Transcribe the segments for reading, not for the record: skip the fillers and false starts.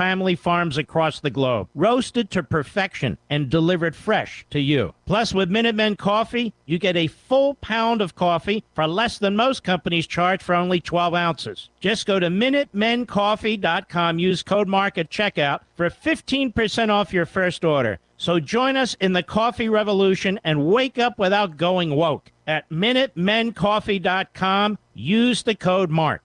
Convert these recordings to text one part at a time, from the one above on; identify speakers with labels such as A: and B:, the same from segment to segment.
A: family farms across the globe, roasted to perfection and delivered fresh to you. Plus, with Minutemen Coffee, you get a full pound of coffee for less than most companies charge for only 12 ounces. Just go to MinutemenCoffee.com, use code MARK at checkout for 15% off your first order. So join us in the coffee revolution and wake up without going woke. At MinutemenCoffee.com, use the code MARK.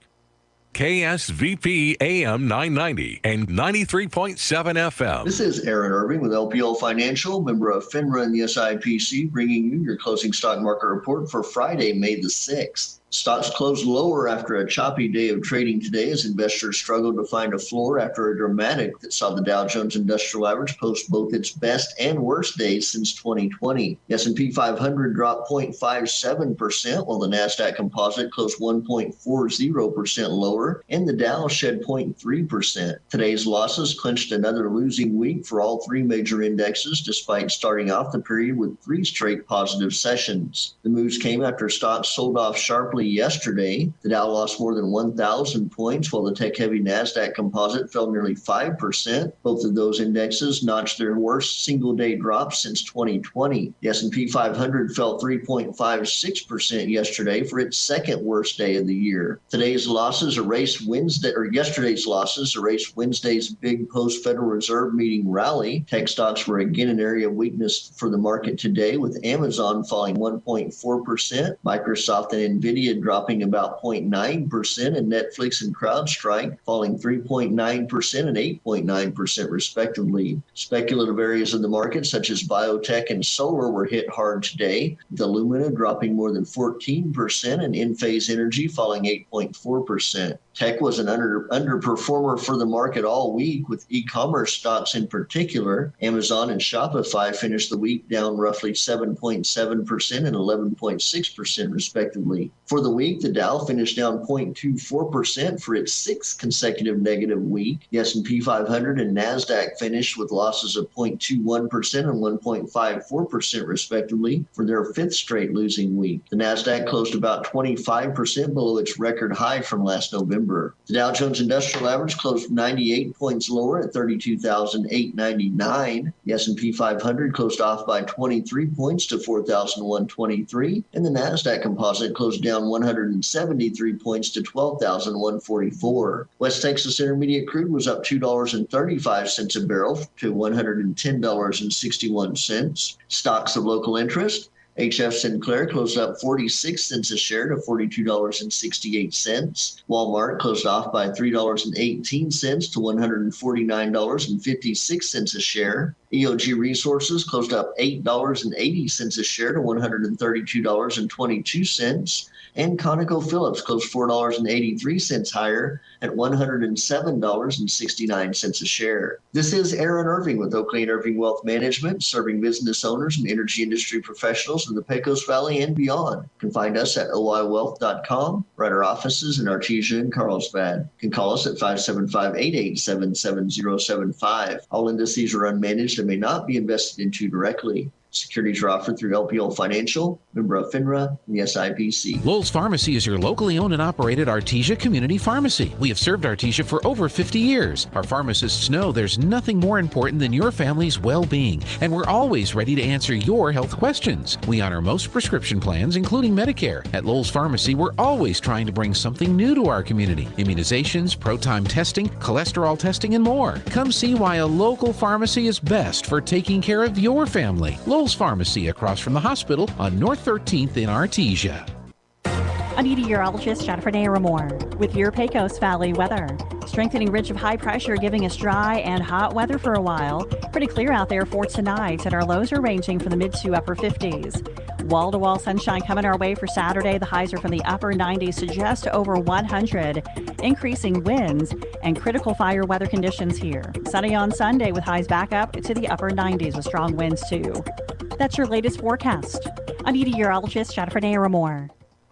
B: KSVP AM 990 and 93.7 FM.
C: This is Aaron Irving with LPL Financial, member of FINRA and the SIPC, bringing you your closing stock market report for Friday, May the 6th. Stocks closed lower after a choppy day of trading today as investors struggled to find a floor after a dramatic that saw the Dow Jones Industrial Average post both its best and worst days since 2020. The S&P 500 dropped 0.57%, while the NASDAQ Composite closed 1.40% lower, and the Dow shed 0.3%. Today's losses clinched another losing week for all three major indexes, despite starting off the period with 3 straight positive sessions. The moves came after stocks sold off sharply yesterday. The Dow lost more than 1,000 points, while the tech-heavy NASDAQ Composite fell nearly 5%. Both of those indexes notched their worst single-day drops since 2020. The S&P 500 fell 3.56% yesterday for its second worst day of the year. Yesterday's losses erased Wednesday's big post-Federal Reserve meeting rally. Tech stocks were again an area of weakness for the market today, with Amazon falling 1.4%, Microsoft and Nvidia dropping about 0.9%, and Netflix and CrowdStrike falling 3.9% and 8.9% respectively. Speculative areas of the market such as biotech and solar were hit hard today, with Illumina dropping more than 14% and Enphase Energy falling 8.4%. Tech was an underperformer for the market all week, with e-commerce stocks in particular. Amazon and Shopify finished the week down roughly 7.7% and 11.6% respectively. For the week, the Dow finished down 0.24% for its sixth consecutive negative week. The S&P 500 and NASDAQ finished with losses of 0.21% and 1.54% respectively for their fifth straight losing week. The NASDAQ closed about 25% below its record high from last November. The Dow Jones Industrial Average closed 98 points lower at 32,899. The S&P 500 closed off by 23 points to 4,123, and the NASDAQ Composite closed down 173 points to 12,144. West Texas Intermediate crude was up $2.35 a barrel to $110.61. Stocks of local interest: HF Sinclair closed up 46 cents a share to $42.68. Walmart closed off by $3.18 to $149.56 a share. EOG Resources closed up $8.80 a share to $132.22. And ConocoPhillips closed $4.83 higher at $107.69 a share. This is Aaron Irving with Oakley & Irving Wealth Management, serving business owners and energy industry professionals in the Pecos Valley and beyond. You can find us at oiwealth.com, or at our offices in Artesia and Carlsbad. You can call us at 575-887-7075. All indices are unmanaged and may not be invested into directly. Securities are offered through LPL Financial, member of FINRA, and the SIPC.
D: Lowell's Pharmacy is your locally owned and operated Artesia Community Pharmacy. We have served Artesia for over 50 years. Our pharmacists know there's nothing more important than your family's well-being, and we're always ready to answer your health questions. We honor most prescription plans, including Medicare. At Lowell's Pharmacy, we're always trying to bring something new to our community: immunizations, pro-time testing, cholesterol testing, and more. Come see why a local pharmacy is best for taking care of your family. Lowell's Pharmacy, across from the hospital on North 13th in Artesia.
E: I'm meteorologist Jennifer Naramore with your Pecos Valley weather. Strengthening ridge of high pressure giving us dry and hot weather for a while. Pretty clear out there for tonight, and our lows are ranging from the mid to upper 50s. Wall-to-wall sunshine coming our way for Saturday. The highs are from the upper 90s to just over 100. Increasing winds and critical fire weather conditions here. Sunny on Sunday with highs back up to the upper 90s with strong winds too. That's your latest forecast. I'm meteorologist Jennifer Naramore.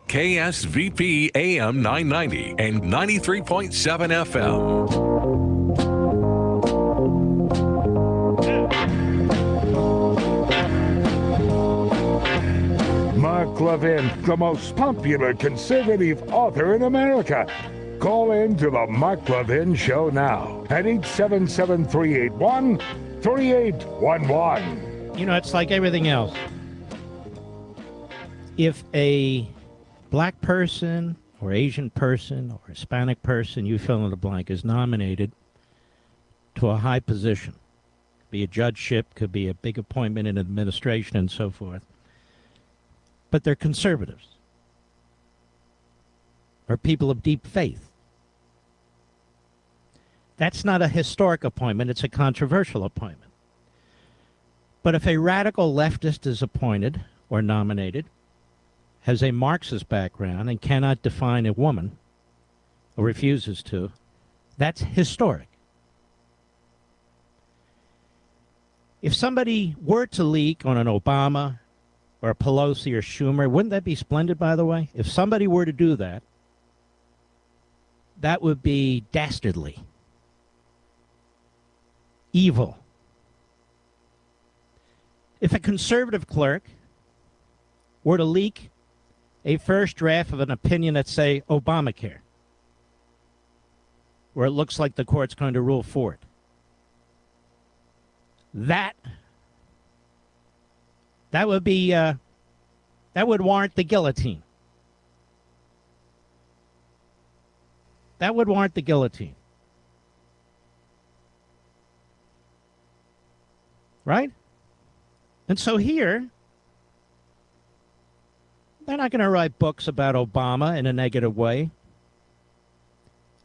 B: KSVP AM 990 and 93.7 FM.
F: Mark Levin, the most popular conservative author in America. Call in to the Mark Levin Show now at 877-381-3811.
A: You know, it's like everything else. If a black person or Asian person or Hispanic person, you fill in the blank, is nominated to a high position, could be a judgeship, could be a big appointment in administration and so forth, but they're conservatives or people of deep faith, that's not a historic appointment, it's a controversial appointment. But if a radical leftist is appointed or nominated, has a Marxist background and cannot define a woman, or refuses to, that's historic. If somebody were to leak on an Obama or a Pelosi or Schumer, wouldn't that be splendid, by the way? If somebody were to do that, that would be dastardly, evil. If a conservative clerk were to leak a first draft of an opinion that say Obamacare, where it looks like the court's going to rule for it, that would be that would warrant the guillotine. That would warrant the guillotine. Right? And so here, they're not going to write books about Obama in a negative way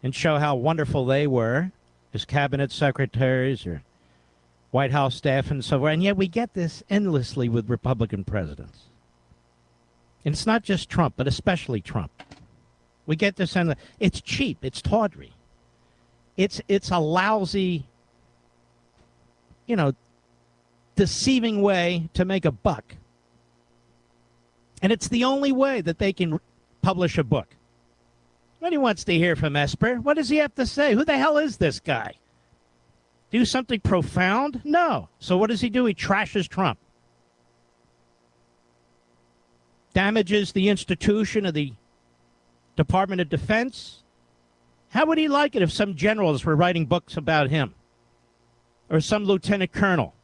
A: and show how wonderful they were as cabinet secretaries or White House staff and so forth. And yet we get this endlessly with Republican presidents. And it's not just Trump, but especially Trump. We get this endless. It's cheap. It's tawdry. It's a lousy, deceiving way to make a buck. And it's the only way that they can publish a book. Nobody wants to hear from Esper. What does he have to say? Who the hell is this guy? Do something profound? No. So what does he do? He trashes Trump. Damages the institution of the Department of Defense. How would he like it if some generals were writing books about him? Or some lieutenant colonel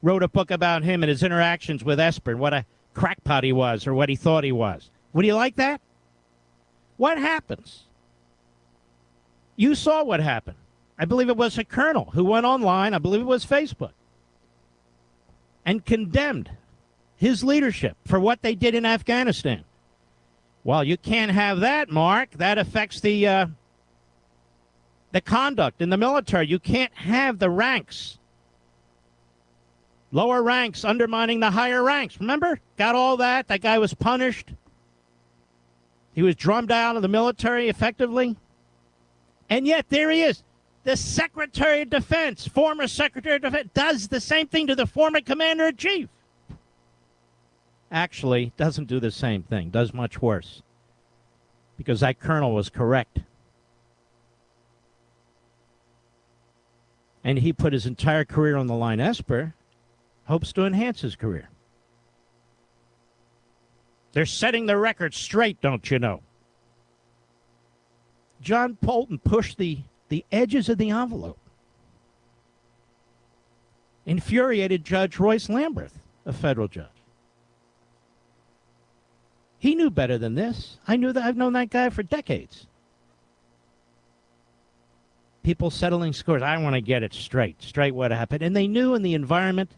A: wrote a book about him and his interactions with Esper and what a crackpot he was or what he thought he was. Would you like that? What happens? You saw what happened. I believe it was a colonel who went online, I believe it was Facebook, and condemned his leadership for what they did in Afghanistan. Well, you can't have that, Mark. That affects the conduct in the military. You can't have the ranks. Lower ranks undermining the higher ranks. Remember? Got all that. That guy was punished. He was drummed out of the military effectively. And yet there he is. The Secretary of Defense, former Secretary of Defense, does the same thing to the former Commander-in-Chief. Actually, doesn't do the same thing. Does much worse. Because that colonel was correct. And he put his entire career on the line. Esper hopes to enhance his career. They're setting the record straight, don't you know? John Bolton pushed the edges of the envelope. Infuriated Judge Royce Lamberth, a federal judge. He knew better than this. I've known that guy for decades. People settling scores. I want to get it straight what happened. And they knew in the environment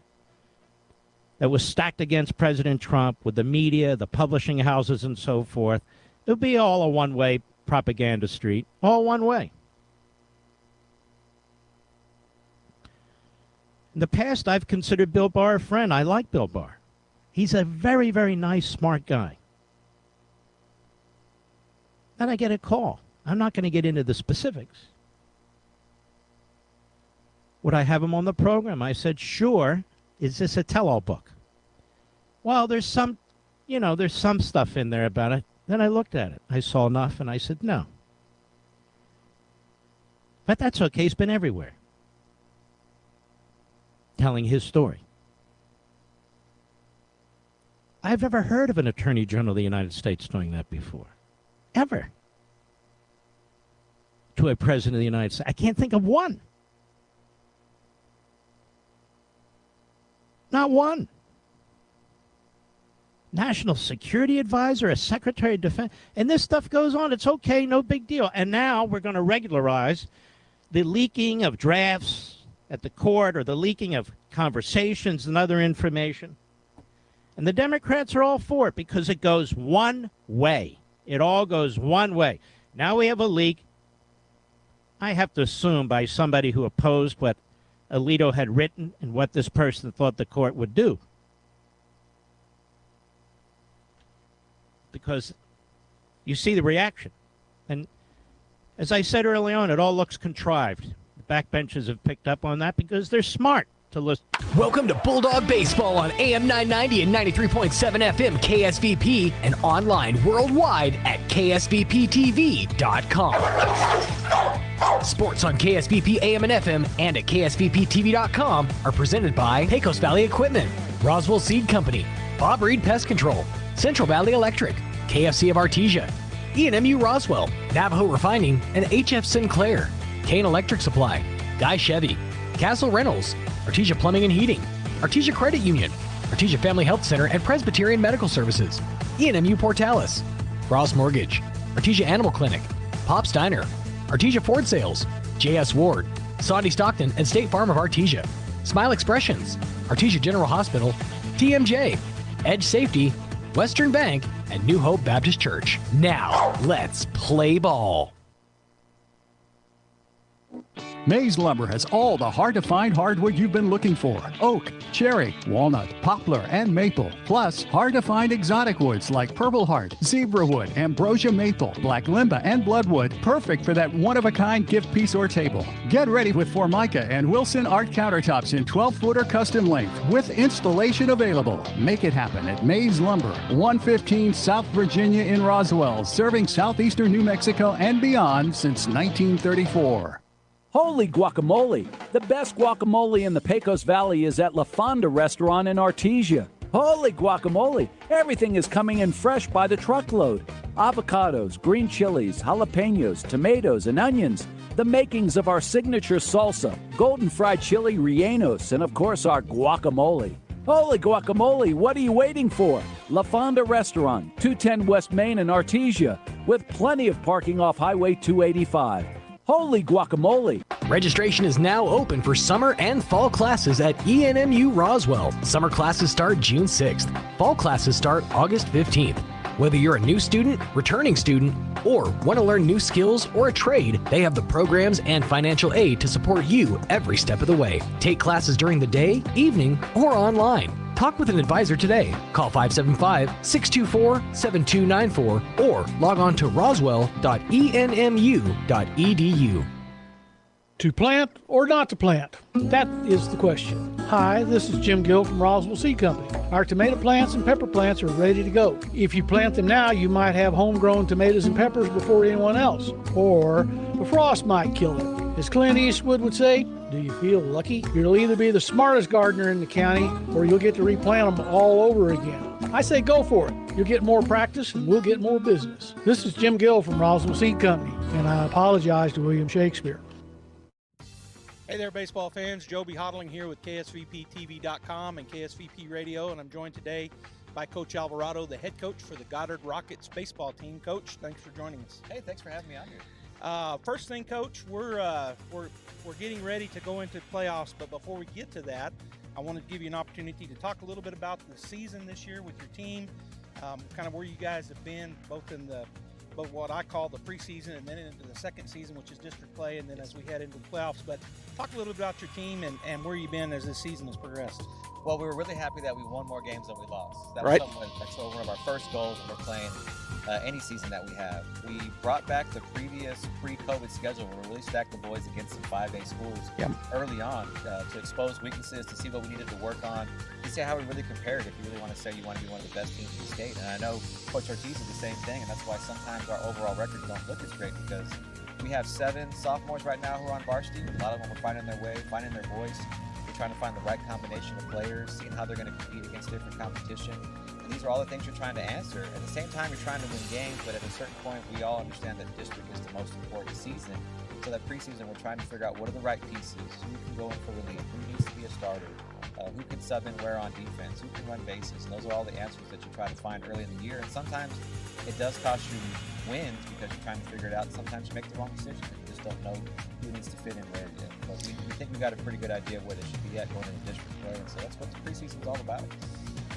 A: that was stacked against President Trump with the media, the publishing houses, and so forth, it would be all a one-way propaganda street, all one way. In the past, I've considered Bill Barr a friend. I like Bill Barr. He's a very, very nice, smart guy. Then I get a call. I'm not going to get into the specifics. Would I have him on the program? I said, sure. Is this a tell-all book? Well, there's some stuff in there about it. Then I looked at it. I saw enough, and I said, no. But that's okay. He's been everywhere, telling his story. I've never heard of an Attorney General of the United States doing that before. Ever. to a president of the United States. I can't think of one. Not one. National Security Advisor, a Secretary of Defense, and this stuff goes on. It's okay, no big deal. And now we're going to regularize the leaking of drafts at the court or the leaking of conversations and other information. And the Democrats are all for it because it goes one way. It all goes one way. Now we have a leak, I have to assume, by somebody who opposed what Alito had written and what this person thought the court would do. Because you see the reaction. And as I said early on, it all looks contrived. The backbenchers have picked up on that because they're smart to listen.
G: Welcome to Bulldog Baseball on AM 990 and 93.7 FM KSVP and online worldwide at ksvptv.com. Sports on KSVP AM and FM and at ksvptv.com are presented by Pecos Valley Equipment, Roswell Seed Company, Bob Reed Pest Control, Central Valley Electric, KFC of Artesia, E&MU Roswell, Navajo Refining, and HF Sinclair, Kane Electric Supply, Guy Chevy, Castle Rentals, Artesia Plumbing and Heating, Artesia Credit Union, Artesia Family Health Center and Presbyterian Medical Services, E&MU Portales, Ross Mortgage, Artesia Animal Clinic, Pop's Diner, Artesia Ford Sales, J.S. Ward, Saudi Stockton and State Farm of Artesia, Smile Expressions, Artesia General Hospital, TMJ, Edge Safety, Western Bank, and New Hope Baptist Church. Now, let's play ball.
H: Mays Lumber has all the hard-to-find hardwood you've been looking for. Oak, cherry, walnut, poplar, and maple. Plus, hard-to-find exotic woods like purple heart, zebra wood, ambrosia maple, black limba, and bloodwood. Perfect for that one-of-a-kind gift piece or table. Get ready with Formica and Wilson Art countertops in 12-footer custom length with installation available. Make it happen at Mays Lumber, 115 South Virginia in Roswell, serving southeastern New Mexico and beyond since 1934.
I: Holy guacamole! The best guacamole in the Pecos Valley is at La Fonda Restaurant in Artesia. Holy guacamole! Everything is coming in fresh by the truckload. Avocados, green chilies, jalapenos, tomatoes, and onions. The makings of our signature salsa, golden fried chili rellenos, and of course our guacamole. Holy guacamole, what are you waiting for? La Fonda Restaurant, 210 West Main in Artesia, with plenty of parking off Highway 285. Holy guacamole!
G: Registration is now open for summer and fall classes at E&MU Roswell. Summer classes start June 6th. Fall classes start August 15th. Whether you're a new student, returning student, or want to learn new skills or a trade, they have the programs and financial aid to support you every step of the way. Take classes during the day, evening, or online. Talk with an advisor today. Call 575-624-7294 or log on to roswell.enmu.edu.
J: To plant or not to plant? That is the question. Hi, this is Jim Gill from Roswell Seed Company. Our tomato plants and pepper plants are ready to go. If you plant them now, you might have homegrown tomatoes and peppers before anyone else, or the frost might kill them. As Clint Eastwood would say, do you feel lucky? You'll either be the smartest gardener in the county, or you'll get to replant them all over again. I say go for it. You'll get more practice and we'll get more business. This is Jim Gill from Roswell Seed Company, and I apologize to William Shakespeare.
K: Hey there, baseball fans. Joby Hodling here with KSVPTV.com and KSVP Radio, and I'm joined today by Coach Alvarado, the head coach for the Goddard Rockets baseball team. Coach, thanks for joining us.
L: Hey, thanks for having me on here.
K: First thing, Coach, we're getting ready to go into playoffs, but before we get to that, I wanted to give you an opportunity to talk a little bit about the season this year with your team, kind of where you guys have been, both in what I call the preseason and then into the second season, which is district play, and then as we head into the playoffs. But talk a little bit about your team and where you've been as this season has progressed.
L: Well, we were really happy that we won more games than we lost. That's one of our first goals when we're playing any season that we have. We brought back the previous pre-COVID schedule where we really stacked the boys against some 5A schools early on to expose weaknesses, to see what we needed to work on, to see how we really compared if you really want to say you want to be one of the best teams in the state. And I know Coach Ortiz is the same thing, and that's why sometimes our overall records don't look as great, because we have 7 sophomores right now who are on varsity. A lot of them are finding their way, finding their voice. We're trying to find the right combination of players, seeing how they're going to compete against different competition. And these are all the things you're trying to answer. At the same time, you're trying to win games, but at a certain point, we all understand that district is the most important season. So that preseason, we're trying to figure out what are the right pieces, who can go in for relief, who needs to be a starter, who can sub in where on defense, who can run bases. And those are all the answers that you try to find early in the year. And sometimes it does cost you wins because you're trying to figure it out. Sometimes you make the wrong decision. You just don't know who needs to fit in where yet. But we think we got a pretty good idea of where they should be at going into district play. And so that's what the preseason's all about.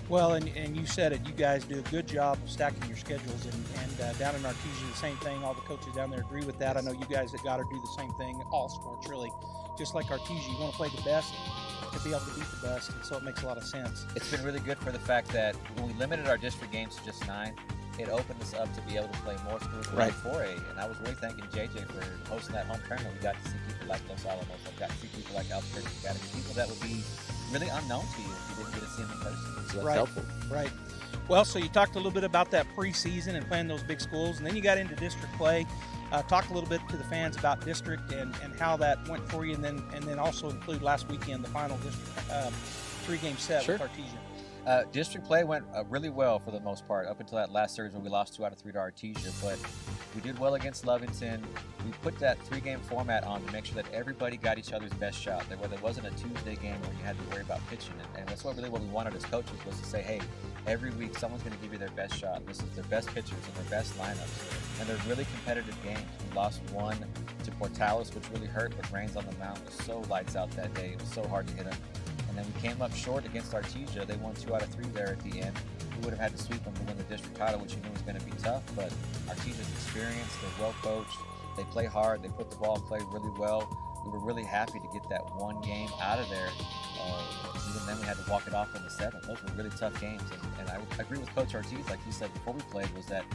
K: Well, and you said it. You guys do a good job of stacking your schedules, and down in Artesia, the same thing. All the coaches down there agree with that. I know you guys at Goddard do the same thing. All sports, really, just like Artesia. You want to play the best to be able to beat the best, and so it makes a lot of sense.
L: It's been really good for the fact that when we limited our district games to just 9, it opened us up to be able to play more schools around 4A. And I was really thanking JJ for hosting that home tournament. We got to see people like Los Alamos. I got to see people like Albuquerque Academy, people that would be really unknown to you if you didn't get to see them in person. So that's helpful.
K: Right. Well, so you talked a little bit about that preseason and playing those big schools, and then you got into district play. Talk a little bit to the fans about district and how that went for you, and then also include last weekend the final district 3-game set with Artesia.
L: District play went really well for the most part up until that last series where we lost 2 out of 3 to Artesia, but we did well against Lovington. We put that 3-game format on to make sure that everybody got each other's best shot. Where there wasn't a Tuesday game where you had to worry about pitching, and that's what we wanted as coaches was to say, hey, every week someone's going to give you their best shot. This is their best pitchers and their best lineups, and they're really competitive games. We lost 1 to Portales, which really hurt, but Rains on the mound was so lights out that day. It was so hard to hit them. And then we came up short against Artesia. They won 2 out of 3 there at the end. We would have had to sweep them to win the district title, which you knew was going to be tough. But Artesia's experienced, they're well coached, they play hard, they put the ball in play really well. We were really happy to get that 1 game out of there. Even then we had to walk it off in the 7th. Those were really tough games. And I agree with Coach Ortiz, like he said before we played, was that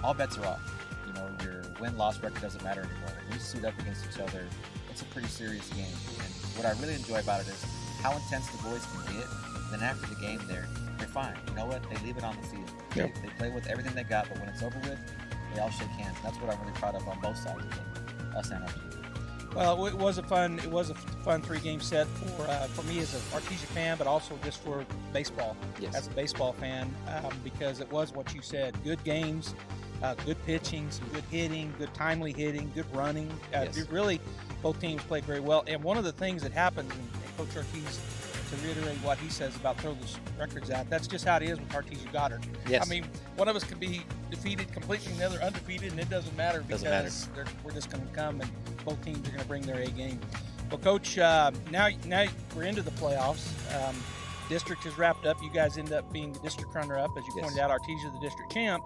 L: all bets are off. You know, your win-loss record doesn't matter anymore. When we suit up against each other, it's a pretty serious game. And what I really enjoy about it is how intense the boys can get. Then after the game, they're fine. You know what? They leave it on the field. Yep. They play with everything they got, but when it's over with, they all shake hands. And that's what I'm really proud of on both sides of it, us and Artesia.
K: Well, it was a fun 3-game set for me as an Artesia fan, but also just for baseball as a baseball fan, because it was what you said: good games, good pitching, some good hitting, good timely hitting, good running. Really, both teams played very well. And one of the things that happens, and Coach Ortiz, to reiterate what he says about throw those records out, that's just how it is with Artesia Goddard. Yes. I mean, one of us could be defeated completely and the other undefeated, and it doesn't matter because we're just going to come and both teams are going to bring their A game. Well, Coach, now we're into the playoffs. District is wrapped up. You guys end up being the district runner-up, as you pointed out. Artesia the district champ,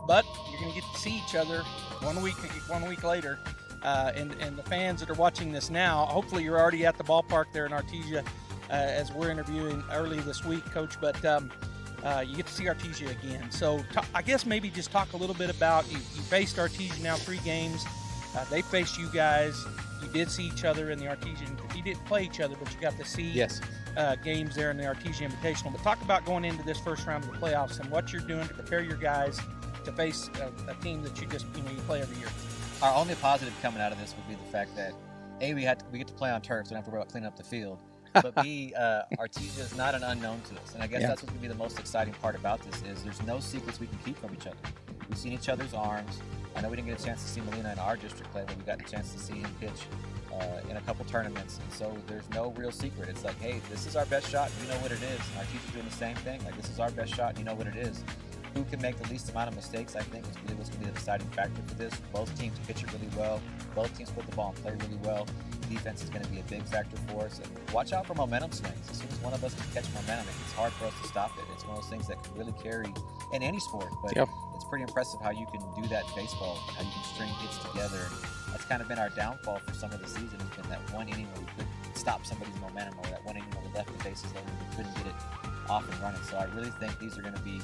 K: but you're going to get to see each other 1 week later. And the fans that are watching this now, hopefully you're already at the ballpark there in Artesia as we're interviewing early this week, Coach. But you get to see Artesia again. So I guess maybe just talk a little bit about you faced Artesia now 3 games. They faced you guys. You did see each other in the Artesian. You didn't play each other, but you got to see games there in the Artesia Invitational. But talk about going into this first round of the playoffs and what you're doing to prepare your guys to face a team that you play every year.
L: Our only positive coming out of this would be the fact that A, we get to play on turf, so we don't have to worry about cleaning up the field. But B, Artesia is not an unknown to us, and I guess that's what's going to be the most exciting part about this is there's no secrets we can keep from each other. We've seen each other's arms. I know we didn't get a chance to see Molina in our district play, but we got a chance to see him pitch in a couple tournaments, and so there's no real secret. It's like, hey, this is our best shot, and you know what it is. And Artesia's doing the same thing. Like, this is our best shot, and you know what it is. Who can make the least amount of mistakes, I think, is really what's going to be the deciding factor for this. Both teams pitch it really well. Both teams put the ball and play really well. Defense is going to be a big factor for us. And watch out for momentum swings. As soon as one of us can catch momentum, it's hard for us to stop it. It's one of those things that can really carry in any sport. But it's pretty impressive how you can do that in baseball, how you can string hits together. And that's kind of been our downfall for some of the season. It's been that one inning where we couldn't stop somebody's momentum, or that one inning where we left the bases loaded and we couldn't get it off and running. So I really think these are going to be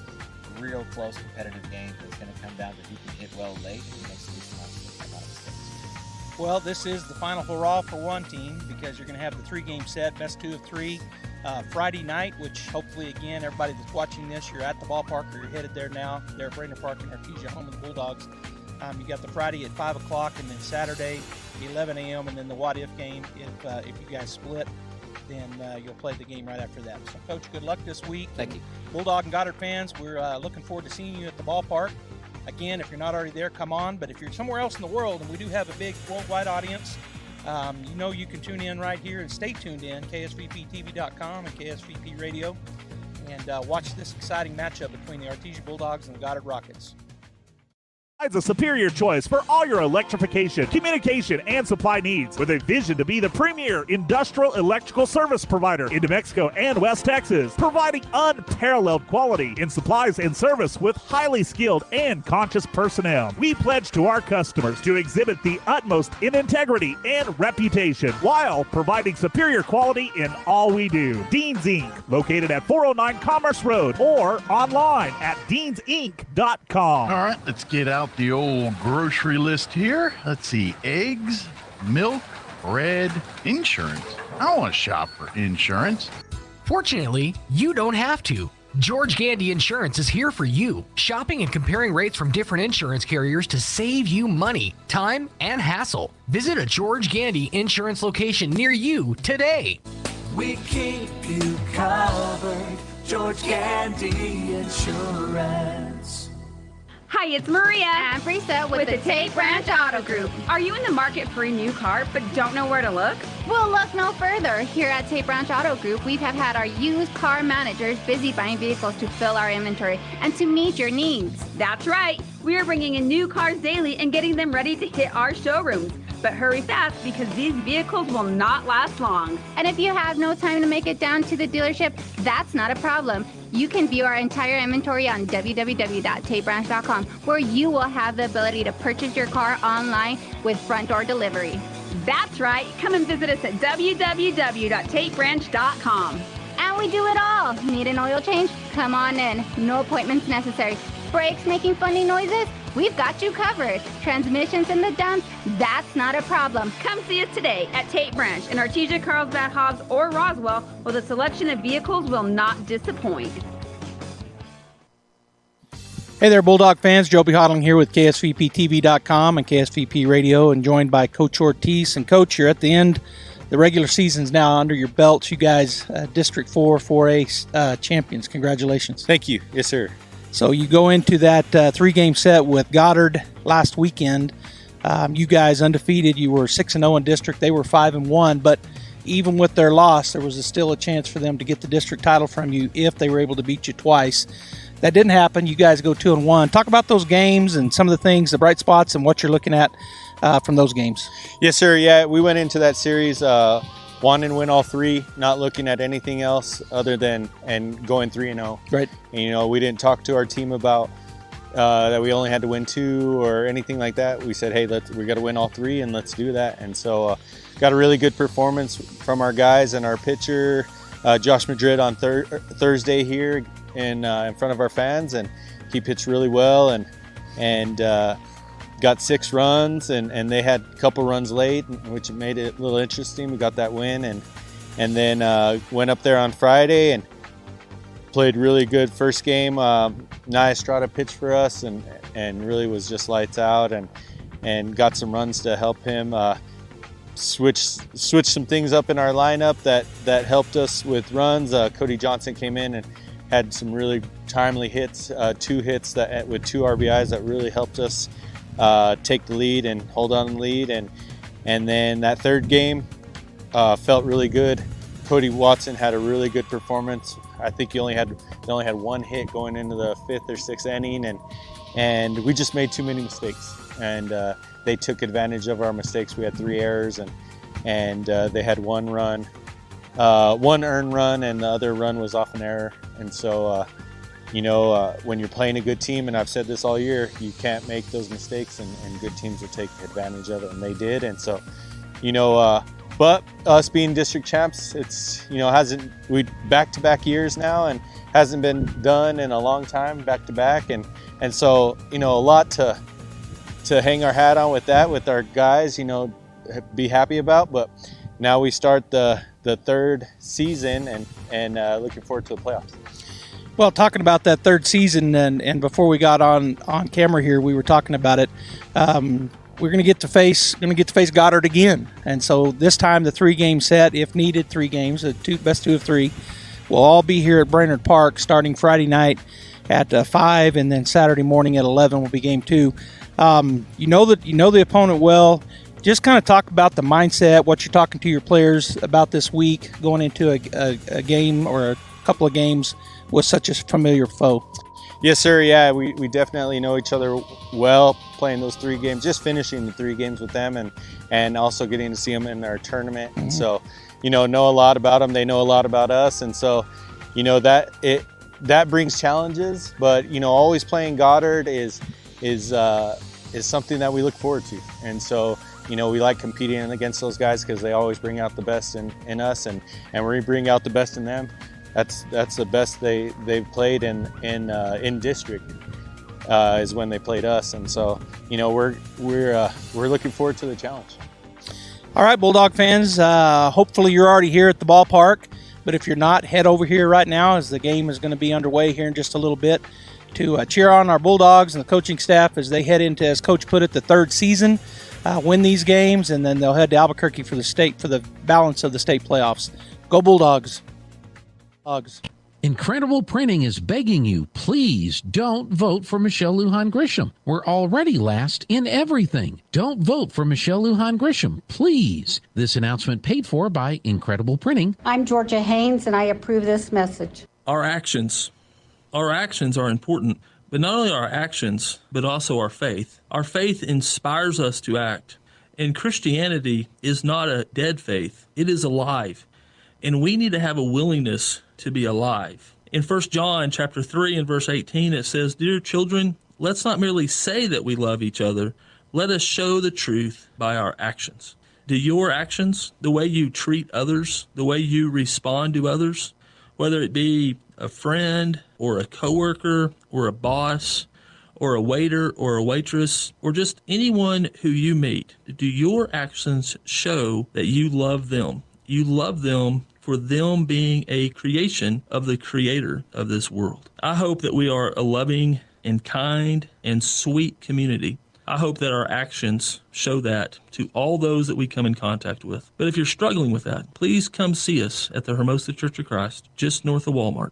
L: real close competitive games. It's going to come down to who can hit well late and who makes the least amount of mistakes.
K: Well, this is the final hurrah for one team because you're going to have the 3-game set, best 2 of 3, Friday night, which hopefully, again, everybody that's watching this, you're at the ballpark or you're headed there now. They're at Brainard Park in Artesia, home of the Bulldogs. You got the Friday at 5 o'clock and then Saturday 11 a.m. and then the what if game if you guys split. Then you'll play the game right after that. So, Coach, good luck this week.
L: Thank you.
K: Bulldog and Goddard fans, we're looking forward to seeing you at the ballpark. Again, if you're not already there, come on. But if you're somewhere else in the world, and we do have a big worldwide audience, you can tune in right here and stay tuned in, ksvptv.com and KSVP Radio, and watch this exciting matchup between the Artesia Bulldogs and the Goddard Rockets.
M: A superior choice for all your electrification, communication, and supply needs, with a vision to be the premier industrial electrical service provider in New Mexico and West Texas, providing unparalleled quality in supplies and service with highly skilled and conscious personnel. We pledge to our customers to exhibit the utmost in integrity and reputation while providing superior quality in all we do. Dean's Inc., located at 409 Commerce Road, or online at deansinc.com.
N: All right, let's get out the old grocery list here. Let's see, eggs, milk, bread, insurance. I don't want to shop for insurance.
G: Fortunately, you don't have to. George Gandy Insurance is here for you, shopping and comparing rates from different insurance carriers to save you money, time, and hassle. Visit a George Gandy Insurance location near you today.
O: We keep you covered. George Gandy Insurance.
P: Hi, it's Maria and Frisa with the Tate Branch Auto Group. Are you in the market for a new car but don't know where to look?
Q: Well, look no further. Here at Tate Branch Auto Group, we have had our used car managers busy buying vehicles to fill our inventory and to meet your needs.
P: That's right. We are bringing in new cars daily and getting them ready to hit our showrooms. But hurry fast because these vehicles will not last long.
Q: And if you have no time to make it down to the dealership, that's not a problem. You can view our entire inventory on www.tatebranch.com, where you will have the ability to purchase your car online with front door delivery.
P: That's right. Come and visit us at www.tatebranch.com.
Q: And we do it all. Need an oil change? Come on in. No appointments necessary. Brakes making funny noises? We've got you covered. Transmissions in the dumps? That's not a problem.
P: Come see us today at Tate Branch in Artesia, Carlsbad, Hobbs, or Roswell, where the selection of vehicles will not disappoint.
R: Hey there, Bulldog fans. Joby Hodling here with KSVPTV.com and KSVP Radio, and joined by Coach Ortiz. And Coach, you're at the end. The regular season's now under your belts. You guys, District 4 4A champions. Congratulations.
S: Thank you. Yes, sir.
R: So you go into that 3-game set with Goddard last weekend. You guys undefeated. You were 6-0 in district. They were 5-1. But even with their loss, there was still a chance for them to get the district title from you if they were able to beat you twice. That didn't happen. You guys go 2-1. Talk about those games and some of the things, the bright spots, and what you're looking at from those games.
S: Yes, sir. Yeah, we went into that series wanting to win all three, not looking at anything else other than going 3-0.
R: Right.
S: And, we didn't talk to our team about that we only had to win 2 or anything like that. We said, hey, we got to win all 3 and let's do that. And so got a really good performance from our guys and our pitcher, Josh Madrid, on Thursday here in front of our fans, and he pitched really well and got 6 runs, and they had a couple runs late, which made it a little interesting. We got that win, and then went up there on Friday and played really good first game. Nia Estrada pitched for us and really was just lights out, and got some runs to help him switch some things up in our lineup that helped us with runs. Cody Johnson came in and had some really timely hits, 2 hits with 2 RBIs that really helped us take the lead and hold on the lead. And then that third game felt really good. Cody Watson had a really good performance. I think they only had 1 hit going into the 5th or 6th inning, and we just made too many mistakes. And they took advantage of our mistakes. We had 3 errors, and they had 1 run, 1 earned run, and the other run was off an error. And so, when you're playing a good team, and I've said this all year, you can't make those mistakes, and good teams will take advantage of it, and they did. And so, but us being district champs, it's, we back-to-back years now, and hasn't been done in a long time, back-to-back. And so, a lot to hang our hat on with that, with our guys, be happy about. But now we start the 3rd season and looking forward to the playoffs.
R: Well, talking about that 3rd season, and before we got on camera here, we were talking about it. We're going to get to face Goddard again, and so this time the 3-game set, if needed, 3 games, best 2 of 3, will all be here at Brainard Park starting Friday night. at 5, and then Saturday morning at 11 will be game 2. You know the opponent well. Just kind of talk about the mindset, what you're talking to your players about this week, going into a game or a couple of games with such a familiar foe.
S: Yes, sir. Yeah, we definitely know each other well, playing those 3 games, just finishing the 3 games with them, and also getting to see them in our tournament.
R: Mm-hmm.
S: And so, know a lot about them. They know a lot about us. And so, that brings challenges, but, always playing Goddard is something that we look forward to. And so, we like competing against those guys because they always bring out the best in us, and we bring out the best in them. That's the best they've played in district is when they played us, and so we're looking forward to the challenge.
R: All right, Bulldog fans, hopefully you're already here at the ballpark, but if you're not, head over here right now as the game is going to be underway here in just a little bit to cheer on our Bulldogs and the coaching staff as they head into, as Coach put it, the 3rd season, win these games, and then they'll head to Albuquerque for the balance of the state playoffs. Go Bulldogs!
D: Incredible Printing is begging you, please don't vote for Michelle Lujan Grisham. We're already last in everything. Don't vote for Michelle Lujan Grisham, please. This announcement paid for by Incredible Printing.
T: I'm Georgia Haynes, and I approve this message.
U: Our actions are important, but not only our actions, but also our faith. Our faith inspires us to act. And Christianity is not a dead faith. It is alive. And we need to have a willingness to be alive. In 1 John chapter 3 and verse 18, it says, "Dear children, let's not merely say that we love each other. Let us show the truth by our actions." Do your actions, the way you treat others, the way you respond to others, whether it be a friend or a coworker or a boss or a waiter or a waitress or just anyone who you meet, do your actions show that you love them? You love them for them being a creation of the creator of this world. I hope that we are a loving and kind and sweet community. I hope that our actions show that to all those that we come in contact with. But if you're struggling with that, please come see us at the Hermosa Church of Christ, just north of Walmart.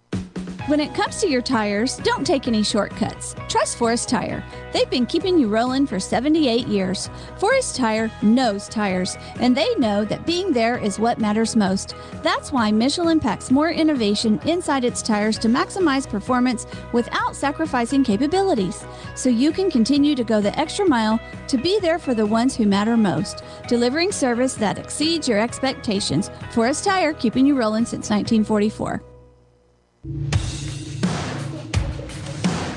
V: When it comes to your tires, don't take any shortcuts. Trust Forest Tire. They've been keeping you rolling for 78 years. Forest Tire knows tires, and they know that being there is what matters most. That's why Michelin packs more innovation inside its tires to maximize performance without sacrificing capabilities, so you can continue to go the extra mile to be there for the ones who matter most, delivering service that exceeds your expectations. Forest Tire, keeping you rolling since 1944.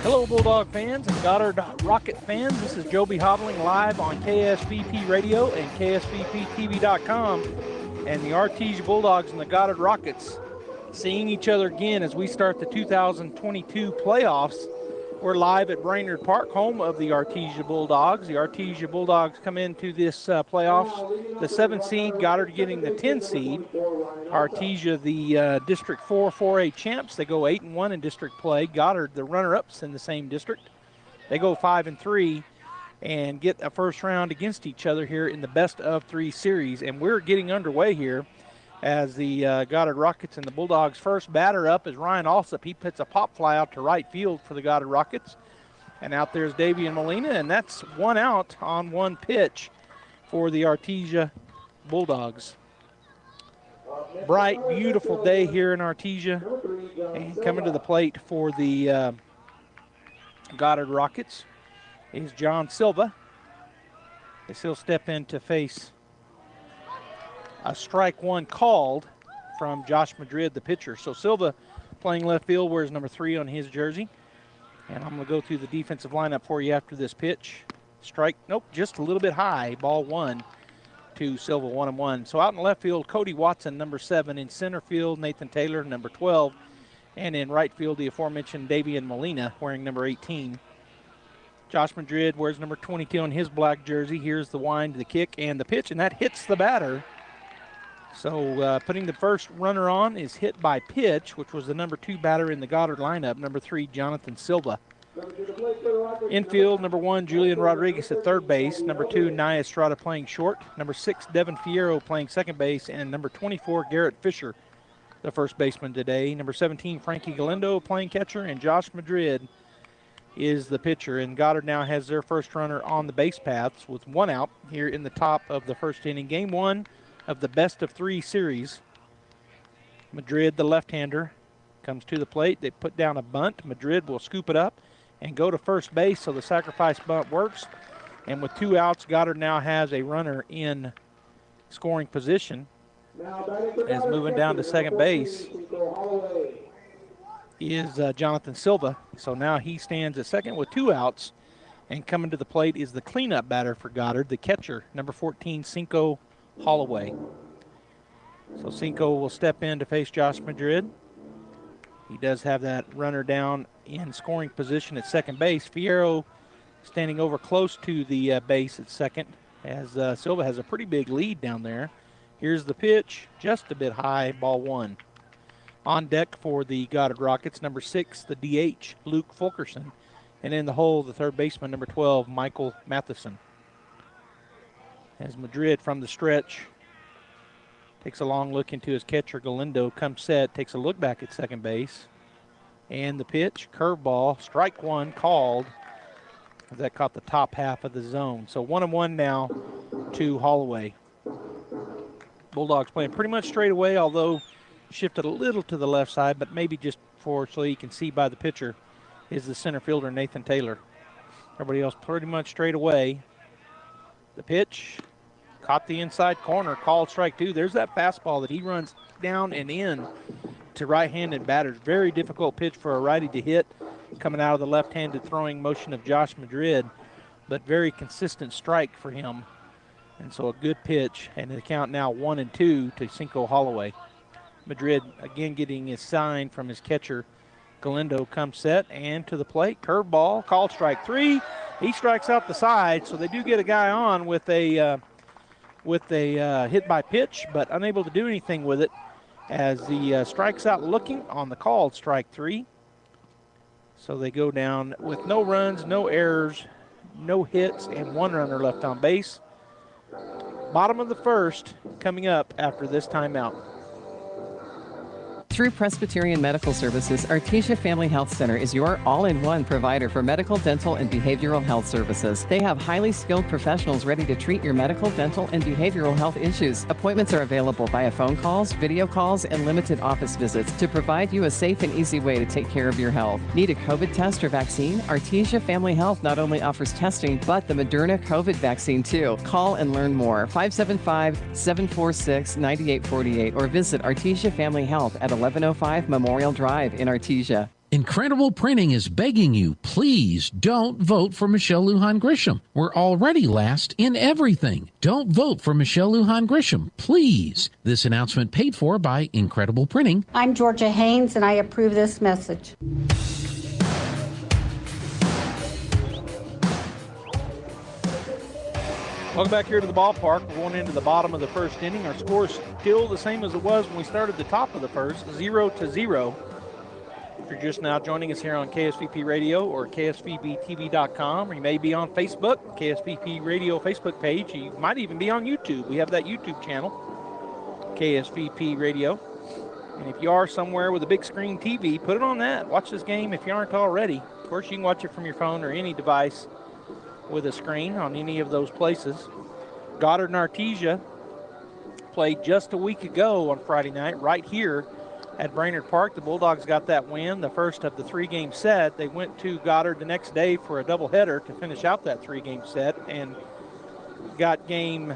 J: Hello, Bulldog fans and Goddard Rocket fans. This is Joby Hobbling live on KSVP Radio and KSVPTV.com, and the Artesia Bulldogs and the Goddard Rockets seeing each other again as we start the 2022 playoffs. We're live at Brainard Park, home of the Artesia Bulldogs. The Artesia Bulldogs come into this playoffs, the 7th seed, Goddard getting the 10th seed. Artesia, the District 4 4A champs. They go 8-1 in district play. Goddard, the runner-ups in the same district. They go 5-3 and get a first round against each other here in the best of 3 series. And we're getting underway here as the Goddard Rockets and the Bulldogs' first batter up is Ryan Alsop. He puts a pop fly out to right field for the Goddard Rockets. And out there's Davian Molina, and that's 1 out on 1 pitch for the Artesia Bulldogs. Bright, beautiful day here in Artesia. And coming to the plate for the Goddard Rockets is John Silva. As he'll step in to face a strike 1 called from Josh Madrid, the pitcher. So Silva playing left field, wears number 3 on his jersey. And I'm going to go through the defensive lineup for you after this pitch. Strike, nope, just a little bit high. Ball 1 to Silva, 1-1. So out in left field, Cody Watson, number 7. In center field, Nathan Taylor, number 12. And in right field, the aforementioned Davian Molina, wearing number 18. Josh Madrid wears number 22 on his black jersey. Here's the wind, the kick, and the pitch, and that hits the batter. So putting the first runner on is hit by pitch, which was the number 2 batter in the Goddard lineup, number 3, Jonathan Silva. Infield, number 1, Julian Rodriguez at third base. Number 2, Nia Estrada playing short. Number 6, Devin Fierro playing second base. And number 24, Garrett Fisher
C: the first baseman today. Number 17, Frankie Galindo, playing catcher, and Josh Madrid is the pitcher. And Goddard now has their first runner on the base paths with 1 out here in the top of the first inning. Game 1 of the best-of-3 series. Madrid, the left-hander, comes to the plate. They put down a bunt. Madrid will scoop it up and go to first base, so the sacrifice bunt works. And with 2 outs, Goddard now has a runner in scoring position. As moving down to second base is Jonathan Silva. So now he stands at second with 2 outs. And coming to the plate is the cleanup batter for Goddard, the catcher, number 14, Cinco Holloway. So Cinco will step in to face Josh Madrid. He does have that runner down in scoring position at second base. Fierro standing over close to the base at second, as Silva has a pretty big lead down there. Here's the pitch, just a bit high, ball 1. On deck for the Goddard Rockets, number 6, the DH, Luke Fulkerson. And in the hole, the third baseman, number 12, Michael Matheson. As Madrid from the stretch takes a long look into his catcher, Galindo, comes set, takes a look back at second base. And the pitch, curveball, strike 1 called. That caught the top half of the zone. So 1-1 now to Holloway. Bulldogs playing pretty much straight away, although shifted a little to the left side, but maybe just so you can see by the pitcher is the center fielder, Nathan Taylor. Everybody else pretty much straight away. The pitch, caught the inside corner, called strike 2. There's that fastball that he runs down and in to right-handed batters. Very difficult pitch for a righty to hit, coming out of the left-handed throwing motion of Josh Madrid, but very consistent strike for him. And so a good pitch, and the count now 1-2 to Cinco Holloway. Madrid again getting his sign from his catcher. Galindo comes set and to the plate. Curveball, called strike 3. He strikes out the side, so they do get a guy on with a hit by pitch, but unable to do anything with it as he strikes out looking on the called strike 3. So they go down with no runs, no errors, no hits, and 1 runner left on base. Bottom of the first coming up after this timeout.
E: Through Presbyterian Medical Services, Artesia Family Health Center is your all-in-one provider for medical, dental, and behavioral health services. They have highly skilled professionals ready to treat your medical, dental, and behavioral health issues. Appointments are available via phone calls, video calls, and limited office visits to provide you a safe and easy way to take care of your health. Need a COVID test or vaccine? Artesia Family Health not only offers testing, but the Moderna COVID vaccine too. Call and learn more. 575-746-9848 or visit Artesia Family Health at 1105 Memorial Drive in Artesia.
D: Incredible Printing is begging you, please don't vote for Michelle Lujan Grisham. We're already last in everything. Don't vote for Michelle Lujan Grisham, please. This announcement paid for by Incredible Printing.
T: I'm Georgia Haynes, and I approve this message.
C: Welcome back here to the ballpark. We're going into the bottom of the first inning. Our score is still the same as it was when we started the top of the first, 0-0. If you're just now joining us here on KSVP Radio or KSVPTV.com, or you may be on Facebook, KSVP Radio Facebook page. You might even be on YouTube. We have that YouTube channel, KSVP Radio. And if you are somewhere with a big screen TV, put it on that. Watch this game if you aren't already. Of course, you can watch it from your phone or any device with a screen on any of those places. Goddard and Artesia played just a week ago on Friday night right here at Brainard Park. The Bulldogs got that win, the first of the 3-game set. They went to Goddard the next day for a doubleheader to finish out that 3-game set and got game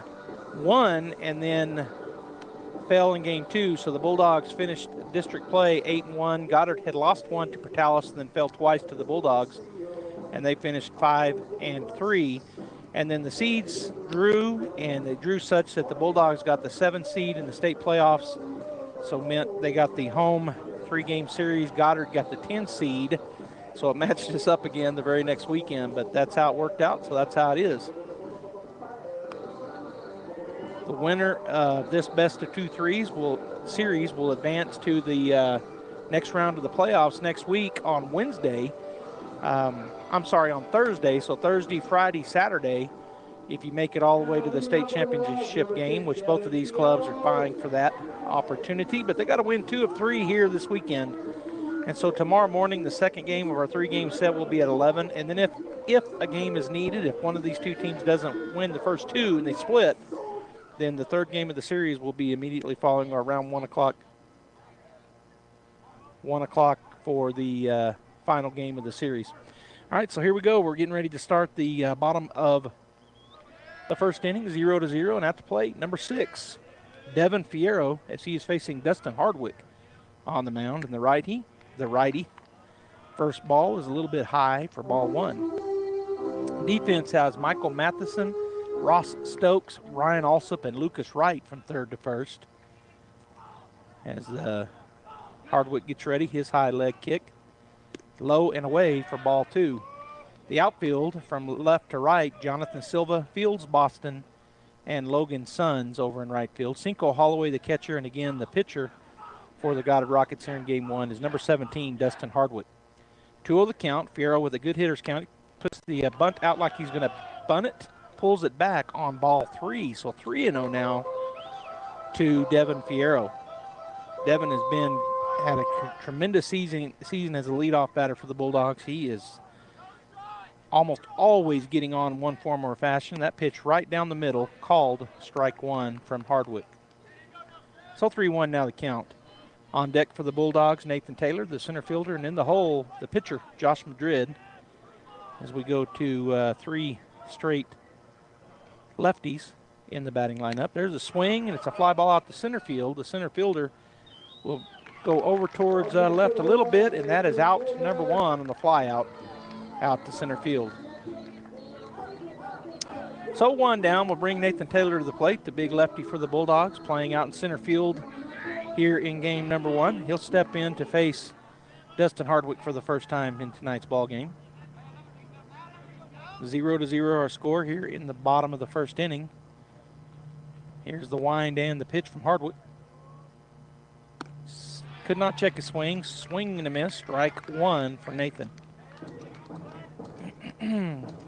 C: 1 and then fell in game 2. So the Bulldogs finished district play 8-1. Goddard had lost 1 to Portales and then fell twice to the Bulldogs, and they finished 5-3. And then the seeds drew, and they drew such that the Bulldogs got the 7th seed in the state playoffs, so meant they got the home 3-game series. Goddard got the 10th seed, so it matched us up again the very next weekend, but that's how it worked out, so that's how it is. The winner of this best-of-2 series will advance to the next round of the playoffs next week on Wednesday. On Thursday. So Thursday, Friday, Saturday, if you make it all the way to the state championship game, which both of these clubs are vying for that opportunity. But they got to win 2 of 3 here this weekend. And so tomorrow morning, the second game of our 3-game set will be at 11. And then if a game is needed, if one of these two teams doesn't win the first 2 and they split, then the third game of the series will be immediately following around 1 o'clock. 1 o'clock for the final game of the series. All right, so here we go. We're getting ready to start the bottom of the first inning, 0-0, and at the plate, number 6, Devin Fierro, as he is facing Dustin Hardwick on the mound, and the righty. First ball is a little bit high for ball 1. Defense has Michael Matheson, Ross Stokes, Ryan Alsop, and Lucas Wright from third to first. As Hardwick gets ready, his high leg kick, low and away for ball 2. The outfield from left to right, Jonathan Silva, Fields Boston, and Logan Sons over in right field. Cinco Holloway, the catcher, and again the pitcher for the Goddard Rockets here in game 1 is number 17, Dustin Hardwick. 2-0 the count. Fierro with a good hitter's count. Puts the bunt out like he's going to bunt it. Pulls it back on ball 3. So 3-0 now to Devin Fierro. Devin has had a tremendous season as a leadoff batter for the Bulldogs. He is almost always getting on one form or fashion. That pitch right down the middle, called strike 1 from Hardwick. So 3-1 now the count. On deck for the Bulldogs, Nathan Taylor, the center fielder, and in the hole, the pitcher, Josh Madrid, as we go to 3 straight lefties in the batting lineup. There's a swing, and it's a fly ball out to center field. The center fielder will go over towards left a little bit, and that is out number 1 on the fly out to center field. So 1 down will bring Nathan Taylor to the plate, the big lefty for the Bulldogs, playing out in center field here in game number 1. He'll step in to face Dustin Hardwick for the first time in tonight's ball game. 0-0 our score here in the bottom of the first inning. Here's the wind and the pitch from Hardwick. Could not check a swing. Swing and a miss. Strike 1 for Nathan.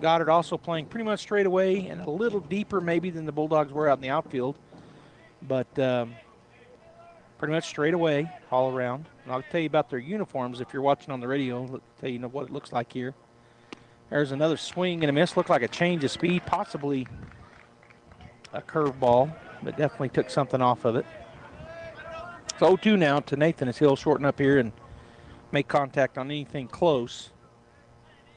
C: Goddard also playing pretty much straight away and a little deeper maybe than the Bulldogs were out in the outfield. But pretty much straight away all around. And I'll tell you about their uniforms if you're watching on the radio. I'll tell you what it looks like here. There's another swing and a miss. Looked like a change of speed, possibly a curveball, but definitely took something off of it. So 0-2 now to Nathan as he'll shorten up here and make contact on anything close.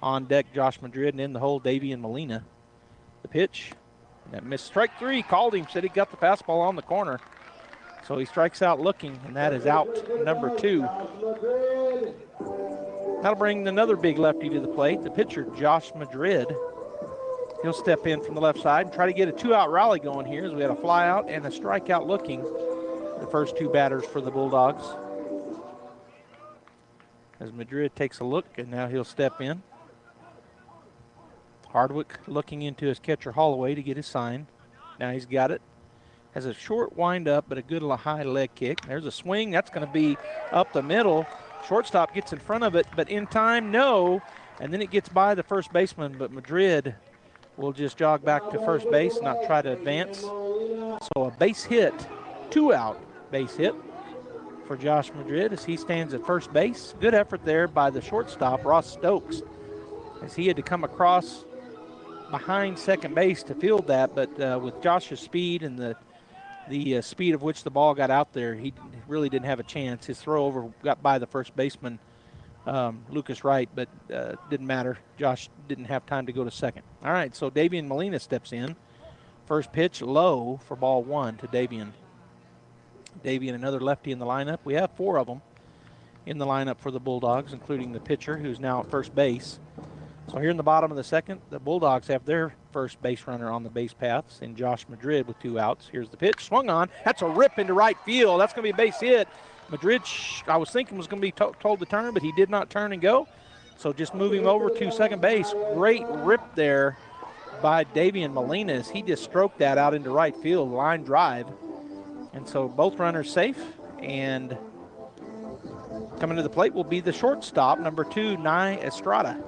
C: On deck, Josh Madrid, and in the hole, Davian Molina. The pitch, that missed. Strike 3, called him, said he got the fastball on the corner. So he strikes out looking, and that is out number 2. That'll bring another big lefty to the plate, the pitcher, Josh Madrid. He'll step in from the left side and try to get a 2-out rally going here as we had a fly out and a strikeout looking. The first 2 batters for the Bulldogs. As Madrid takes a look, and now he'll step in. Hardwick looking into his catcher Holloway to get his sign. Now he's got it. Has a short wind up, but a good high leg kick. There's a swing. That's going to be up the middle. Shortstop gets in front of it, but in time, no. And then it gets by the first baseman, but Madrid will just jog back to first base, not try to advance. So a base hit, 2-out base hit for Josh Madrid as he stands at first base. Good effort there by the shortstop, Ross Stokes, as he had to come across behind second base to field that, but with Josh's speed and the speed of which the ball got out there, he really didn't have a chance. His throw over got by the first baseman, Lucas Wright, but didn't matter. Josh didn't have time to go to second. All right, so Davian Molina steps in. First pitch low for ball 1 to Davian. Davian, another lefty in the lineup. We have 4 of them in the lineup for the Bulldogs, including the pitcher, who's now at first base. So here in the bottom of the second, the Bulldogs have their first base runner on the base paths in Josh Madrid with 2 outs. Here's the pitch, swung on. That's a rip into right field. That's going to be a base hit. Madrid, I was thinking was going to be told to turn, but he did not turn and go. So just move him over to second base. Great rip there by Davian Molina as he just stroked that out into right field, line drive. And so both runners safe, and coming to the plate will be the shortstop, number 2, Nye Estrada.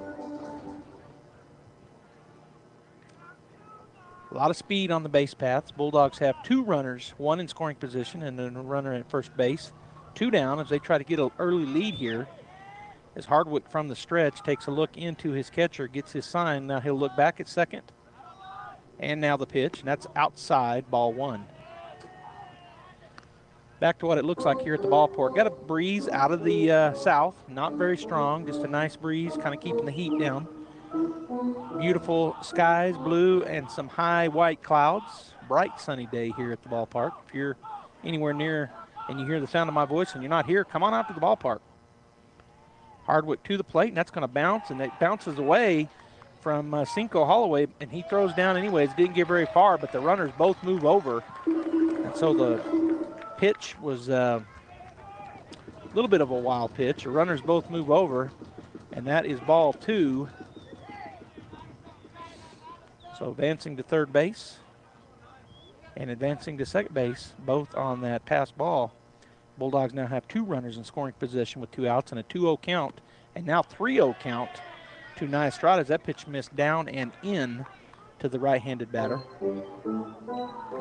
C: A lot of speed on the base paths. Bulldogs have 2 runners, 1 in scoring position and then a runner at first base. 2 down as they try to get an early lead here. As Hardwick from the stretch takes a look into his catcher, gets his sign. Now he'll look back at second. And now the pitch, and that's outside, ball 1. Back to what it looks like here at the ballpark. Got a breeze out of the south, not very strong, just a nice breeze, kind of keeping the heat down. Beautiful skies, blue, and some high white clouds. Bright sunny day here at the ballpark. If you're anywhere near and you hear the sound of my voice and you're not here, come on out to the ballpark. Hardwick to the plate, and that's going to bounce, and it bounces away from Cinco Holloway, and he throws down anyways. Didn't get very far, but the runners both move over. And so the pitch was a little bit of a wild pitch. The runners both move over, and that is ball 2. So advancing to third base and advancing to second base, both on that pass ball. Bulldogs now have 2 runners in scoring position with 2 outs and a 2-0 count, and now 3-0 count to Nye Estrada as that pitch missed down and in to the right-handed batter.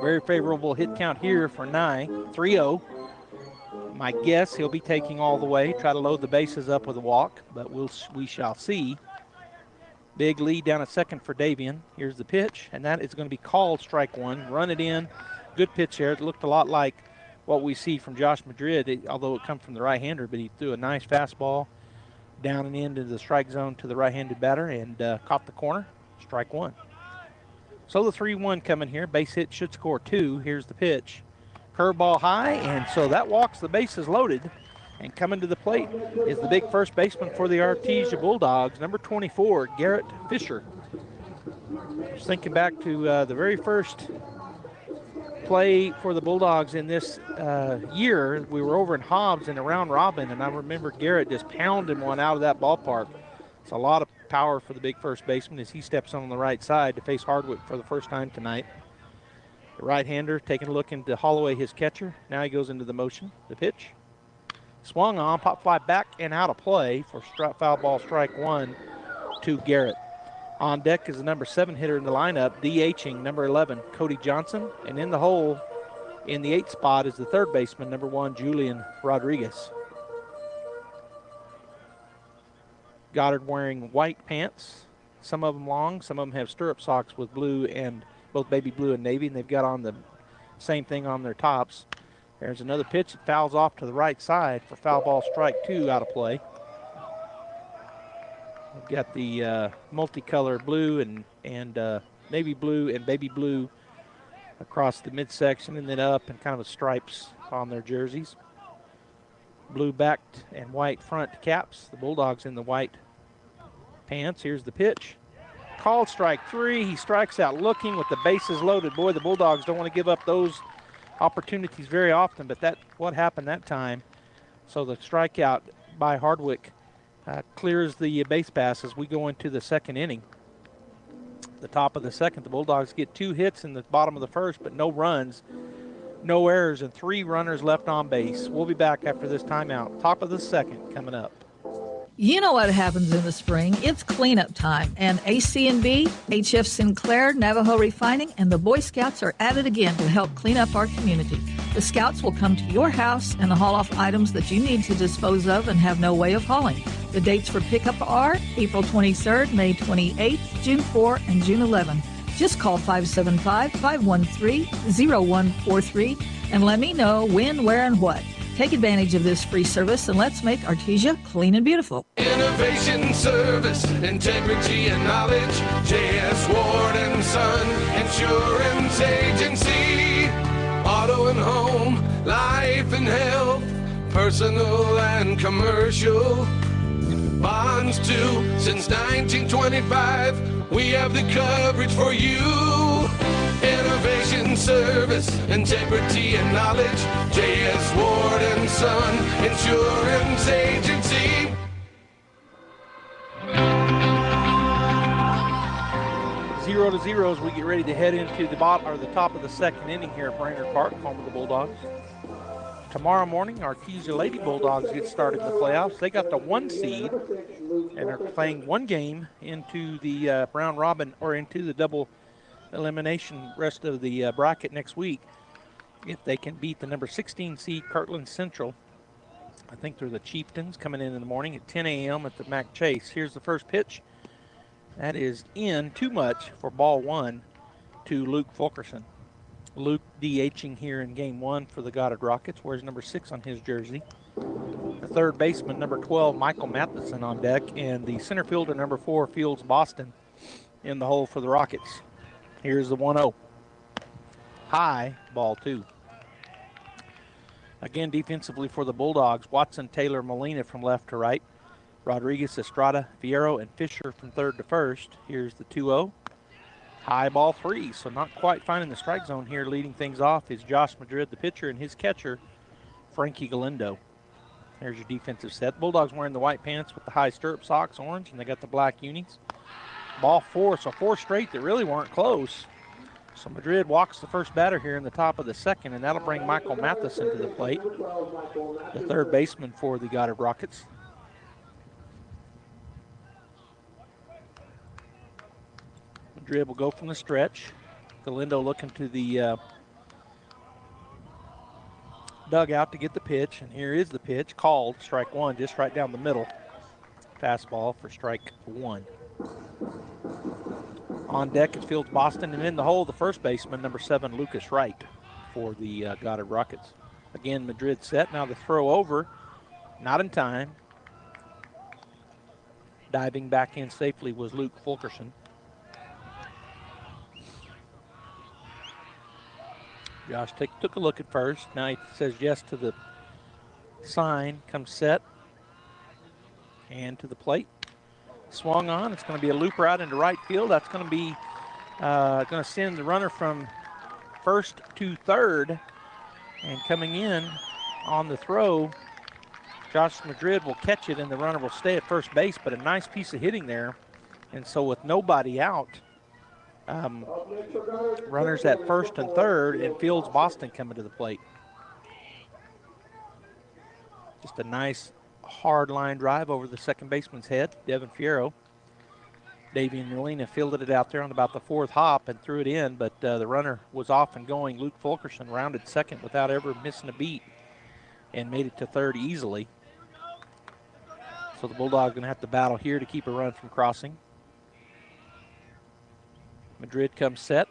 C: Very favorable hit count here for Nye, 3-0. My guess he'll be taking all the way, try to load the bases up with a walk, but we shall see. Big lead down at second for Davian. Here's the pitch, and that is going to be called strike 1. Run it in. Good pitch there. It looked a lot like what we see from Josh Madrid, although it comes from the right-hander, but he threw a nice fastball down and into the strike zone to the right-handed batter and caught the corner. Strike 1. So the 3-1 coming here. Base hit should score 2. Here's the pitch. Curveball high, and so that walks the bases loaded. And coming to the plate is the big first baseman for the Artesia Bulldogs, number 24, Garrett Fisher. Just thinking back to the very first play for the Bulldogs in this year, we were over in Hobbs in a round robin, and I remember Garrett just pounding one out of that ballpark. It's a lot of power for the big first baseman as he steps on the right side to face Hardwick for the first time tonight. The right-hander taking a look into Holloway, his catcher. Now he goes into the motion. The pitch. Swung on, pop fly back and out of play for foul ball strike 1 to Garrett. On deck is the number 7 hitter in the lineup, DHing number 11, Cody Johnson. And in the hole in the 8th spot is the third baseman, number 1, Julian Rodriguez. Goddard wearing white pants, some of them long, some of them have stirrup socks with blue and both baby blue and navy, and they've got on the same thing on their tops. There's another pitch that fouls off to the right side for foul ball strike 2 out of play. We've got the multicolor blue and navy blue and baby blue across the midsection and then up and kind of stripes on their jerseys. Blue backed and white front caps. The Bulldogs in the white pants. Here's the pitch. Called strike 3. He strikes out looking with the bases loaded. Boy, the Bulldogs don't want to give up those opportunities very often, but that what happened that time. So the strikeout by Hardwick clears the base pass as we go into the second inning. The top of the second, the Bulldogs get 2 hits in the bottom of the first, but no runs, no errors, and 3 runners left on base. We'll be back after this timeout. Top of the second coming up.
B: You know what happens in the spring. It's cleanup time, and AC&B, HF Sinclair, Navajo Refining, and the Boy Scouts are at it again to help clean up our community. The Scouts will come to your house and haul off items that you need to dispose of and have no way of hauling. The dates for pickup are April 23rd, May 28th, June 4, and June 11. Just call 575-513-0143 and let me know when, where, and what. Take advantage of this free service and let's make Artesia clean and beautiful.
O: Innovation, service, integrity, and knowledge. J.S. Ward and Son Insurance Agency. Auto and home, life and health, personal and commercial. Bonds too, since 1925. We have the coverage for you. Innovation, service, integrity, and knowledge. J.S. Ward and Son Insurance Agency.
C: Zero to zero as we get ready to head into the bottom or the top of the second inning here at Brainard Park, home of the Bulldogs. Tomorrow morning, our Artesia Lady Bulldogs get started in the playoffs. They got the 1 seed and are playing 1 game into the round robin or into the double elimination rest of the bracket next week if they can beat the number 16 seed Kirtland Central. I think they're the Chieftains coming in the morning at 10 a.m. at the Mac Chase. Here's the first pitch. That is in too much for ball one to Luke Fulkerson. Luke DHing here in game one for the Goddard Rockets, wears number 6 on his jersey. The third baseman, number 12, Michael Matheson on deck, and the center fielder, number 4, Fields Boston, in the hole for the Rockets. Here's the 1-0. High, ball 2. Again, defensively for the Bulldogs, Watson, Taylor, Molina from left to right. Rodriguez, Estrada, Fierro, and Fisher from third to first. Here's the 2-0. High, ball 3, so not quite finding the strike zone here. Leading things off is Josh Madrid, the pitcher, and his catcher, Frankie Galindo. There's your defensive set. Bulldogs wearing the white pants with the high stirrup socks, orange, and they got the black unis. Ball 4, so 4 straight that really weren't close. So Madrid walks the first batter here in the top of the second, and that'll bring Michael Matheson to the plate, the third baseman for the Goddard Rockets. Madrid will go from the stretch. Galindo looking to the dugout to get the pitch, and here is the pitch called strike 1, just right down the middle. Fastball for strike 1. On deck is Fields Boston, and in the hole, the first baseman, number 7, Lucas Wright, for the Goddard Rockets. Again, Madrid set. Now the throw over, not in time. Diving back in safely was Luke Fulkerson. Josh took a look at first. Now he says yes to the sign. Comes set. And to the plate. Swung on. It's going to be a looper out into right field. That's going to be going to send the runner from first to third. And coming in on the throw, Josh Madrid will catch it, and the runner will stay at first base. But a nice piece of hitting there. And so with nobody out, runners at first and third, and Fields Boston coming to the plate. Just a nice hard line drive over the second baseman's head, Devin Fierro. Davian Molina fielded it out there on about the 4th hop and threw it in, but the runner was off and going. Luke Fulkerson rounded second without ever missing a beat and made it to third easily. So the Bulldogs going to have to battle here to keep a run from crossing. Madrid comes set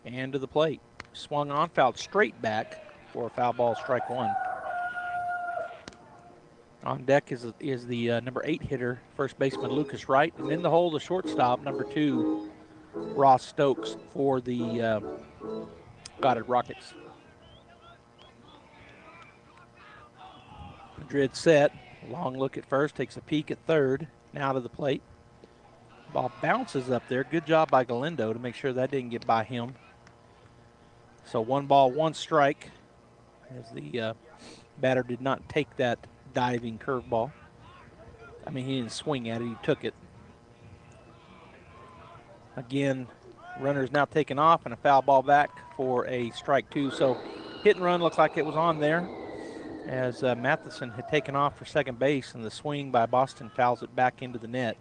C: and to the plate. Swung on, fouled straight back for a foul ball, strike 1. On deck is the number 8 hitter, first baseman Lucas Wright. And in the hole, the shortstop, number 2, Ross Stokes for the Goddard Rockets. Madrid set. Long look at first, takes a peek at third. Now to the plate. Ball bounces up there. Good job by Galindo to make sure that didn't get by him. So 1 ball, 1 strike, as the batter did not take that diving curveball. I mean, he didn't swing at it, he took it. Again, runner's now taken off, and a foul ball back for a strike 2. So hit and run looks like it was on there, as Matheson had taken off for second base, and the swing by Boston fouls it back into the net.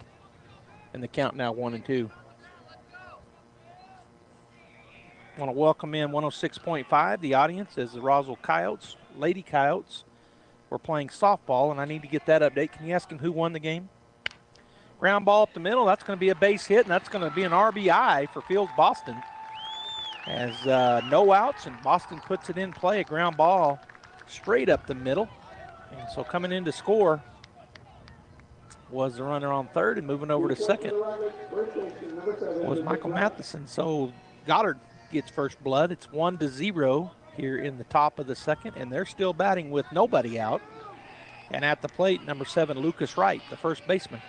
C: And the count now 1-2. I want to welcome in 106.5, the audience, as the Roswell Coyotes, Lady Coyotes, were playing softball, and I need to get that update. Can you ask him who won the game? Ground ball up the middle. That's going to be a base hit, and that's going to be an RBI for Fields Boston. As no outs, and Boston puts it in play, a ground ball straight up the middle. And so coming in to score was the runner on third, and moving over to second was Michael Matheson. So Goddard gets first blood. It's 1-0 here in the top of the second, and they're still batting with nobody out. And at the plate, number 7, Lucas Wright, the first baseman.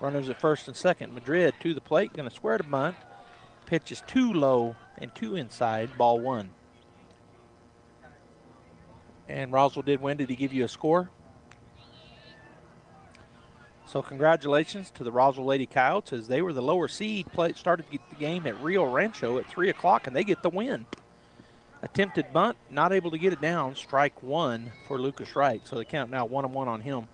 C: Runners at first and second. Madrid to the plate, going to square to bunt. Pitch is too low and too inside, ball 1. And Roswell did win. Did he give you a score? So congratulations to the Roswell Lady Coyotes, as they were the lower seed. Started the game at Rio Rancho at 3 o'clock, and they get the win. Attempted bunt, not able to get it down. Strike 1 for Lucas Wright. So the count now 1-1 on him.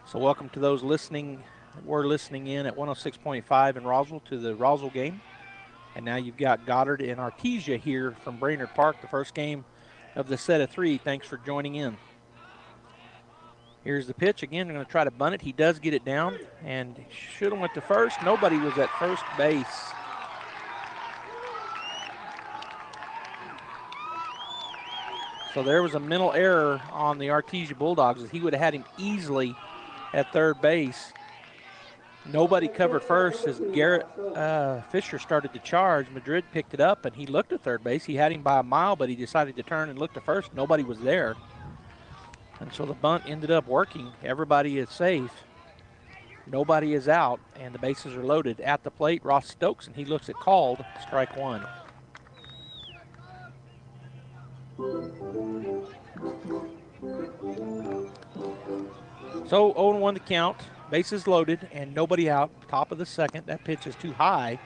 C: So welcome to those listening we're listening in at 106.5 in Roswell to the Roswell game. And now you've got Goddard and Artesia here from Brainard Park, the first game of the set of 3. Thanks for joining in. Here's the pitch. Again, they're going to try to bunt it. He does get it down and should have went to first. Nobody was at first base. So there was a mental error on the Artesia Bulldogs. He would have had him easily at third base. Nobody covered first as Garrett Fisher started to charge. Madrid picked it up, and he looked at third base. He had him by a mile, but he decided to turn and look to first. Nobody was there. And so the bunt ended up working. Everybody is safe. Nobody is out, and the bases are loaded. At the plate, Ross Stokes, and he looks at called, strike one. So 0-1 the count. Bases loaded and nobody out. Top of the second. That pitch is too high.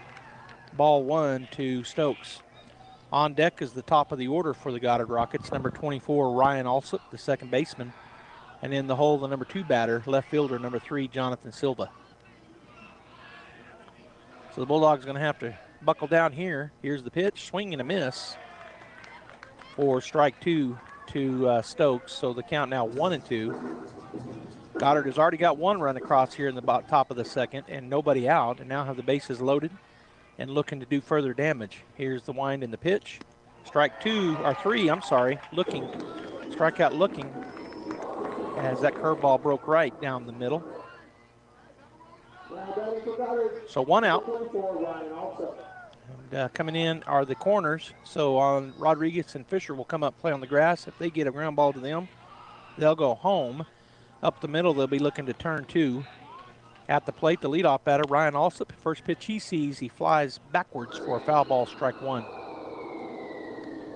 C: Ball 1 to Stokes. On deck is the top of the order for the Goddard Rockets. Number 24, Ryan Alsop, the second baseman. And in the hole, the number 2 batter, left fielder, number 3, Jonathan Silva. So the Bulldogs are going to have to buckle down here. Here's the pitch. Swing and a miss for strike 2 to Stokes. So the count now 1-2. Goddard has already got 1 run across here in the top of the second and nobody out, and now have the bases loaded and looking to do further damage. Here's the wind and the pitch. Strike 3, looking. Strikeout looking as that curveball broke right down the middle. So 1 out. And coming in are the corners. So on Rodriguez and Fisher will come up, play on the grass. If they get a ground ball to them, they'll go home. Up the middle, they'll be looking to turn 2. At the plate, the leadoff batter, Ryan Alsop. First pitch he sees, he flies backwards for a foul ball, strike 1.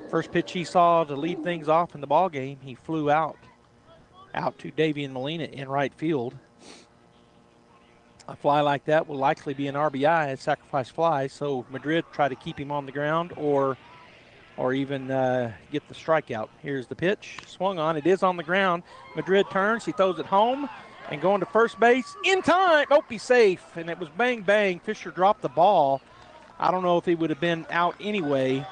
C: First pitch he saw to lead things off in the ball game, he flew out to Davian Molina in right field. A fly like that will likely be an RBI, a sacrifice fly, so Madrid try to keep him on the ground or even get the strikeout. Here's the pitch, swung on, it is on the ground. Madrid turns, he throws it home, and going to first base in time. Oh, he's safe, and it was bang, bang. Fisher dropped the ball. I don't know if he would have been out anyway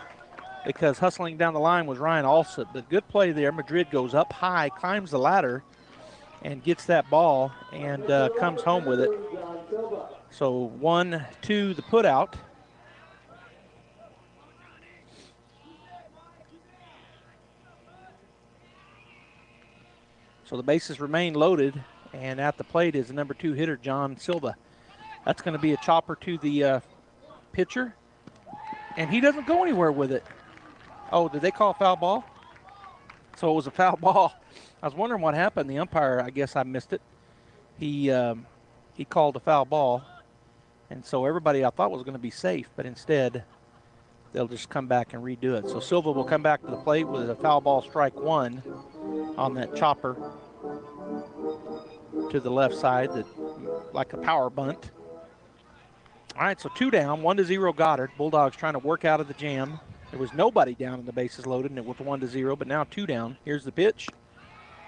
C: because hustling down the line was Ryan Alsop, but good play there. Madrid goes up high, climbs the ladder, and gets that ball and comes home with it. So 1-2 the put out. So the bases remain loaded, and at the plate is the number 2 hitter, John Silva. That's going to be a chopper to the pitcher, and he doesn't go anywhere with it. Oh, did they call a foul ball? So it was a foul ball. I was wondering what happened. The umpire, I guess I missed it. He called a foul ball, and so everybody I thought was going to be safe, but instead they'll just come back and redo it. So Silva will come back to the plate with a foul ball, strike 1 on that chopper to the left side, that like a power bunt. All right, so 2 down, 1-0 Goddard. Bulldogs trying to work out of the jam. There was nobody down in the bases loaded, and it was 1-0, but now 2 down. Here's the pitch.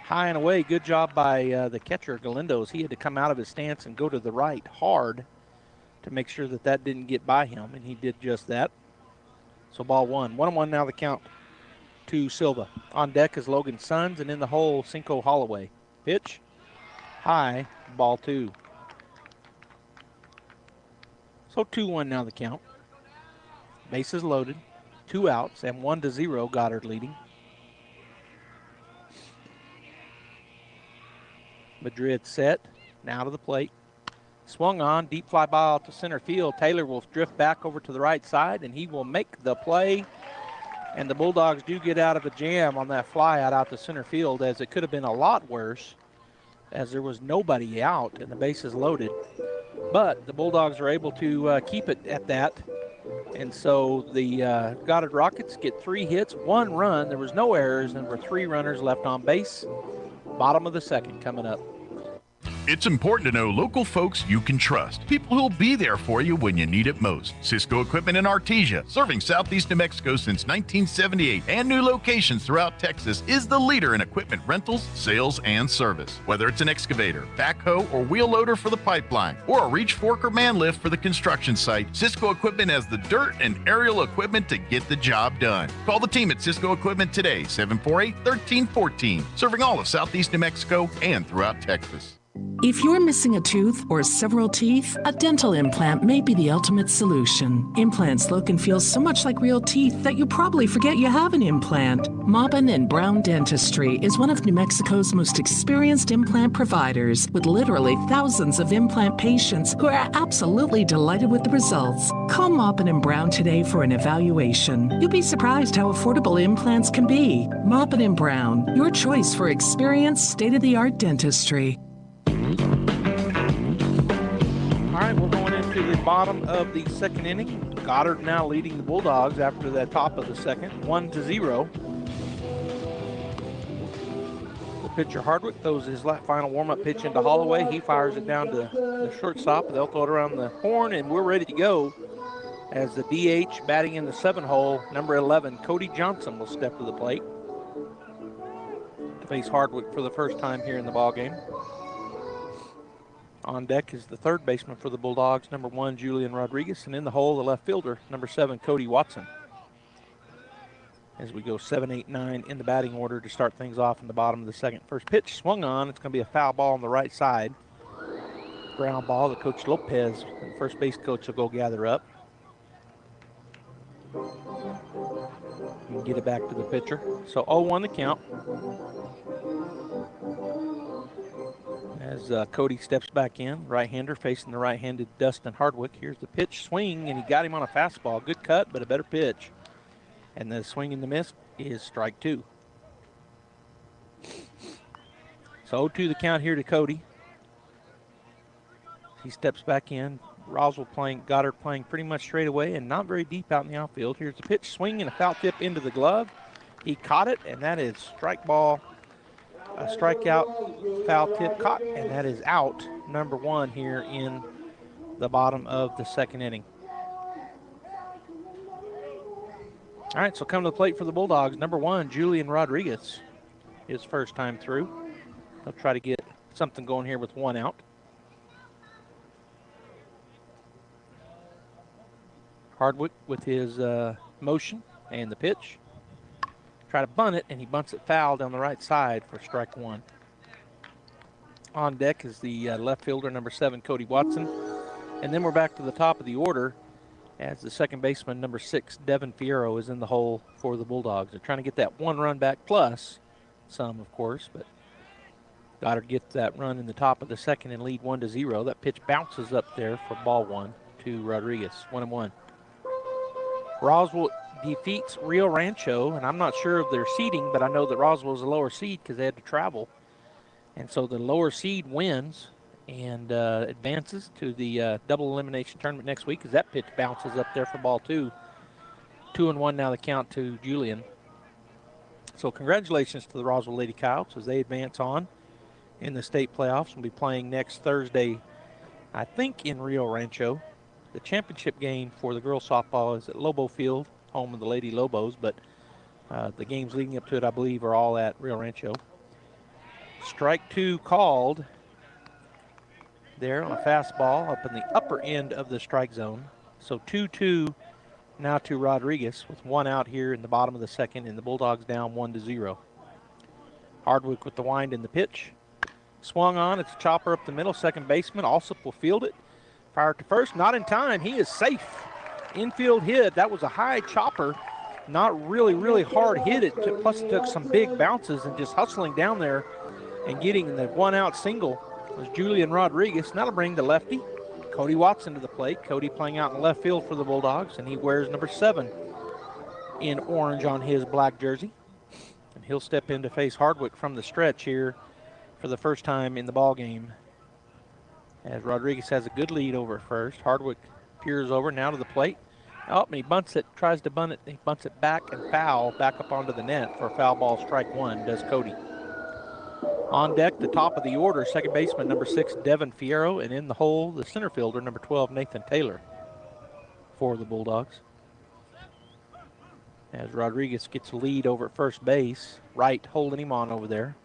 C: High and away. Good job by the catcher, Galindos. He had to come out of his stance and go to the right hard to make sure that didn't get by him, and he did just that. So ball 1. 1-1 now the count to Silva. On deck is Logan Sons, and in the hole, Cinco Holloway. Pitch. High. Ball 2. So 2-1 now the count. Bases loaded. 2 outs, and 1-0 Goddard leading. Madrid set. Now to the plate. Swung on. Deep fly ball out to center field. Taylor will drift back over to the right side, and he will make the play. And the Bulldogs do get out of a jam on that fly out to center field, as it could have been a lot worse, as there was nobody out and the bases loaded. But the Bulldogs are able to keep it at that. And so the Goddard Rockets get 3 hits, 1 run. There was no errors, and there were 3 runners left on base. Bottom of the second coming up.
N: It's important to know local folks you can trust, people who'll be there for you when you need it most. Cisco Equipment in Artesia, serving southeast New Mexico since 1978 and new locations throughout Texas, is the leader in equipment rentals, sales, and service. Whether it's an excavator, backhoe, or wheel loader for the pipeline, or a reach fork or man lift for the construction site, Cisco Equipment has the dirt and aerial equipment to get the job done. Call the team at Cisco Equipment today, 748-1314, serving all of southeast New Mexico and throughout Texas.
A: If you're missing a tooth or several teeth, a dental implant may be the ultimate solution. Implants look and feel so much like real teeth that you probably forget you have an implant. Maupin and Brown Dentistry is one of New Mexico's most experienced implant providers, with literally thousands of implant patients who are absolutely delighted with the results. Call Maupin and Brown today for an evaluation. You'll be surprised how affordable implants can be. Maupin and Brown, your choice for experienced, state-of-the-art dentistry.
C: All right, we're going into the bottom of the second inning. Goddard now leading the Bulldogs after the top of the second, 1-0. The pitcher Hardwick throws his final warm-up pitch into Holloway. He fires it down to the shortstop. They'll throw it around the horn, and we're ready to go as the DH batting in the 7-hole, number 11, Cody Johnson, will step to the plate to face Hardwick for the first time here in the ballgame. On deck is the third baseman for the Bulldogs, number 1, Julian Rodriguez, and in the hole, the left fielder, number 7, Cody Watson. As we go 7, 8, 9 in the batting order to start things off in the bottom of the second. First pitch swung on. It's going to be a foul ball on the right side. Ground ball that Coach Lopez, the first base coach, will go gather up. And get it back to the pitcher. So 0-1 the count. As Cody steps back in, right-hander facing the right-handed Dustin Hardwick. Here's the pitch, swing, and he got him on a fastball. Good cut, but a better pitch. And the swing and the miss is strike 2. So 0-2 the count here to Cody. He steps back in. Goddard playing pretty much straight away and not very deep out in the outfield. Here's the pitch, swing, and a foul tip into the glove. He caught it, and that is strike ball. A strikeout, foul tip caught, and that is out, number 1 here in the bottom of the second inning. All right, so come to the plate for the Bulldogs, number 1, Julian Rodriguez, his first time through. He'll try to get something going here with 1 out. Hardwick with his motion and the pitch. Try to bunt it, and he bunts it foul down the right side for strike 1. On deck is the left fielder, number 7, Cody Watson. And then we're back to the top of the order as the second baseman, number 6, Devin Fierro, is in the hole for the Bulldogs. They're trying to get that 1 run back plus some, of course, but Goddard gets that run in the top of the second and lead 1-0. That pitch bounces up there for ball 1 to Rodriguez, 1-1. Roswell defeats Rio Rancho, and I'm not sure of their seeding, but I know that Roswell's a lower seed because they had to travel. And so the lower seed wins and advances to the double elimination tournament next week as that pitch bounces up there for ball 2. 2-1 now the count to Julian. So congratulations to the Roswell Lady Coyotes as they advance on in the state playoffs. We'll be playing next Thursday, I think, in Rio Rancho. The championship game for the girls softball is at Lobo Field, home of the Lady Lobos, but the games leading up to it, I believe, are all at Rio Rancho. Strike 2 called there on a fastball up in the upper end of the strike zone. So 2-2 now to Rodriguez with 1 out here in the bottom of the second, and the Bulldogs down 1-0. Hardwick with the wind in the pitch. Swung on, it's a chopper up the middle, second baseman. Alsop will field it. Fire to first, not in time. He is safe. Infield hit. That was a high chopper. Not really hard hit. Plus it took some big bounces, and just hustling down there and getting the 1 out single was Julian Rodriguez. That'll bring the lefty, Cody Watson, to the plate. Cody playing out in left field for the Bulldogs, and he wears number 7 in orange on his black jersey. And he'll step in to face Hardwick from the stretch here for the first time in the ball game, as Rodriguez has a good lead over first. Hardwick peers over now to the plate. Oh, and he bunts it, tries to bunt it. He bunts it back and foul, back up onto the net for a foul ball, strike 1, does Cody. On deck, the top of the order, second baseman number 6, Devin Fierro, and in the hole, the center fielder number 12, Nathan Taylor, for the Bulldogs. As Rodriguez gets the lead over at first base, Wright holding him on over there.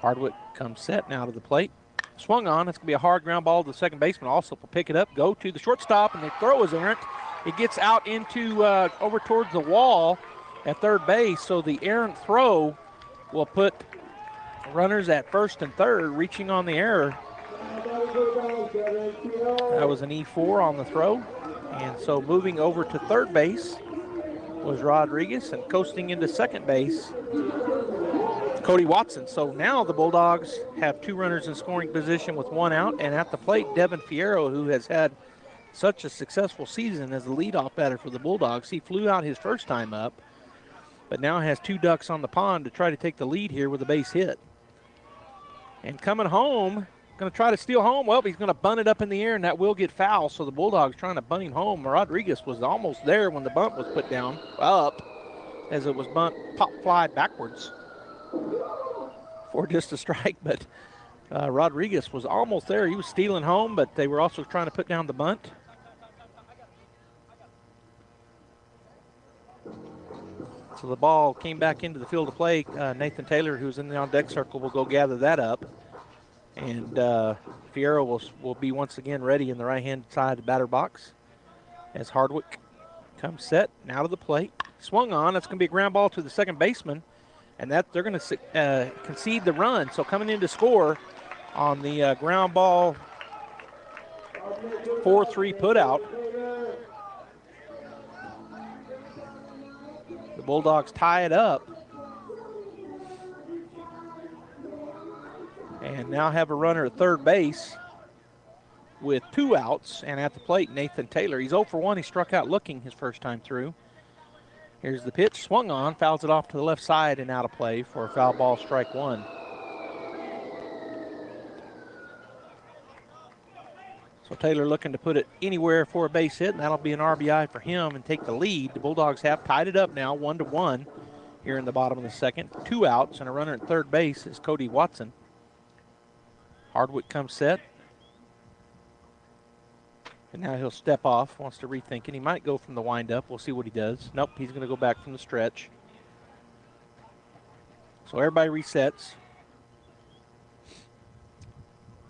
C: Hardwick comes set now to the plate. Swung on. It's going to be a hard ground ball to the second baseman. Also will pick it up, go to the shortstop, and the throw is errant. It gets out into over towards the wall at third base, so the errant throw will put runners at first and third, reaching on the error. That was an E4 on the throw. And so moving over to third base was Rodriguez, and coasting into second base, Cody Watson. So now the Bulldogs have 2 runners in scoring position with 1 out, and at the plate, Devin Fierro, who has had such a successful season as the leadoff batter for the Bulldogs. He flew out his first time up, but now has 2 ducks on the pond to try to take the lead here with a base hit. And coming home, going to try to steal home. Well, he's going to bunt it up in the air, and that will get foul. So the Bulldogs trying to bunt him home. Rodriguez was almost there when the bunt was put down, up, as it was bunt, pop fly backwards for just a strike. But Rodriguez was almost there. He was stealing home, but they were also trying to put down the bunt. So the ball came back into the field of play. Nathan Taylor, who's in the on-deck circle, will go gather that up. And Fierro will be once again ready in the right-hand side of the batter box as Hardwick comes set, now to the plate. Swung on. That's going to be a ground ball to the second baseman, and that they're going to concede the run. So coming in to score on the ground ball 4-3 put out, the Bulldogs tie it up and now have a runner at third base with 2 outs, and at the plate, Nathan Taylor. He's 0 for 1. He struck out looking his first time through. Here's the pitch, swung on, fouls it off to the left side and out of play for a foul ball, strike 1. So Taylor looking to put it anywhere for a base hit, and that'll be an RBI for him and take the lead. The Bulldogs have tied it up now, 1-1 here in the bottom of the second. 2 outs and a runner at third base is Cody Watson. Hardwick comes set. And now he'll step off, wants to rethink it. He might go from the windup. We'll see what he does. Nope, he's going to go back from the stretch. So everybody resets.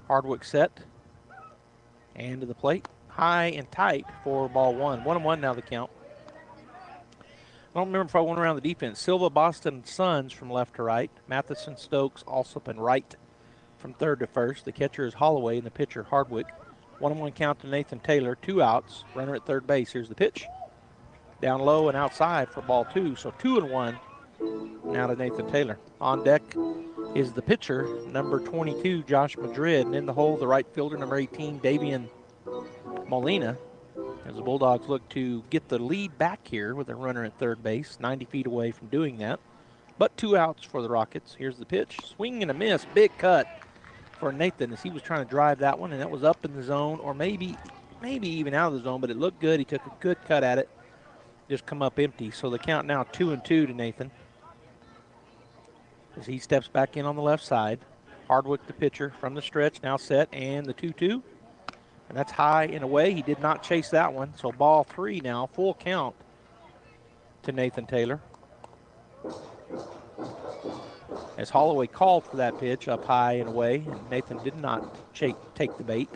C: Hardwick set. And to the plate. High and tight for ball 1. 1-1 now the count. I don't remember if I went around the defense. Silva, Boston, Sons from left to right. Matheson, Stokes, Alsop, and Wright from third to first. The catcher is Holloway and the pitcher Hardwick. 1-1 count to Nathan Taylor. 2 outs. Runner at third base. Here's the pitch. Down low and outside for ball 2. So 2-1 now to Nathan Taylor. On deck is the pitcher, number 22, Josh Madrid. And in the hole, the right fielder, number 18, Davian Molina. As the Bulldogs look to get the lead back here with a runner at third base, 90 feet away from doing that. But 2 outs for the Rockets. Here's the pitch. Swing and a miss. Big cut for Nathan as he was trying to drive that one, and that was up in the zone, or maybe even out of the zone, but it looked good. He took a good cut at it. Just come up empty. So the count now 2-2 to Nathan as he steps back in on the left side. Hardwick, the pitcher, from the stretch, now set, and the 2-2. And that's high and away. He did not chase that one. So ball 3 now, full count to Nathan Taylor. As Holloway called for that pitch up high and away, and Nathan did not take the bait.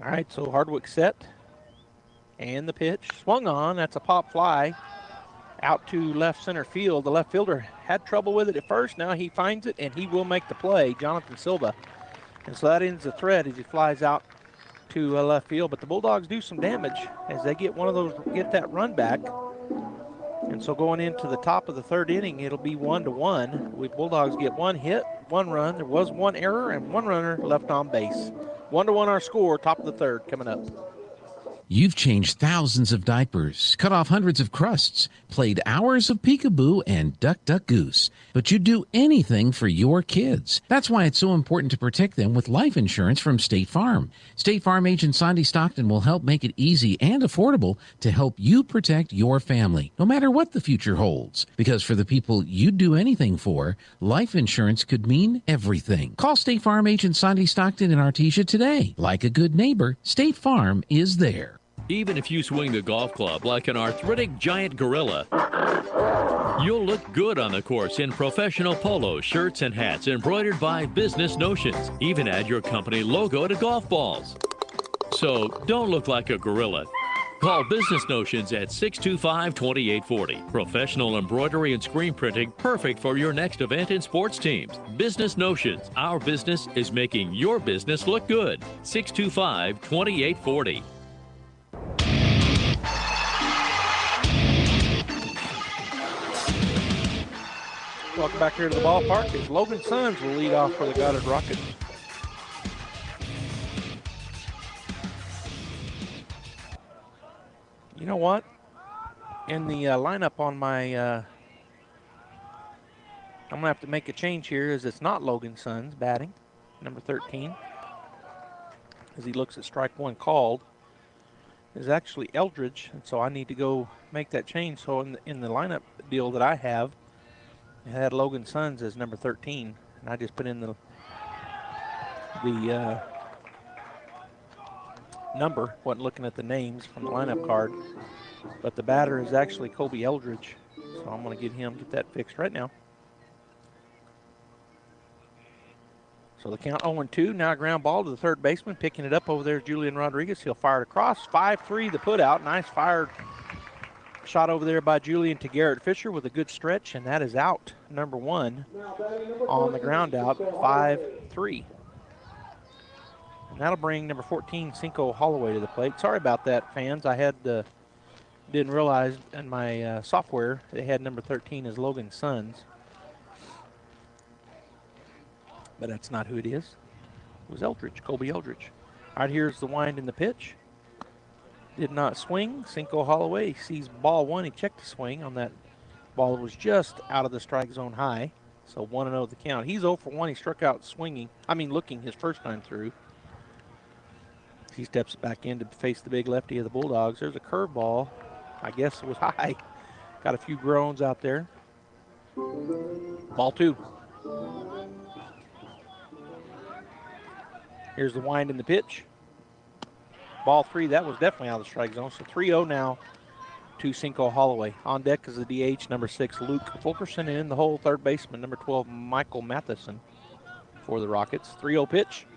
C: All right, so Hardwick set, and the pitch swung on. That's a pop fly out to left center field. The left fielder had trouble with it at first. Now he finds it, and he will make the play, Jonathan Silva. And so that ends the thread as he flies out to left field. But the Bulldogs do some damage as they get that run back. And so going into the top of the third inning, it'll be 1-1. We Bulldogs get 1 hit, 1 run. There was 1 error and 1 runner left on base. 1-1 our score, top of the third coming up.
D: You've changed thousands of diapers, cut off hundreds of crusts, played hours of peekaboo and duck, duck, goose. But you'd do anything for your kids. That's why it's so important to protect them with life insurance from State Farm. State Farm agent Sandy Stockton will help make it easy and affordable to help you protect your family, no matter what the future holds. Because for the people you'd do anything for, life insurance could mean everything. Call State Farm agent Sandy Stockton in Artesia today. Like a good neighbor, State Farm is there.
F: Even if you swing the golf club like an arthritic giant gorilla, you'll look good on the course in professional polos, shirts, and hats embroidered by Business Notions. Even add your company logo to golf balls. So don't look like a gorilla. Call Business Notions at 625-2840. Professional embroidery and screen printing, perfect for your next event and sports teams. Business Notions. Our business is making your business look good. 625-2840.
C: Welcome back here to the ballpark as Logan Sons will lead off for the Goddard Rockets. You know what? In the lineup on my, I'm going to have to make a change here as it's not Logan Sons batting, number 13. As he looks at strike one called, is actually Eldridge, and so I need to go make that change. So in the lineup deal that I have, it had Logan Sons as number 13, and I just put in the number. Wasn't looking at the names from the lineup card, but the batter is actually Kobe Eldridge, so I'm going to get that fixed right now. So the count 0-2. Now a ground ball to the third baseman. Picking it up over there is Julian Rodriguez. He'll fire it across. 5-3 the put out. Nice fired shot over there by Julian to Garrett Fisher with a good stretch, and that is out. Number one on the ground out. 5-3. And that'll bring number 14, Cinco Holloway, to the plate. Sorry about that, fans. I didn't realize in my software they had number 13 as Logan Sons. But that's not who it is. It was Eldridge, Kobe Eldridge. All right, here's the wind in the pitch. Did not swing. Cinco Holloway sees ball one. He checked the swing on that ball that was just out of the strike zone high. So 1-0 the count. He's 0 for 1. He struck out looking his first time through. He steps back in to face the big lefty of the Bulldogs. There's a curveball. I guess it was high. Got a few groans out there. Ball two. Here's the wind in the pitch. Ball three, that was definitely out of the strike zone. So 3-0 now to Cinco Holloway. On deck is the DH, number 6, Luke Fulkerson, in the hole, third baseman, number 12, Michael Matheson for the Rockets. 3-0 pitch.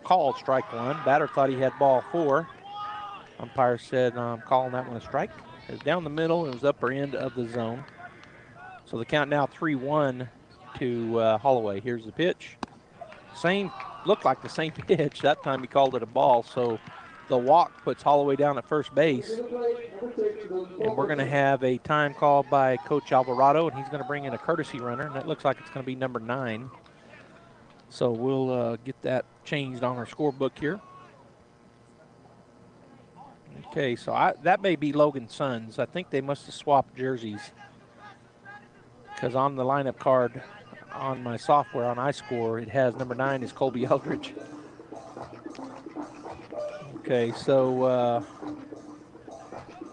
C: Called strike one. Batter thought he had ball 4. Umpire said, I'm calling that one a strike. It was down the middle. It was upper end of the zone. So the count now 3-1 to Holloway. Here's the pitch. Looked like the same pitch. That time he called it a ball. So the walk puts Holloway down at first base. And we're going to have a time call by Coach Alvarado, and he's going to bring in a courtesy runner, and that looks like it's going to be number 9. So we'll get that changed on our scorebook here. Okay, so that may be Logan Sons. I think they must have swapped jerseys, because on the lineup card on my software on iScore, it has number 9 is Colby Eldridge. Okay, so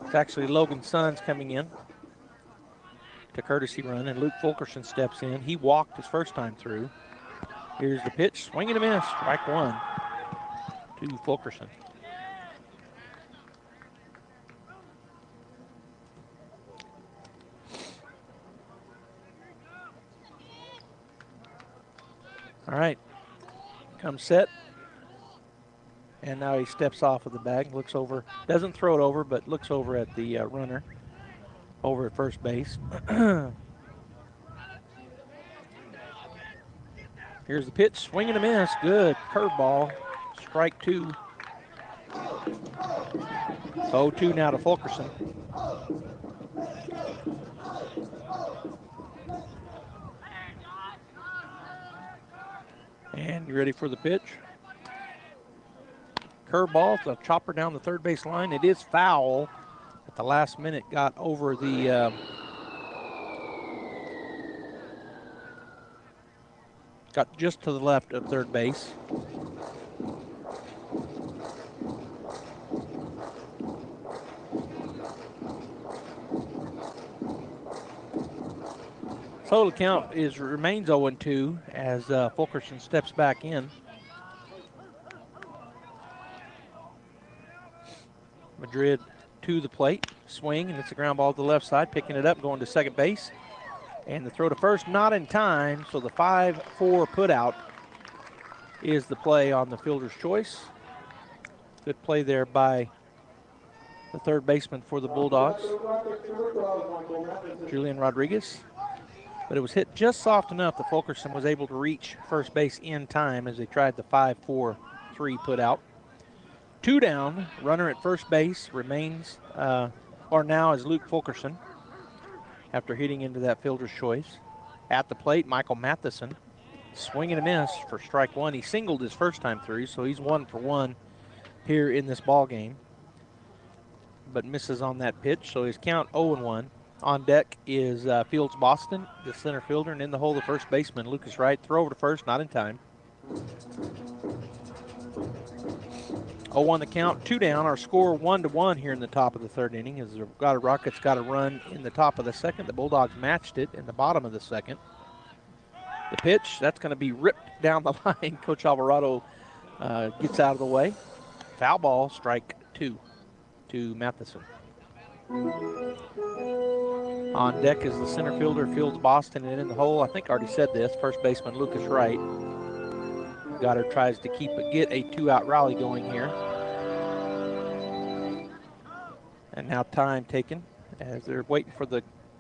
C: it's actually Logan Sons coming in to courtesy run, and Luke Fulkerson steps in. He walked his first time through. Here's the pitch, swing and a miss, strike one to Fulkerson. All right, comes set. And now he steps off of the bag, looks over, doesn't throw it over, but looks over at the runner over at first base. Here's the pitch, swing and a miss, good, curveball, strike 2. 0-2 now to Fulkerson. And you ready for the pitch? Curveball, the chopper down the third base line. It is foul. At the last minute, got over the got just to the left of third base. Total count remains 0-2 as Fulkerson steps back in. Madrid to the plate, swing, and it's a ground ball to the left side, picking it up, going to second base. And the throw to first, not in time, so the 5-4 put out is the play on the fielder's choice. Good play there by the third baseman for the Bulldogs, Julian Rodriguez. But it was hit just soft enough that Fulkerson was able to reach first base in time as they tried the 5-4-3 put out. 2 down, runner at first base remains, or now is Luke Fulkerson after hitting into that fielder's choice. At the plate, Michael Matheson, swing and a miss for strike one. He singled his first time through, so he's 1 for 1 here in this ball game, but misses on that pitch, so his count 0-1. On deck is Fields Boston, the center fielder, and in the hole, the first baseman, Lucas Wright. Throw over to first, not in time. 0-1 the count, 2 down. Our score 1-1 here in the top of the third inning as the Goddard Rockets got a run in the top of the second. The Bulldogs matched it in the bottom of the second. The pitch, that's going to be ripped down the line. Coach Alvarado gets out of the way. Foul ball, strike 2 to Matheson. On deck is the center fielder, Fields Boston, and in the hole, I think I already said this, first baseman Lucas Wright. Goddard tries to get a 2-out rally going here. And now time taken as they're waiting for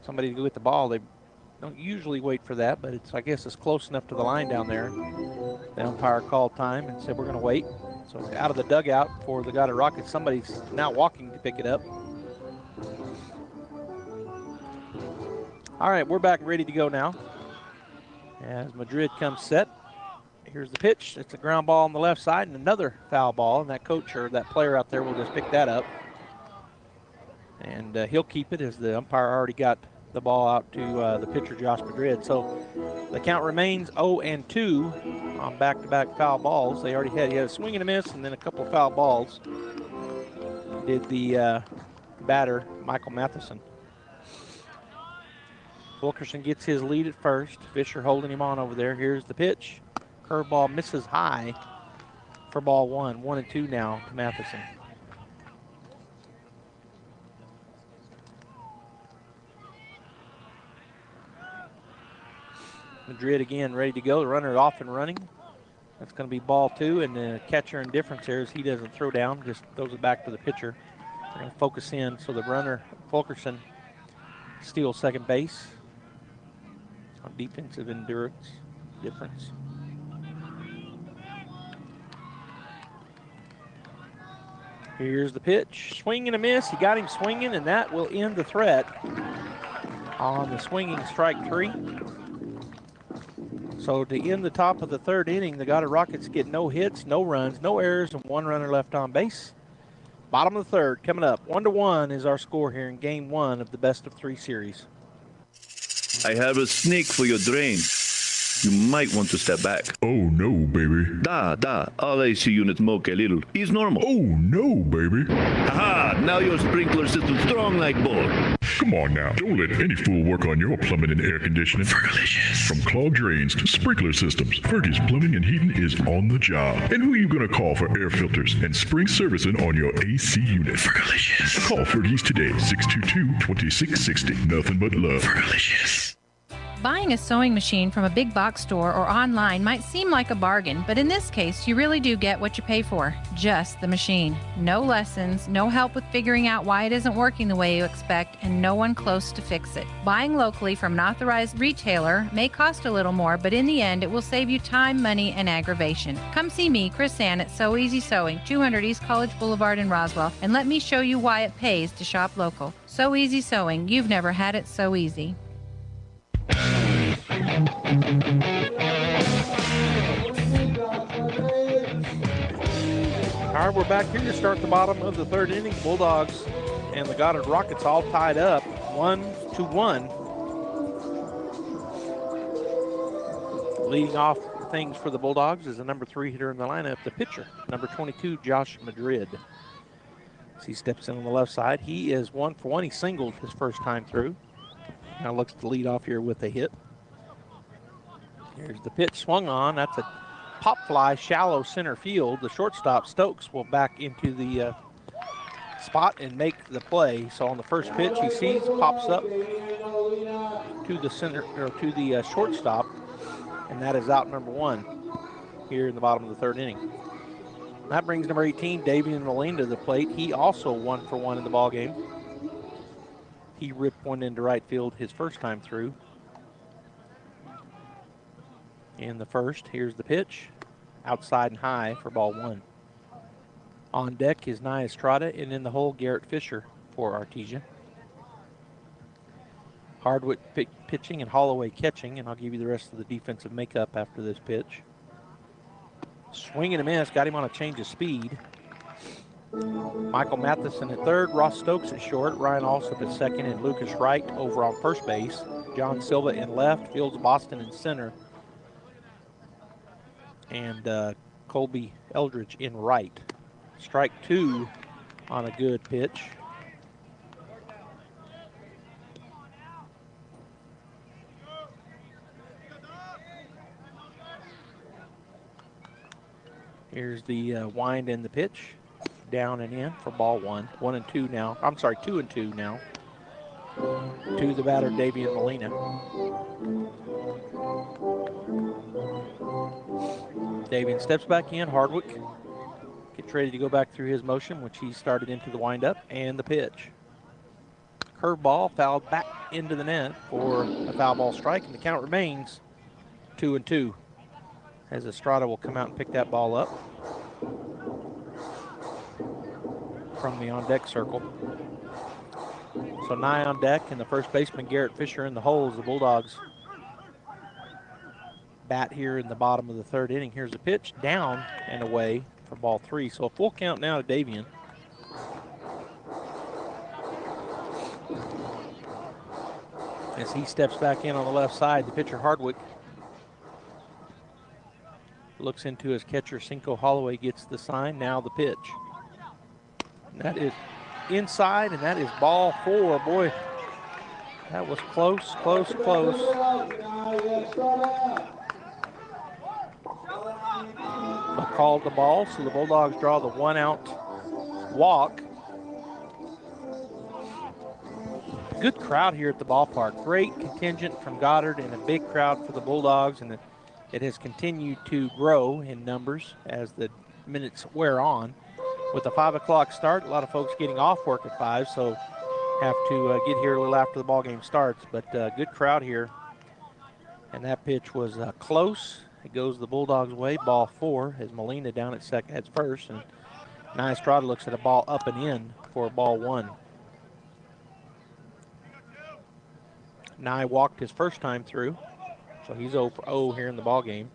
C: somebody to go get the ball. They don't usually wait for that, but I guess it's close enough to the line down there. The umpire called time and said we're going to wait. So it's out of the dugout for the Goddard Rockets. Somebody's now walking to pick it up. All right, we're back ready to go now as Madrid comes set. Here's the pitch. It's a ground ball on the left side and another foul ball, and that coach or that player out there will just pick that up. And he'll keep it as the umpire already got the ball out to the pitcher, Josh Madrid. So the count remains 0-2 on back-to-back foul balls. He had a swing and a miss and then a couple of foul balls. Did the batter, Michael Matheson. Fulkerson gets his lead at first. Fisher holding him on over there. Here's the pitch. Curveball misses high for ball 1. 1-2 now to Matheson. Madrid again ready to go. The runner off and running. That's going to be ball 2, and the catcher indifference here is he doesn't throw down, just throws it back to the pitcher. They're going to focus in, so the runner, Fulkerson, steals second base. On defensive endurance difference. Here's the pitch. Swing and a miss. He got him swinging, and that will end the threat on the swinging strike 3. So to end the top of the third inning, the Goddard Rockets get no hits, no runs, no errors, and 1 runner left on base. Bottom of the third coming up. 1-1 is our score here in game 1 of the best of 3 series.
H: I have a snake for your drain. You might want to step back.
I: Oh, no, baby.
H: All AC units moke a little. Is normal.
I: Oh, no, baby.
H: Aha! Now your sprinkler system's strong like bull.
I: Come on now. Don't let any fool work on your plumbing and air conditioning. Fergalicious. From clogged drains to sprinkler systems, Fergie's Plumbing and Heating is on the job. And who are you going to call for air filters and spring servicing on your AC unit? Fergalicious. Call Fergie's today, 622-2660. Nothing but love. Fergalicious.
W: Buying a sewing machine from a big box store or online might seem like a bargain, but in this case, you really do get what you pay for. Just the machine. No lessons, no help with figuring out why it isn't working the way you expect, and no one close to fix it. Buying locally from an authorized retailer may cost a little more, but in the end, it will save you time, money, and aggravation. Come see me, Chris Ann, at So Easy Sewing, 200 East College Boulevard in Roswell, and let me show you why it pays to shop local. So Easy Sewing. You've never had it so easy.
C: right, we're back here to start the bottom of the third inning. Bulldogs and the Goddard Rockets all tied up 1-1. Leading off things for the Bulldogs is the number 3 hitter in the lineup, the pitcher, number 22, Josh Madrid. As he steps in on the left side, he is 1 for 1. He singled his first time through. Now looks to lead off here with a hit. Here's the pitch swung on. That's a pop fly, shallow center field. The shortstop, Stokes, will back into the spot and make the play. So on the first pitch he sees, pops up to the center, or to the shortstop, and that is out number 1 here in the bottom of the third inning. That brings number 18, Davian Molina, to the plate. He also 1 for 1 in the ball game. He ripped one into right field his first time through. In the first, here's the pitch, outside and high for ball 1. On deck is Nia Estrada, and in the hole, Garrett Fisher for Artesia. Hardwick pitching and Holloway catching, and I'll give you the rest of the defensive makeup after this pitch. Swing and a miss, got him on a change of speed. Michael Matheson at third, Ross Stokes at short, Ryan Alsop at second, and Lucas Wright over on first base. John Silva in left, Fields Boston in center, and Colby Eldridge in right. Strike 2 on a good pitch. Here's the wind and the pitch. Down and in for ball 1. 1-2 now. I'm sorry, 2-2 now. To the batter, Davian Molina. Davian steps back in. Hardwick gets ready to go back through his motion, which he started into the windup, and the pitch. Curveball fouled back into the net for a foul ball strike, and the count remains 2-2. As Estrada will come out and pick that ball up from the on-deck circle. So Nye on deck, and the first baseman, Garrett Fisher, in the hole as the Bulldogs bat here in the bottom of the third inning. Here's a pitch, down and away for ball 3. So a full count now to Davian. As he steps back in on the left side, the pitcher, Hardwick, looks into his catcher, Cinco Holloway, gets the sign. Now the pitch. And that is inside, and that is ball 4. Boy, that was close, close, close. But called the ball, so the Bulldogs draw the 1-out walk. Good crowd here at the ballpark. Great contingent from Goddard and a big crowd for the Bulldogs, and it has continued to grow in numbers as the minutes wear on. With the 5 o'clock start, a lot of folks getting off work at 5, so have to get here a little after the ball game starts. But good crowd here, and that pitch was close. It goes the Bulldogs' way. Ball 4 as Molina down at first, and Nia Estrada looks at a ball up and in for ball 1. Nye walked his first time through, so he's 0 for 0 here in the ball game.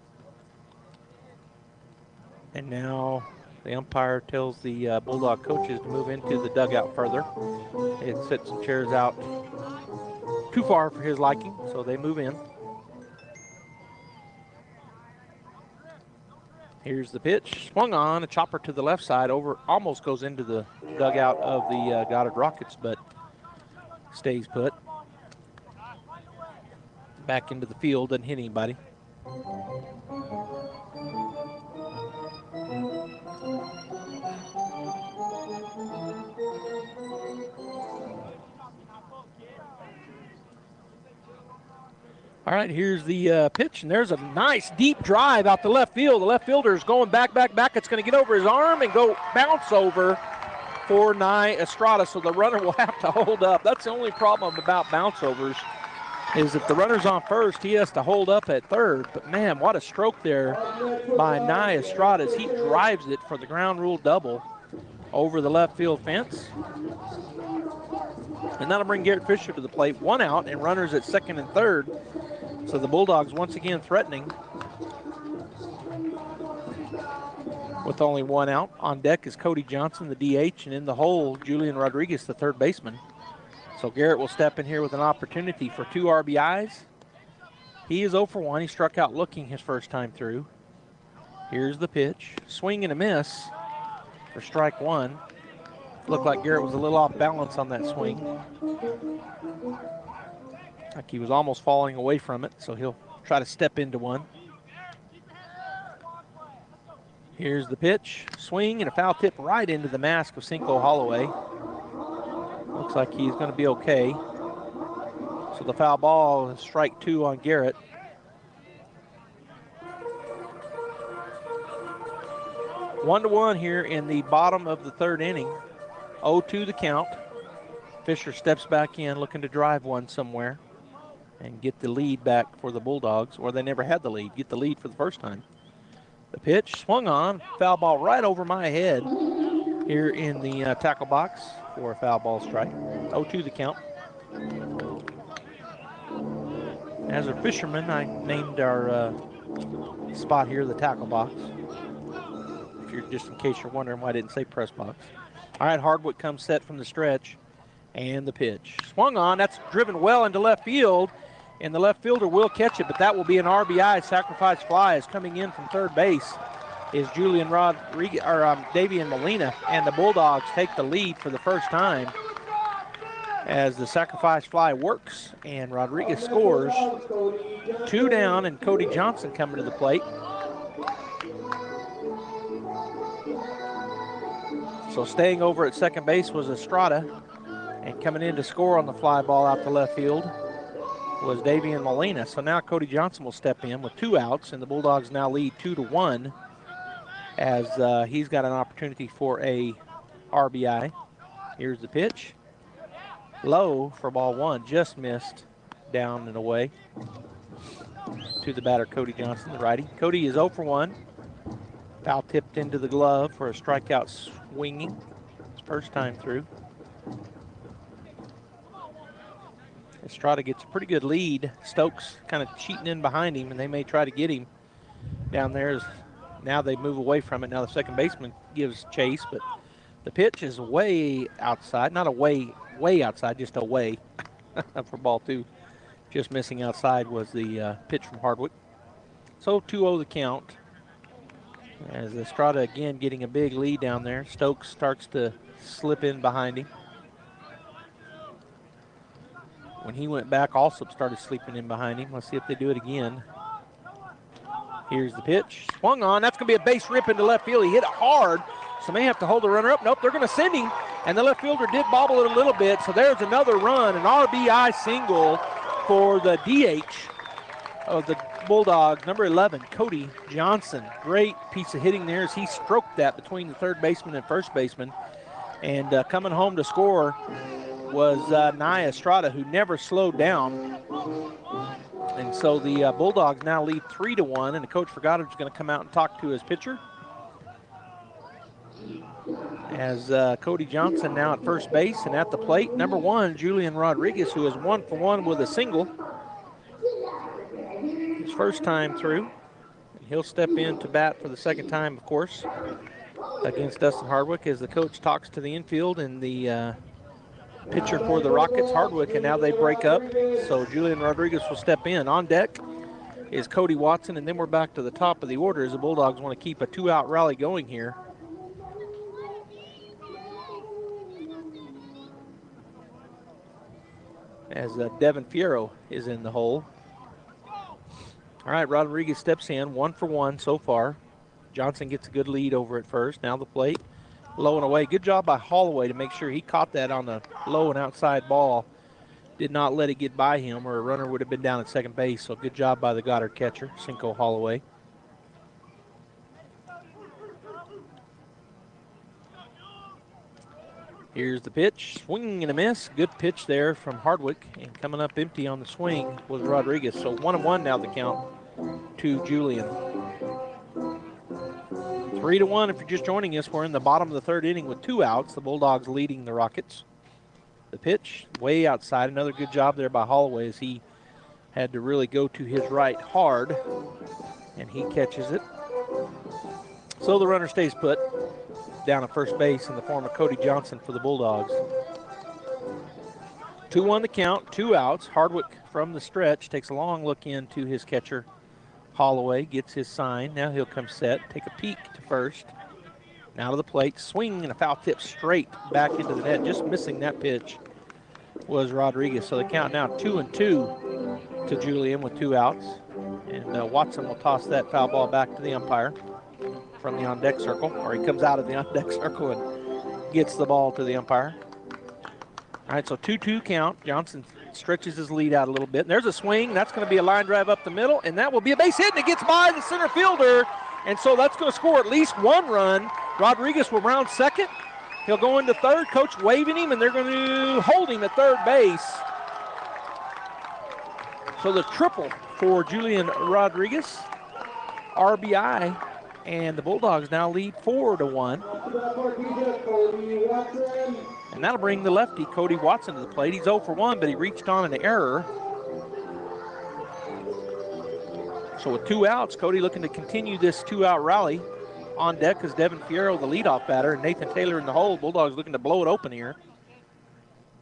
C: And now the umpire tells the Bulldog coaches to move into the dugout further. They had set some chairs out too far for his liking, so they move in. Here's the pitch, swung on, a chopper to the left side, over, almost goes into the dugout of the Goddard Rockets, but stays put. Back into the field, doesn't hit anybody. All right, here's the pitch, and there's a nice deep drive out the left field. The left fielder is going back. It's going to get over his arm and go bounce over for Nye Estrada, so the runner will have to hold up. That's the only problem about bounce overs, is if the runner's on first, he has to hold up at third. But man, what a stroke there by Nye Estrada as he drives it for the ground rule double over the left field fence. And that'll bring Garrett Fisher to the plate. 1 out and runners at second and third. So the Bulldogs once again threatening with only one out. On deck is Cody Johnson, the DH, and in the hole, Julian Rodriguez, the third baseman. So Garrett will step in here with an opportunity for 2 RBIs. He is 0 for 1. He struck out looking his first time through. Here's the pitch. Swing and a miss for strike 1. Looked like Garrett was a little off balance on that swing. Like he was almost falling away from it, so he'll try to step into one. Here's the pitch. Swing and a foul tip right into the mask of Cinco Holloway. Looks like he's going to be okay. So the foul ball is strike 2 on Garrett. One to one here in the bottom of the third inning. 0-2 the count. Fisher steps back in looking to drive one somewhere and get the lead back for the Bulldogs, or they never had the lead, get the lead for the first time. The pitch swung on, foul ball right over my head here in the tackle box for a foul ball strike. 0-2 the count. As a fisherman, I named our spot here the tackle box. If you're just in case you're wondering why I didn't say press box. All right, Hardwick comes set from the stretch, and the pitch swung on. That's driven well into left field, and the left fielder will catch it, but that will be an RBI. Sacrifice fly is coming in from third base. Is Julian Rodriguez or Davian Molina, and the Bulldogs take the lead for the first time as the sacrifice fly works, and Rodriguez scores. 2 down, and Cody Johnson coming to the plate. So staying over at second base was Estrada, and coming in to score on the fly ball out to left field was Davian Molina. So now Cody Johnson will step in with 2 outs, and the Bulldogs now lead 2-1 as he's got an opportunity for a RBI. Here's the pitch. Low for ball 1, just missed down and away to the batter, Cody Johnson, the righty. Cody is 0 for 1. Foul tipped into the glove for a strikeout swinging. His first time through. Estrada gets a pretty good lead. Stokes kind of cheating in behind him, and they may try to get him down there. Now they move away from it. Now the second baseman gives chase, but the pitch is way outside. Not way outside, just away for ball 2. Just missing outside was the pitch from Hardwick. So 2-0 the count. As Estrada again getting a big lead down there. Stokes starts to slip in behind him. When he went back, Alsop started sleeping in behind him. Let's see if they do it again. Here's the pitch. Swung on. That's going to be a base rip into left field. He hit it hard, so may have to hold the runner up. Nope, they're going to send him, and the left fielder did bobble it a little bit, so there's another run, an RBI single for the DH of the Bulldogs, number 11, Cody Johnson. Great piece of hitting there as he stroked that between the third baseman and first baseman. And coming home to score was Nia Estrada, who never slowed down. And so the Bulldogs now lead 3-1, and the coach for Goddard is going to come out and talk to his pitcher. As Cody Johnson now at first base, and at the plate, number 1, Julian Rodriguez, who is 1 for 1 with a single. His first time through. And he'll step in to bat for the second time, of course, against Dustin Hardwick as the coach talks to the infield and the pitcher for the Rockets, Hardwick, and now they break up. So Julian Rodriguez will step in. On deck is Cody Watson, and then we're back to the top of the order as the Bulldogs want to keep a 2-out rally going here. As Devin Fierro is in the hole. All right, Rodriguez steps in, 1 for 1 so far. Johnson gets a good lead over at first. Now the plate, low and away. Good job by Holloway to make sure he caught that on the low and outside ball. Did not let it get by him, or a runner would have been down at second base. So good job by the Goddard catcher, Cinco Holloway. Here's the pitch, swing and a miss. Good pitch there from Hardwick, and coming up empty on the swing was Rodriguez. So 1-1 now the count to Julian. 3-1 if you're just joining us. We're in the bottom of the third inning with 2 outs. The Bulldogs leading the Rockets. The pitch way outside. Another good job there by Holloway as he had to really go to his right hard, and he catches it. So the runner stays put down at first base in the form of Cody Johnson for the Bulldogs. 2-1 the count, 2 outs. Hardwick from the stretch takes a long look into his catcher, Holloway, gets his sign. Now he'll come set, take a peek to first. Now to the plate, swing and a foul tip straight back into the net. Just missing that pitch was Rodriguez. So the count now 2-2 to Julian with 2 outs. And Watson will toss that foul ball back to the umpire from the on-deck circle, or he comes out of the on-deck circle and gets the ball to the umpire. All right, so 2-2 count. Johnson stretches his lead out a little bit. And there's a swing. That's going to be a line drive up the middle, and that will be a base hit, and it gets by the center fielder. And so that's going to score at least 1 run. Rodriguez will round second. He'll go into third. Coach waving him, and they're going to hold him at third base. So the triple for Julian Rodriguez, RBI, and the Bulldogs now lead 4-1. And that'll bring the lefty, Cody Watson, to the plate. He's 0 for 1, but he reached on an error. So with 2 outs, Cody looking to continue this 2-out rally. On deck is Devin Fierro, the leadoff batter, and Nathan Taylor in the hole. Bulldogs looking to blow it open here.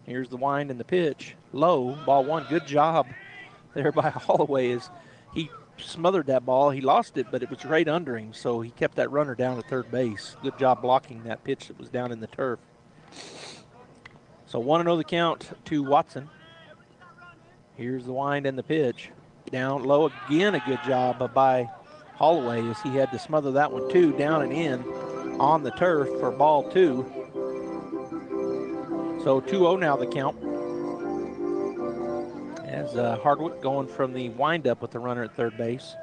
C: Here's the wind and the pitch. Low, ball 1. Good job there by Holloway as he smothered that ball. He lost it, but it was right under him, so he kept that runner down at third base. Good job blocking that pitch that was down in the turf. So 1-0 the count to Watson. Here's the wind and the pitch. Down low again, a good job by Holloway as he had to smother that one too, down and in on the turf for ball 2. So 2-0 now the count. As Hardwick going from the windup with the runner at third base.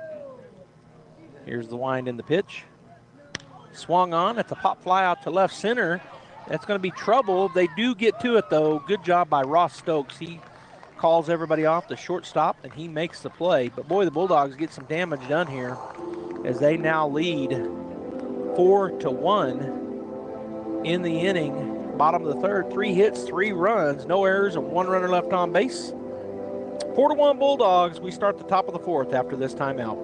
C: Here's the wind and the pitch. Swung on. It's a pop fly out to left center. That's going to be trouble. They do get to it, though. Good job by Ross Stokes. He calls everybody off the shortstop, and he makes the play. But, boy, the Bulldogs get some damage done here as they now lead 4-1 in the inning. Bottom of the third, 3 hits, 3 runs, no errors, and 1 runner left on base. 4-1 Bulldogs. We start the top of the 4th after this timeout.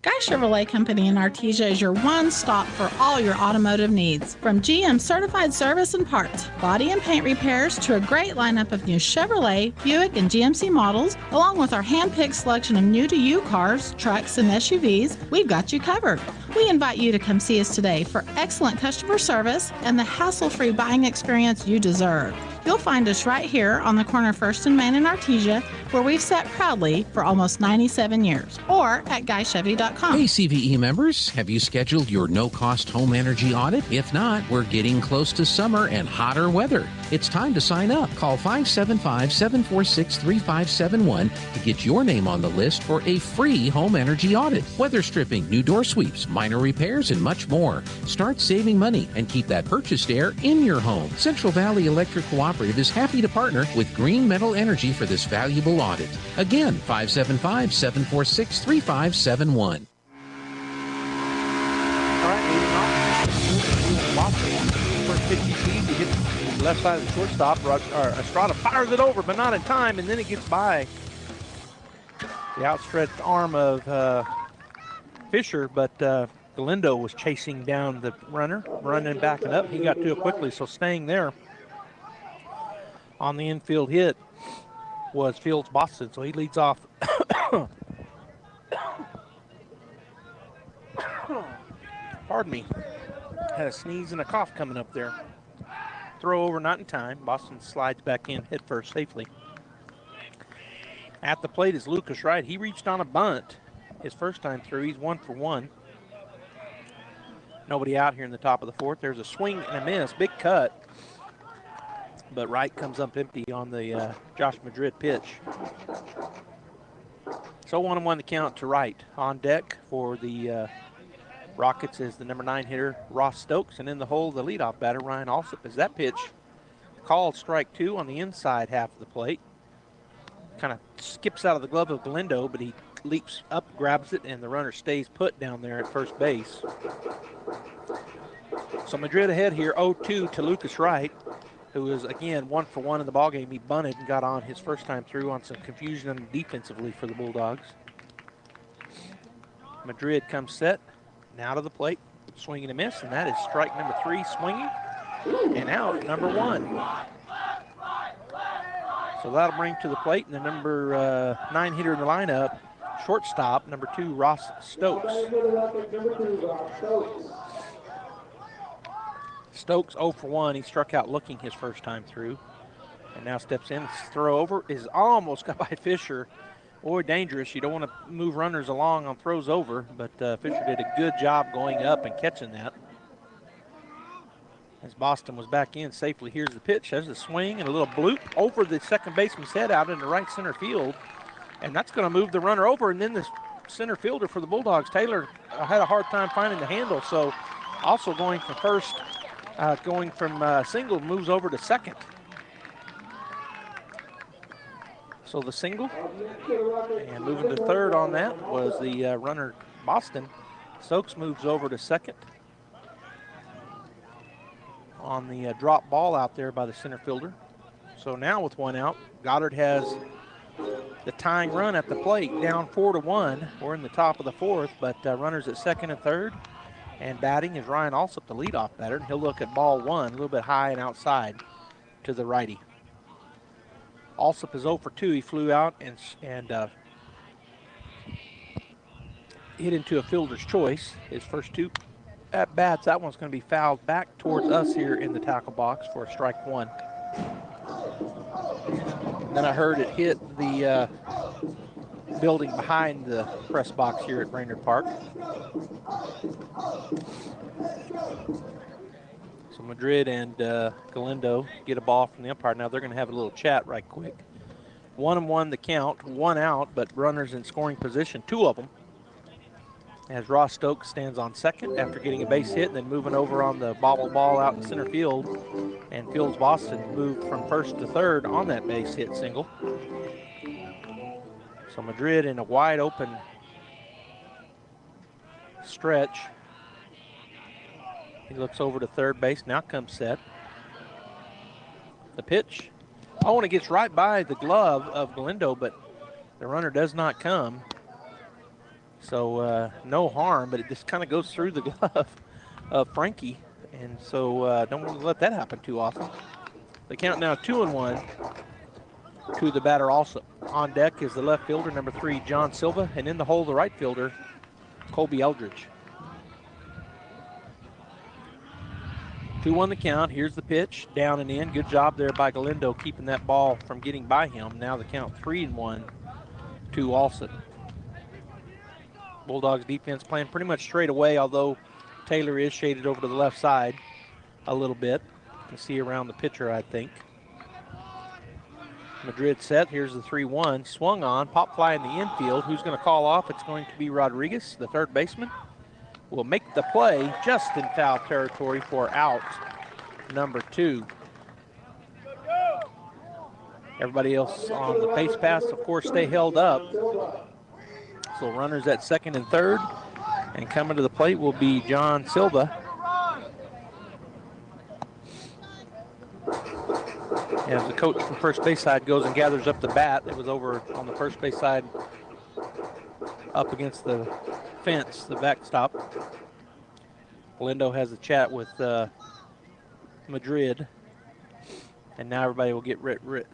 K: Guy Chevrolet Company in Artesia is your one-stop for all your automotive needs. From GM certified service and parts, body and paint repairs, to a great lineup of new Chevrolet, Buick, and GMC models, along with our hand-picked selection of new-to-you cars, trucks, and SUVs, we've got you covered. We invite you to come see us today for excellent customer service and the hassle-free buying experience you deserve. You'll find us right here on the corner of 1st and Main in Artesia, where we've sat proudly for almost 97 years, or at GuyChevy.com.
D: Hey, CVE members, have you scheduled your no-cost home energy audit? If not, we're getting close to summer and hotter weather. It's time to sign up. Call 575-746-3571 to get your name on the list for a free home energy audit. Weather stripping, new door sweeps, minor repairs, and much more. Start saving money and keep that purchased air in your home. Central Valley Electric Cooperative is happy to partner with Green Metal Energy for this valuable audit. Again, 575-746-3571.
C: All right, first 50 feet, he hits the left side of the shortstop. Estrada fires it over, but not in time, and then it gets by the outstretched arm of Fisher, but Galindo was chasing down the runner, running and backing up. He got to it quickly, so staying there on the infield hit was Fields Boston, so he leads off. Pardon me. Had a sneeze and a cough coming up there. Throw over, not in time. Boston slides back in head first safely. At the plate is Lucas Wright. He reached on a bunt his first time through. He's 1 for 1. Nobody out here in the top of the 4th. There's a swing and a miss. Big cut. But Wright comes up empty on the Josh Madrid pitch. So 1-1 the count to Wright. On deck for the Rockets is the number 9 hitter, Ross Stokes. And in the hole, the leadoff batter, Ryan Alsop. As that pitch called strike 2 on the inside half of the plate. Kind of skips out of the glove of Galindo, but he leaps up, grabs it, and the runner stays put down there at first base. So Madrid ahead here, 0-2 to Lucas Wright, who is, again, 1 for 1 in the ballgame. He bunted and got on his first time through on some confusion defensively for the Bulldogs. Madrid comes set, now to the plate. Swing and a miss, and that is strike number 3, swinging, and out number 1. So that'll bring to the plate, and the number 9 hitter in the lineup, shortstop, number 2, Ross Stokes. Stokes 0 for 1. He struck out looking his first time through, and now steps in. Throw over is almost got by Fisher. Boy, dangerous. You don't want to move runners along on throws over, but Fisher did a good job going up and catching that. As Boston was back in safely, here's the pitch. There's a swing and a little bloop over the second baseman's head out into right center field, and that's going to move the runner over. And then the center fielder for the Bulldogs, Taylor, had a hard time finding the handle, so also going from first, going from single, moves over to second. So the single, and moving to third on that was the runner Boston. Stokes moves over to second on the drop ball out there by the center fielder. So now with 1 out, Goddard has the tying run at the plate, down 4-1. We're in the top of the 4th, but runners at second and third. And batting is Ryan Alsop, the leadoff batter. And he'll look at ball 1, a little bit high and outside to the righty. Alsop is 0 for 2. He flew out and hit into a fielder's choice. His first 2 at bats, that one's going to be fouled back towards us here in the tackle box for a strike 1. And then I heard it hit the building behind the press box here at Brainard Park. So Madrid and Galindo get a ball from the umpire. Now they're going to have a little chat right quick. 1-1 the count, 1 out, but runners in scoring position, 2 of them. As Ross Stokes stands on second after getting a base hit and then moving over on the bobble ball out in center field. And Fields Boston moved from first to third on that base hit single. So Madrid in a wide open stretch. He looks over to third base. Now comes set. The pitch. Oh, and it gets right by the glove of Galindo, but the runner does not come. So no harm, but it just kind of goes through the glove of Frankie. And so don't want to let that happen too often. The count now 2-1 to the batter also. On deck is the left fielder, number 3, John Silva, and in the hole, the right fielder, Colby Eldridge. 2-1 the count. Here's the pitch, down and in. Good job there by Galindo keeping that ball from getting by him. Now the count 3-1 to Alston. Bulldogs defense playing pretty much straight away, although Taylor is shaded over to the left side a little bit. You can see around the pitcher, I think. Madrid set. Here's the 3-1. Swung on. Pop fly in the infield. Who's going to call off? It's going to be Rodriguez, the third baseman. Will make the play just in foul territory for out number 2. Everybody else on the base pass, of course, stay held up. So runners at second and third. And coming to the plate will be John Silva. As the coach from first base side goes and gathers up the bat, it was over on the first base side up against the fence, the backstop. Galindo has a chat with Madrid. And now everybody will get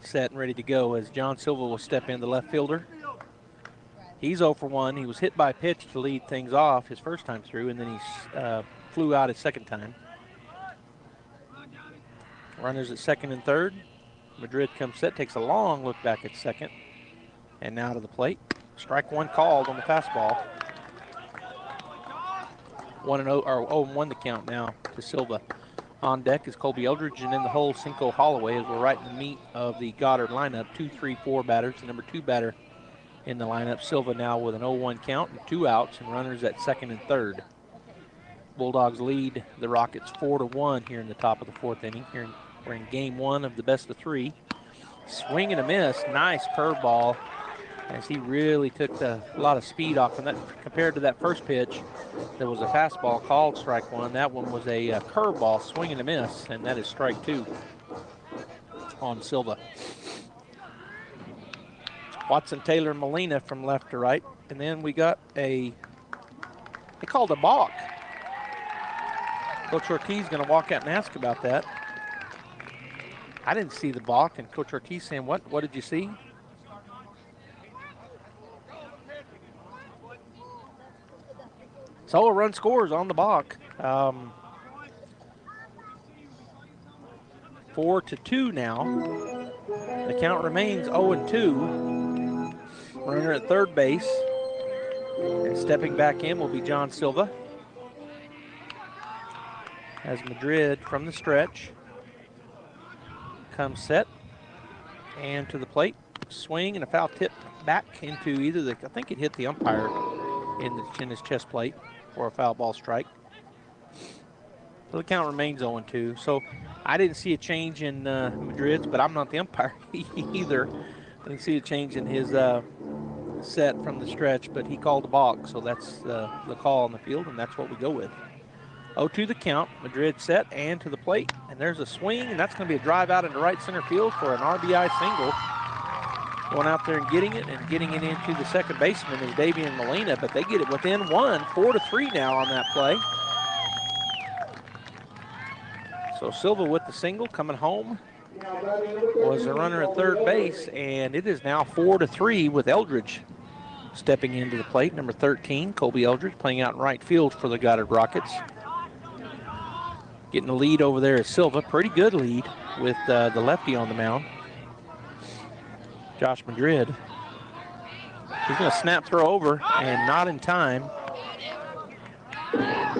C: set and ready to go as John Silva will step in, the left fielder. He's 0 for 1. He was hit by a pitch to lead things off his first time through, and then he flew out his second time. Runners at second and third. Madrid comes set, takes a long look back at second, and now to the plate. Strike 1 called on the fastball. 0-1 the count now to Silva. On deck is Colby Eldridge, and in the hole, Cinco Holloway, as we're right in the meat of the Goddard lineup. 2, 3, 4 batters. The number 2 batter in the lineup. Silva now with an 0-1 count and 2 outs, and runners at second and third. Bulldogs lead the Rockets 4-1 here in the top of the 4th inning. We're in game 1 of the best of 3. Swing and a miss. Nice curveball as he really took a lot of speed off from that. Compared to that first pitch, there was a fastball called strike 1. That one was a curveball, swing and a miss, and that is strike 2 on Silva. Watson, Taylor, Molina from left to right. And then we got they called a balk Coach Ortiz is going to walk out and ask about that. I didn't see the balk, and Coach Ortiz saying, what did you see? So a run scores on the balk. 4-2 now. The count remains 0-2. Runner at third base. And stepping back in will be John Silva. As Madrid from the stretch comes set and to the plate. Swing and a foul tip back into either I think it hit the umpire in his chest plate for a foul ball strike. So the count remains 0-2. So I didn't see a change in Madrid's, but I'm not the umpire either. I didn't see a change in his set from the stretch, but he called the balk. So that's the call on the field, and that's what we go with. 0-2 the count. Madrid set and to the plate. And there's a swing, and that's going to be a drive out into right center field for an RBI single. Going out there and getting it into the second baseman is Davian Molina, but they get it within one, 4-3 now on that play. So Silva with the single coming home was a runner at third base, and it is now 4-3 with Eldridge stepping into the plate. Number 13, Colby Eldridge, playing out in right field for the Goddard Rockets. Getting the lead over there is Silva, pretty good lead with the lefty on the mound. Josh Madrid. He's going to snap throw over and not in time.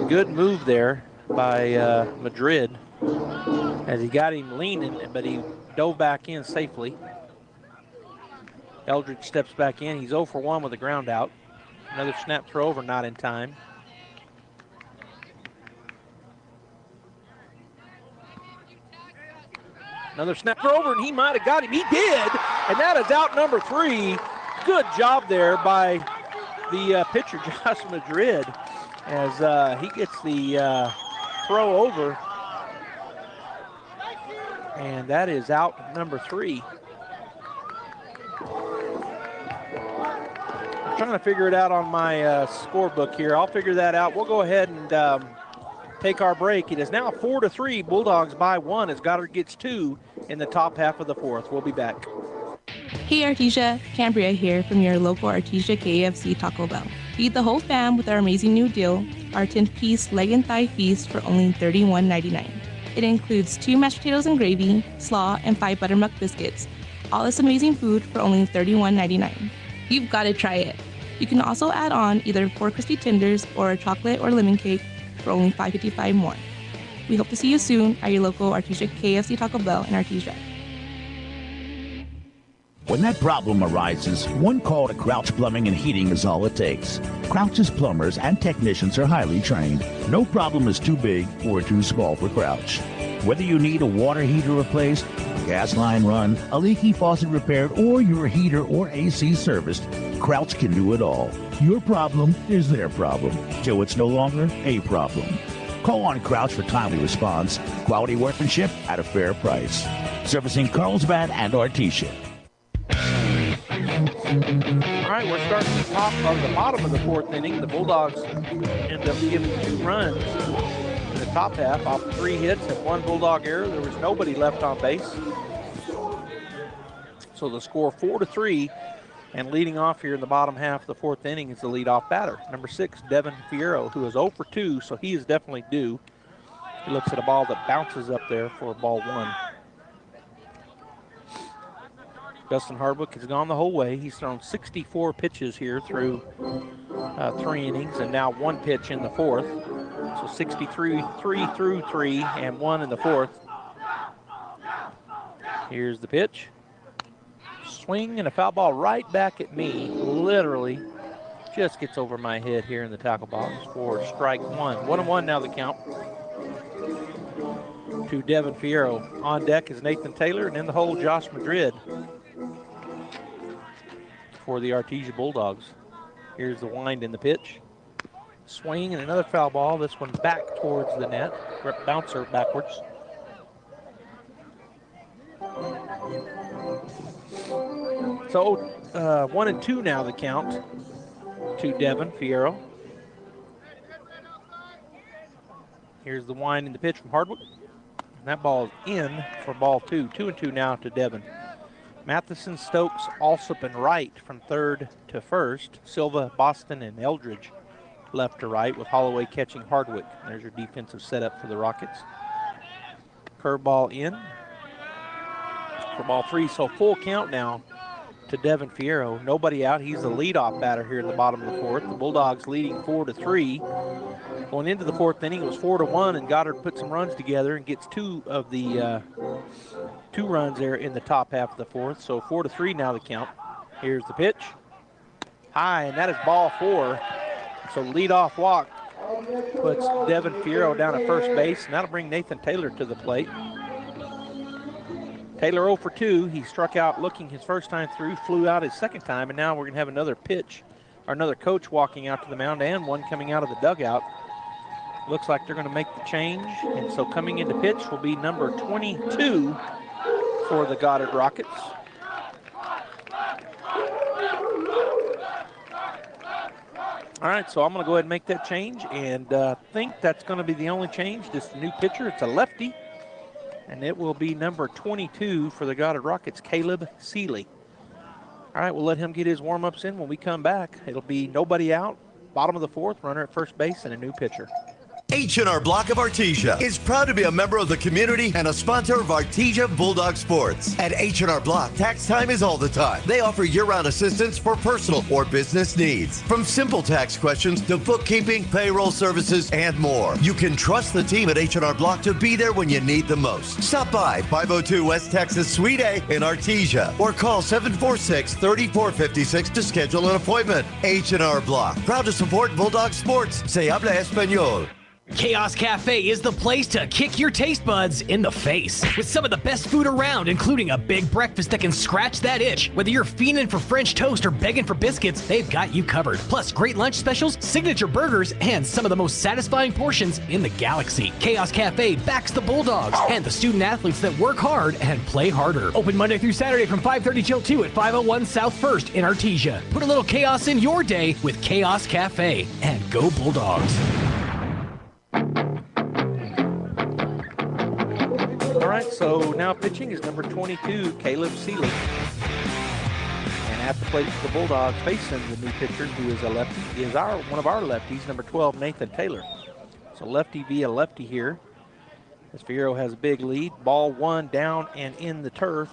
C: Good move there by Madrid as he got him leaning, but he dove back in safely. Eldridge steps back in. He's 0 for 1 with a ground out. Another snap throw over, not in time. Another snap throw over, and he might have got him. He did, and that is out number 3. Good job there by the pitcher, Josh Madrid, as he gets the throw over. And that is out number 3. I'm trying to figure it out on my scorebook here. I'll figure that out. We'll go ahead and take our break. It is now 4-3. Bulldogs by 1 as Goddard gets 2 in the top half of the fourth. We'll be back.
G: Hey Artesia, Cambria here from your local Artesia KFC Taco Bell. Feed the whole fam with our amazing new deal, our 10-piece leg and thigh feast for only $31.99. It includes 2 mashed potatoes and gravy, slaw, and 5 buttermilk biscuits. All this amazing food for only $31.99. You've got to try it. You can also add on either 4 crispy tenders or a chocolate or lemon cake for only $5.55 more. We hope to see you soon at your local Artesia KFC Taco Bell in Artesia.
L: When that problem arises, one call to Crouch Plumbing and Heating is all it takes. Crouch's plumbers and technicians are highly trained. No problem is too big or too small for Crouch. Whether you need a water heater replaced, a gas line run, a leaky faucet repaired, or your heater or AC serviced, Crouch can do it all. Your problem is their problem, till it's no longer a problem. Call on Crouch for timely response, quality workmanship at a fair price. Servicing Carlsbad and Artesia.
C: All right, we're starting the top of the bottom of the fourth inning. The Bulldogs end up giving 2 runs in the top half off 3 hits and 1 Bulldog error. There was nobody left on base. So the score 4-3, and leading off here in the bottom half of the fourth inning is the leadoff batter, number 6, Devin Fierro, who is 0 for 2, so he is definitely due. He looks at a ball that bounces up there for ball 1. Dustin Hardwick has gone the whole way. He's thrown 64 pitches here through 3 innings, and now 1 pitch in the fourth. So 63 through 3 and 1 in the fourth. Here's the pitch. Swing and a foul ball right back at me. Literally just gets over my head here in the tackle box for strike 1. 1-1 now the count to Devin Fierro. On deck is Nathan Taylor, and in the hole, Josh Madrid for the Artesia Bulldogs. Here's the wind in the pitch. Swing and another foul ball. This one back towards the net. Bouncer backwards. So 1-2 now the count to Devin Fierro. Here's the wind in the pitch from Hardwick. And that ball is in for ball 2. 2-2 now to Devon. Matheson, Stokes, Alsop, and Wright from third to first. Silva, Boston, and Eldridge left to right, with Holloway catching Hardwick. There's your defensive setup for the Rockets. Curveball in for ball 3. So full count now to Devin Fierro. Nobody out. He's the leadoff batter here in the bottom of the fourth. The Bulldogs leading 4-3. Going into the fourth inning, it was 4-1, and Goddard put some runs together and gets 2 of the 2 runs there in the top half of the fourth. So 4-3 now the count. Here's the pitch. High, and that is ball 4. So leadoff walk puts Devin Fierro down at first base, and that'll bring Nathan Taylor to the plate. Taylor 0 for 2. He struck out looking his first time through, flew out his second time, and now we're going to have another pitch, or another coach walking out to the mound and one coming out of the dugout. Looks like they're going to make the change, and so coming into pitch will be number 22 for the Goddard Rockets. All right, so I'm going to go ahead and make that change, and think that's going to be the only change. Just a new pitcher. It's a lefty. And it will be number 22 for the Goddard Rockets, Caleb Seeley. All right, we'll let him get his warm-ups in. When we come back, it'll be nobody out, bottom of the fourth, runner at first base, and a new pitcher.
M: H&R Block of Artesia is proud to be a member of the community and a sponsor of Artesia Bulldog Sports. At H&R Block, tax time is all the time. They offer year-round assistance for personal or business needs. From simple tax questions to bookkeeping, payroll services, and more. You can trust the team at H&R Block to be there when you need the most. Stop by 502 West Texas Suite A in Artesia or call 746-3456 to schedule an appointment. H&R Block, proud to support Bulldog Sports. Se habla español.
P: Chaos Cafe is the place to kick your taste buds in the face. With some of the best food around, including a big breakfast that can scratch that itch. Whether you're fiending for French toast or begging for biscuits, they've got you covered. Plus, great lunch specials, signature burgers, and some of the most satisfying portions in the galaxy. Chaos Cafe backs the Bulldogs and the student athletes that work hard and play harder. Open Monday through Saturday from 5:30 till 2 at 501 South 1st in Artesia. Put a little chaos in your day with Chaos Cafe, and go Bulldogs.
C: All right, so now pitching is number 22, Caleb Seeley. And at the plate for the Bulldogs, facing the new pitcher, who is a lefty, is one of our lefties, number 12, Nathan Taylor. So lefty via lefty here, as Fierro has a big lead. Ball 1 down and in the turf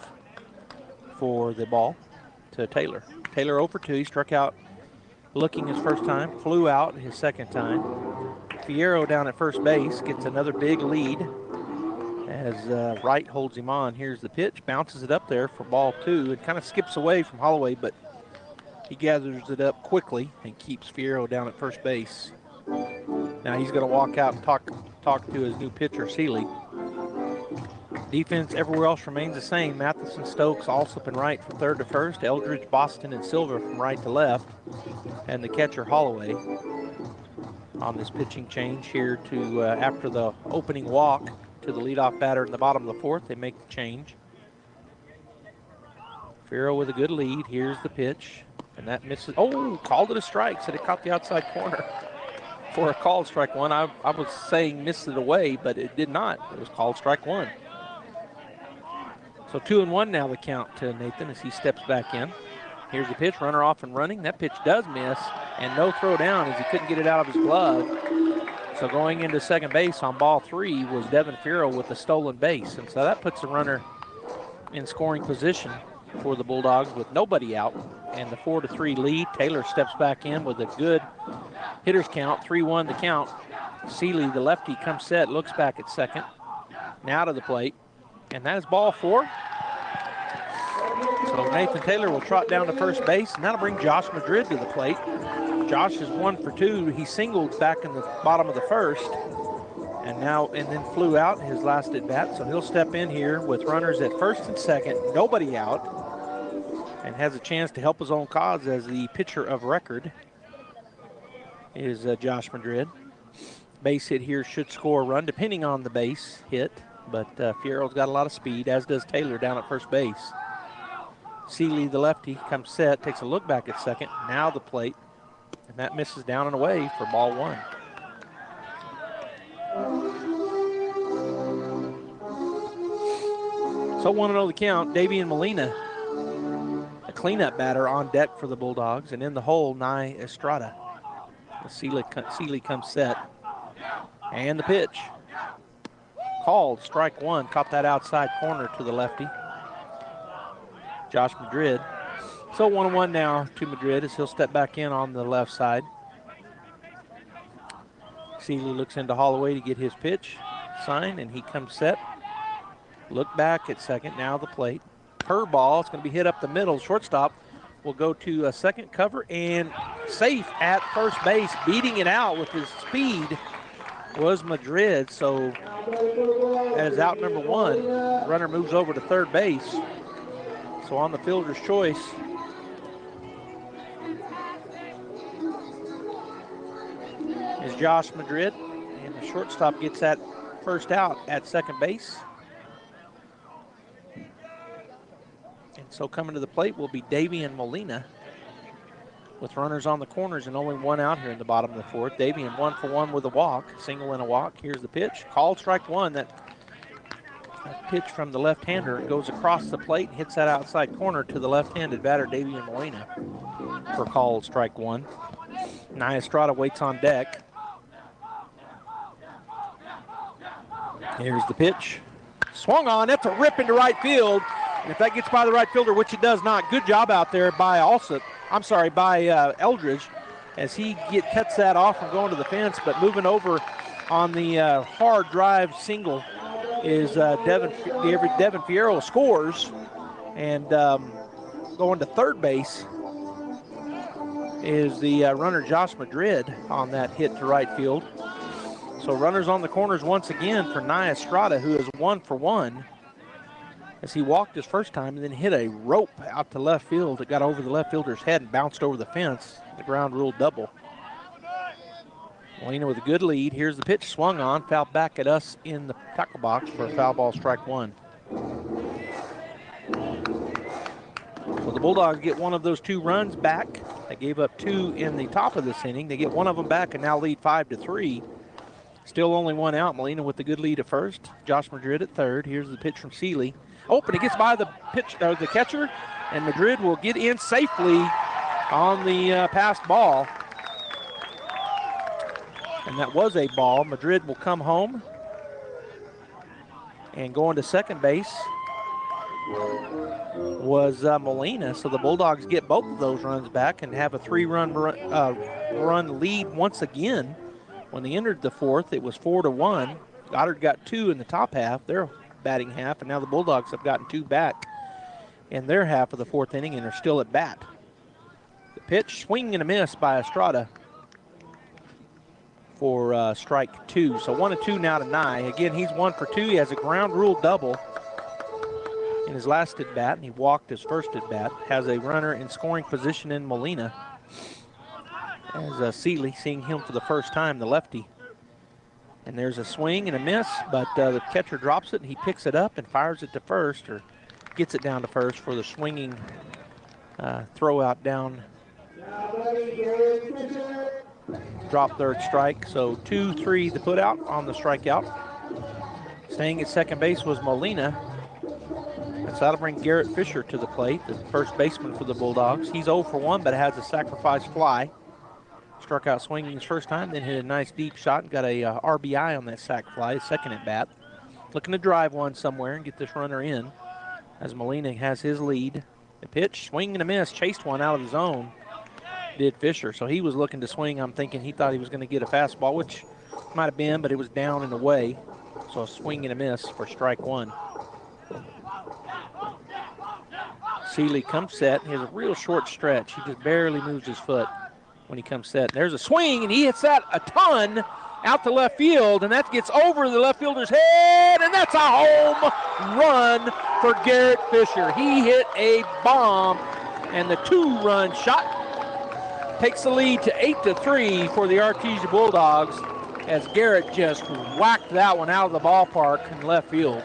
C: for the ball to Taylor. Taylor 0 for 2. He struck out looking his first time, flew out his second time. Fierro down at first base gets another big lead as Wright holds him on. Here's the pitch, bounces it up there for ball 2. It kind of skips away from Holloway, but he gathers it up quickly and keeps Fierro down at first base. Now he's going to walk out and talk to his new pitcher, Seeley. Defense everywhere else remains the same. Matheson, Stokes, Alsop, and Wright from third to first. Eldridge, Boston, and Silver from right to left. And the catcher, Holloway, on this pitching change here to after the opening walk to the leadoff batter in the bottom of the fourth. They make the change. Fierro with a good lead. Here's the pitch, and that misses. Oh, called it a strike. Said it caught the outside corner for a called strike one. I was saying missed it away, but it did not. It was called strike 1. So 2-1 now the count to Nathan as he steps back in. Here's the pitch, runner off and running. That pitch does miss, and no throw down as he couldn't get it out of his glove. So going into second base on ball 3 was Devin Fierro with the stolen base. And so that puts the runner in scoring position for the Bulldogs with nobody out. And the 4-3 lead. Taylor steps back in with a good hitter's count, 3-1 the count. Seeley, the lefty, comes set, looks back at second. Now to the plate. And that is ball 4. So Nathan Taylor will trot down to first base, and that'll bring Josh Madrid to the plate. Josh is 1 for 2. He singled back in the bottom of the first, and then flew out his last at bat. So he'll step in here with runners at first and second, nobody out, and has a chance to help his own cause as the pitcher of record is Josh Madrid. Base hit here should score a run, depending on the base hit, but Fierro's got a lot of speed, as does Taylor down at first base. Seeley, the lefty, comes set, takes a look back at second. Now the plate, and that misses down and away for ball 1. So 1-0 the count. Davian Molina, a cleanup batter on deck for the Bulldogs. And in the hole, Nye Estrada. Seeley comes set. And the pitch. Called, strike one. Caught that outside corner to the lefty. Josh Madrid. So 1-1 now to Madrid as he'll step back in on the left side. Seeley looks into Holloway to get his pitch signed, and he comes set. Look back at second, now the plate. Curveball, it's going to be hit up the middle. Shortstop will go to a second cover and safe at first base. Beating it out with his speed was Madrid. So as out number one, the runner moves over to third base. So on the fielder's choice, is Josh Madrid, and the shortstop gets that first out at second base. And so coming to the plate will be Davian Molina with runners on the corners and only one out here in the bottom of the fourth. Davian 1 for 1 with a walk, single and a walk. Here's the pitch, called strike one. That pitch from the left-hander goes across the plate and hits that outside corner to the left-handed batter, Davian Molina, for called strike one. Nye Estrada waits on deck. Here's the pitch. Swung on, that's a rip into right field. And if that gets by the right fielder, which it does not, good job out there by Eldridge, as he cuts that off from going to the fence, but moving over on the hard drive single is Devin Fierro scores, and going to third base is the runner Josh Madrid on that hit to right field. So runners on the corners once again for Nye Estrada, who is 1 for 1 as he walked his first time and then hit a rope out to left field. It got over the left fielder's head and bounced over the fence. The ground rule double. Molina with a good lead. Here's the pitch, swung on, fouled back at us in the tackle box for a foul ball, strike one. So the Bulldogs get one of those 2 runs back. They gave up 2 in the top of this inning. They get one of them back and now lead 5-3. Still only one out. Molina with the good lead at first. Josh Madrid at third. Here's the pitch from Seeley. Oh, but it gets by the catcher, and Madrid will get in safely on the passed ball. And that was a ball. Madrid will come home. And going to second base was Molina. So the Bulldogs get both of those runs back and have a 3-run run lead once again. When they entered the fourth, it was 4-1. Goddard got 2 in the top half, their batting half, and now the Bulldogs have gotten 2 back in their half of the fourth inning and are still at bat. The pitch, swing and a miss by Estrada for strike 2. So 1-2 now to Nye. Again, he's 1 for 2. He has a ground rule double in his last at bat, and he walked his first at bat. Has a runner in scoring position in Molina. As Seeley, seeing him for the first time, the lefty. And there's a swing and a miss, but the catcher drops it and he picks it up and fires it to first, or gets it down to first for the swinging throw out down. Drop third strike, so 2-3 the put out on the strikeout. Staying at second base was Molina. So that'll bring Garrett Fisher to the plate, the first baseman for the Bulldogs. He's 0 for 1, but has a sacrifice fly. Struck out swinging his first time, then hit a nice deep shot and got a RBI on that sac fly, second at bat. Looking to drive one somewhere and get this runner in as Molina has his lead. The pitch, swing and a miss, chased one out of the zone, did Fisher. So he was looking to swing. I'm thinking he thought he was going to get a fastball, which might have been, but it was down and away. So a swing and a miss for strike one. Seeley comes set. He has a real short stretch. He just barely moves his foot when he comes set. There's a swing, and he hits that a ton out to left field, and that gets over the left fielder's head, and that's a home run for Garrett Fisher. He hit a bomb, and the 2-run shot takes the lead to 8-3 for the Artesia Bulldogs as Garrett just whacked that one out of the ballpark in left field.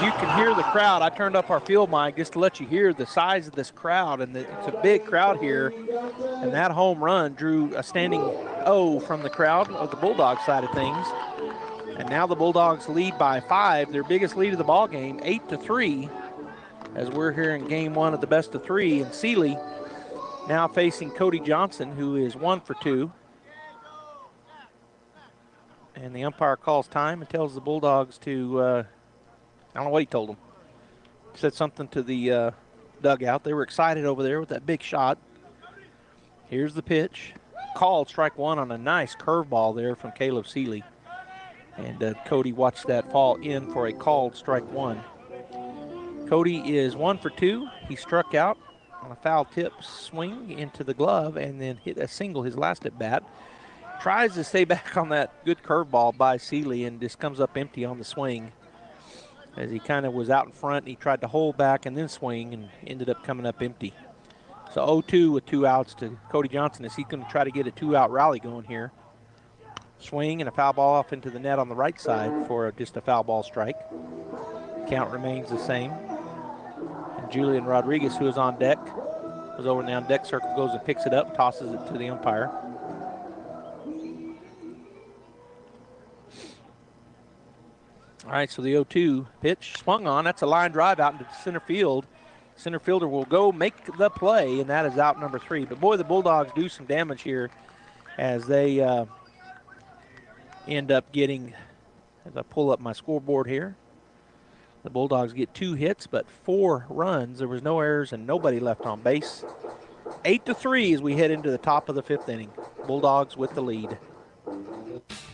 C: You can hear the the crowd, I turned up our field mic just to let you hear the size of this crowd, and it's a big crowd here. And that home run drew a standing O from the crowd of the Bulldogs side of things. And now the Bulldogs lead by 5, their biggest lead of the ball game, 8-3, as we're here in game 1 of the best of 3. And Seeley now facing Cody Johnson, who is 1 for 2. And the umpire calls time and tells the Bulldogs to, I don't know what he told them. Said something to the dugout. They were excited over there with that big shot. Here's the pitch. Called strike 1 on a nice curveball there from Caleb Seeley. And Cody watched that fall in for a called strike 1. Cody is 1 for 2. He struck out on a foul tip swing into the glove and then hit a single his last at bat. Tries to stay back on that good curveball by Seeley and just comes up empty on the swing. As he kind of was out in front, he tried to hold back and then swing and ended up coming up empty. So 0-2 with 2 outs to Cody Johnson as he's going to try to get a 2-out rally going here. Swing and a foul ball off into the net on the right side for just a foul ball strike. Count remains the same. And Julian Rodriguez, who is on deck, was over in the on deck circle, goes and picks it up, tosses it to the umpire. All right, so the 0-2 pitch swung on. That's a line drive out into center field. Center fielder will go make the play, and that is out number 3. But boy, the Bulldogs do some damage here as they end up getting, as I pull up my scoreboard here, the Bulldogs get 2 hits, but 4 runs. There was no errors and nobody left on base. 8-3 as we head into the top of the 5th inning. Bulldogs with the lead.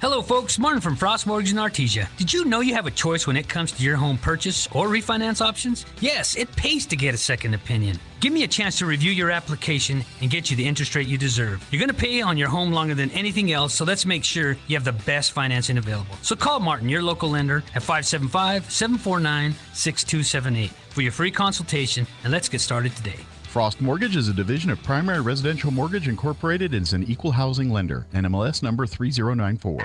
Q: Hello folks, Martin from Frost Mortgage in Artesia. Did you know you have a choice when it comes to your home purchase or refinance options? Yes, it pays to get a second opinion. Give me a chance to review your application and get you the interest rate you deserve. You're going to pay on your home longer than anything else, so let's make sure you have the best financing available. So call Martin, your local lender, at 575-749-6278 for your free consultation, and let's get started today.
R: Frost Mortgage is a division of Primary Residential Mortgage Incorporated and is an equal housing lender. NMLS number 3094.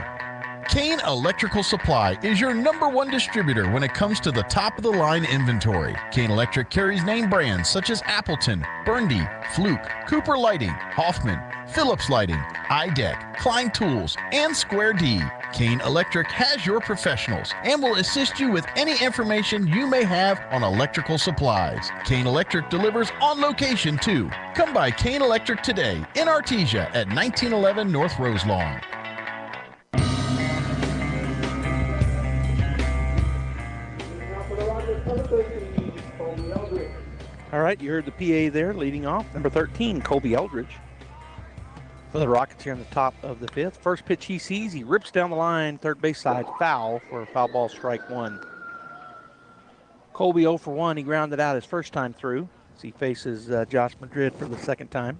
N: Kane Electrical Supply is your #1 distributor when it comes to the top-of-the-line inventory. Kane Electric carries name brands such as Appleton, Burndy, Fluke, Cooper Lighting, Hoffman, Phillips Lighting, iDeck, Klein Tools, and Square D. Kane Electric has your professionals and will assist you with any information you may have on electrical supplies. Kane Electric delivers on location too. Come by Kane Electric today in Artesia at 1911 North Roselawn.
C: All right, you heard the PA there leading off. Number 13, Colby Eldridge. For the Rockets here in the top of the 5th. First pitch he sees, he rips down the line, third base side foul for a foul ball strike 1. Colby 0 for 1, he grounded out his first time through as he faces Josh Madrid for the second time.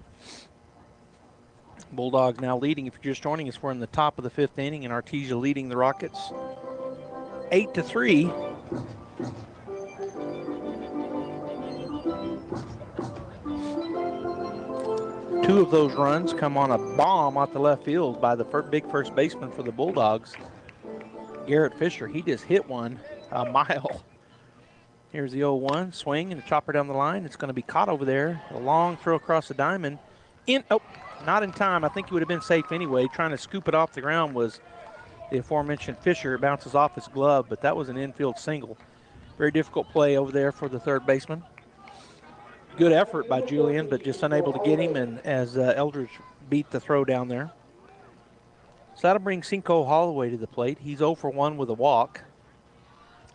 C: Bulldogs now leading. If you're just joining us, we're in the top of the 5th inning and Artesia leading the Rockets 8-3. Two of those runs come on a bomb out the left field by the big first baseman for the Bulldogs, Garrett Fisher. He just hit one a mile. Here's the 0-1 swing and a chopper down the line. It's going to be caught over there. A long throw across the diamond. Not in time. I think he would have been safe anyway. Trying to scoop it off the ground was the aforementioned Fisher. It bounces off his glove, but that was an infield single. Very difficult play over there for the third baseman. Good effort by Julian, but just unable to get him, and as Eldridge beat the throw down there. So that'll bring Cinco Holloway to the plate. He's 0 for 1 with a walk.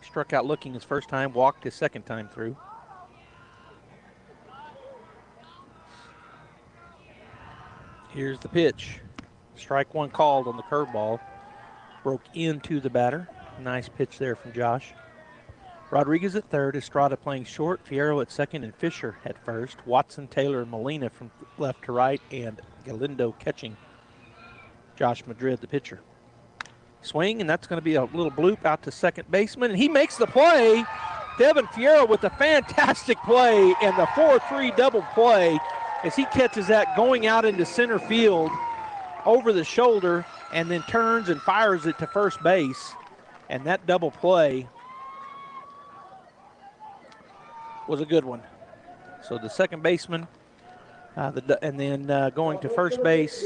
C: Struck out looking his first time, walked his second time through. Here's the pitch. Strike 1 called on the curveball. Broke into the batter. Nice pitch there from Josh. Rodriguez at third, Estrada playing short, Fierro at second, and Fisher at first. Watson, Taylor, and Molina from left to right, and Galindo catching Josh Madrid, the pitcher. Swing, and that's going to be a little bloop out to second baseman, and he makes the play. Devin Fierro with a fantastic play and the 4-3 double play as he catches that going out into center field over the shoulder and then turns and fires it to first base. And that double play was a good one. So the second baseman, and then going to first base,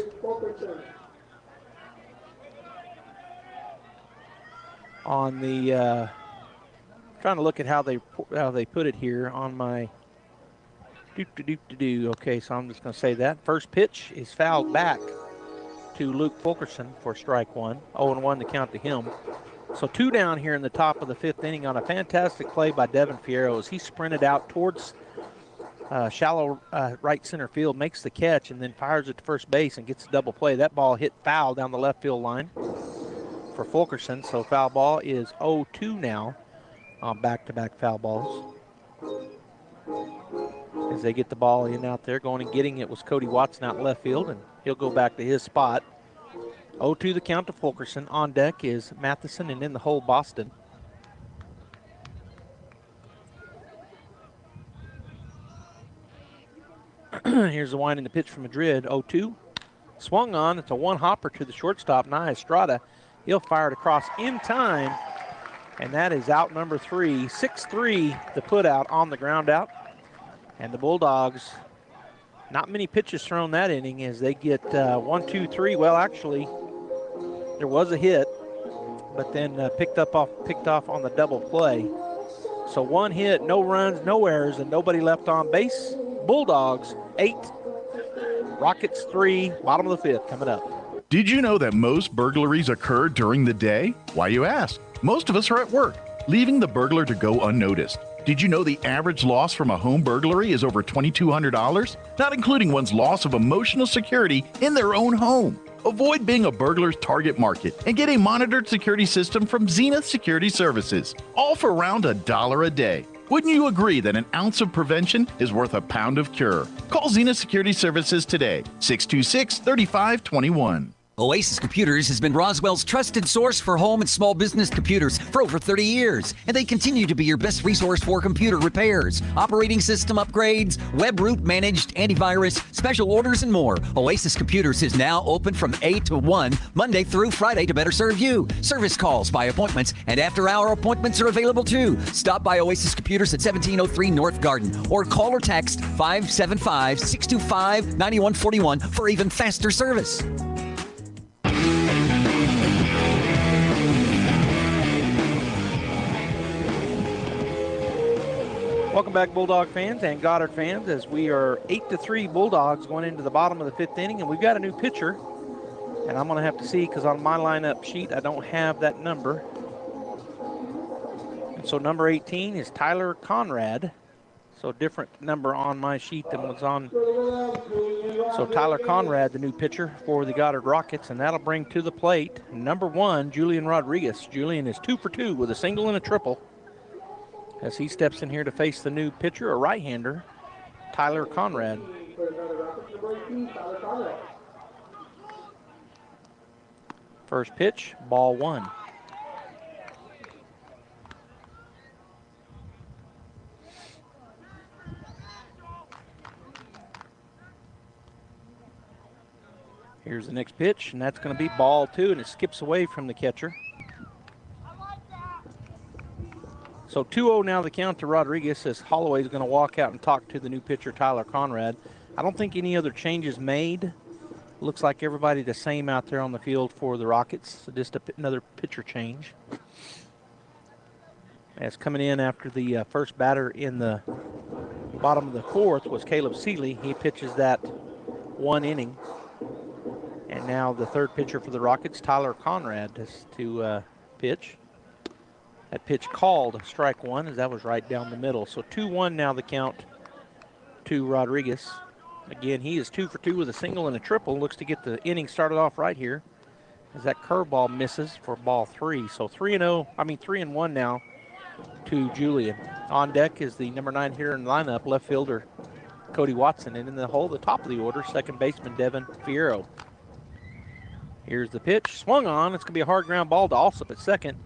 C: on the trying to look at how they put it here on my okay, so I'm just going to say that first pitch is fouled back to Luke Fulkerson for strike one. 0-1 to count to him. So 2 down here in the top of the 5th inning on a fantastic play by Devin Fierro as he sprinted out towards shallow right center field, makes the catch, and then fires it to first base and gets a double play. That ball hit foul down the left field line for Fulkerson. So foul ball is 0-2 now on back-to-back foul balls. As they get the ball in out there, going and getting it was Cody Watson out in left field, and he'll go back to his spot. 0-2 the count to Fulkerson. On deck is Matheson, and in the hole, Boston. Here's the winding the pitch from Madrid. 0-2. Swung on. It's a one-hopper to the shortstop, Nia Estrada. He'll fire it across in time, and that is out number 3. 6-3 the put out on the ground out. And the Bulldogs, not many pitches thrown that inning as they get 1, 2, 3. Well, actually, there was a hit, but then picked off on the double play. So 1 hit, no runs, no errors, and nobody left on base. Bulldogs 8, Rockets 3, bottom of the 5th coming up.
N: Did you know that most burglaries occur during the day? Why, you ask? Most of us are at work, leaving the burglar to go unnoticed. Did you know the average loss from a home burglary is over $2,200? Not including one's loss of emotional security in their own home. Avoid being a burglar's target market and get a monitored security system from Zenith Security Services, all for around $1 a day. Wouldn't you agree that an ounce of prevention is worth a pound of cure? Call Zenith Security Services today, 626-3521.
S: Oasis Computers has been Roswell's trusted source for home and small business computers for over 30 years, and they continue to be your best resource for computer repairs, operating system upgrades, web root managed, antivirus, special orders, and more. Oasis Computers is now open from 8 to 1, Monday through Friday to better serve you. Service calls by appointments and after-hour appointments are available too. Stop by Oasis Computers at 1703 North Garden or call or text 575-625-9141 for even faster service.
C: Welcome back, Bulldog fans and Goddard fans, as we are 8-3 Bulldogs going into the bottom of the 5th inning, and we've got a new pitcher, and I'm going to have to see because on my lineup sheet I don't have that number. And so number 18 is Tyler Conrad, so different number on my sheet than was on. So Tyler Conrad, the new pitcher for the Goddard Rockets, and that'll bring to the plate number 1, Julian Rodriguez. Julian is 2 for 2 with a single and a triple, as he steps in here to face the new pitcher, a right-hander, Tyler Conrad. First pitch, ball 1. Here's the next pitch, and that's going to be ball 2, and it skips away from the catcher. So 2-0 now the count to Rodriguez, as Holloway is going to walk out and talk to the new pitcher, Tyler Conrad. I don't think any other changes made. Looks like everybody the same out there on the field for the Rockets. So just another pitcher change. As coming in after the first batter in the bottom of the 4th was Caleb Seeley. He pitches that 1 inning. And now the third pitcher for the Rockets, Tyler Conrad, is to pitch. That pitch called strike 1, as that was right down the middle. So 2-1 now the count to Rodriguez. Again, he is 2 for 2 with a single and a triple. Looks to get the inning started off right here, as that curveball misses for ball 3. So 3-1 now to Julian. On deck is the number 9 hitter in the lineup, left fielder Cody Watson. And in the hole, the top of the order, second baseman Devin Fierro. Here's the pitch, swung on. It's going to be a hard ground ball to Alsop at second.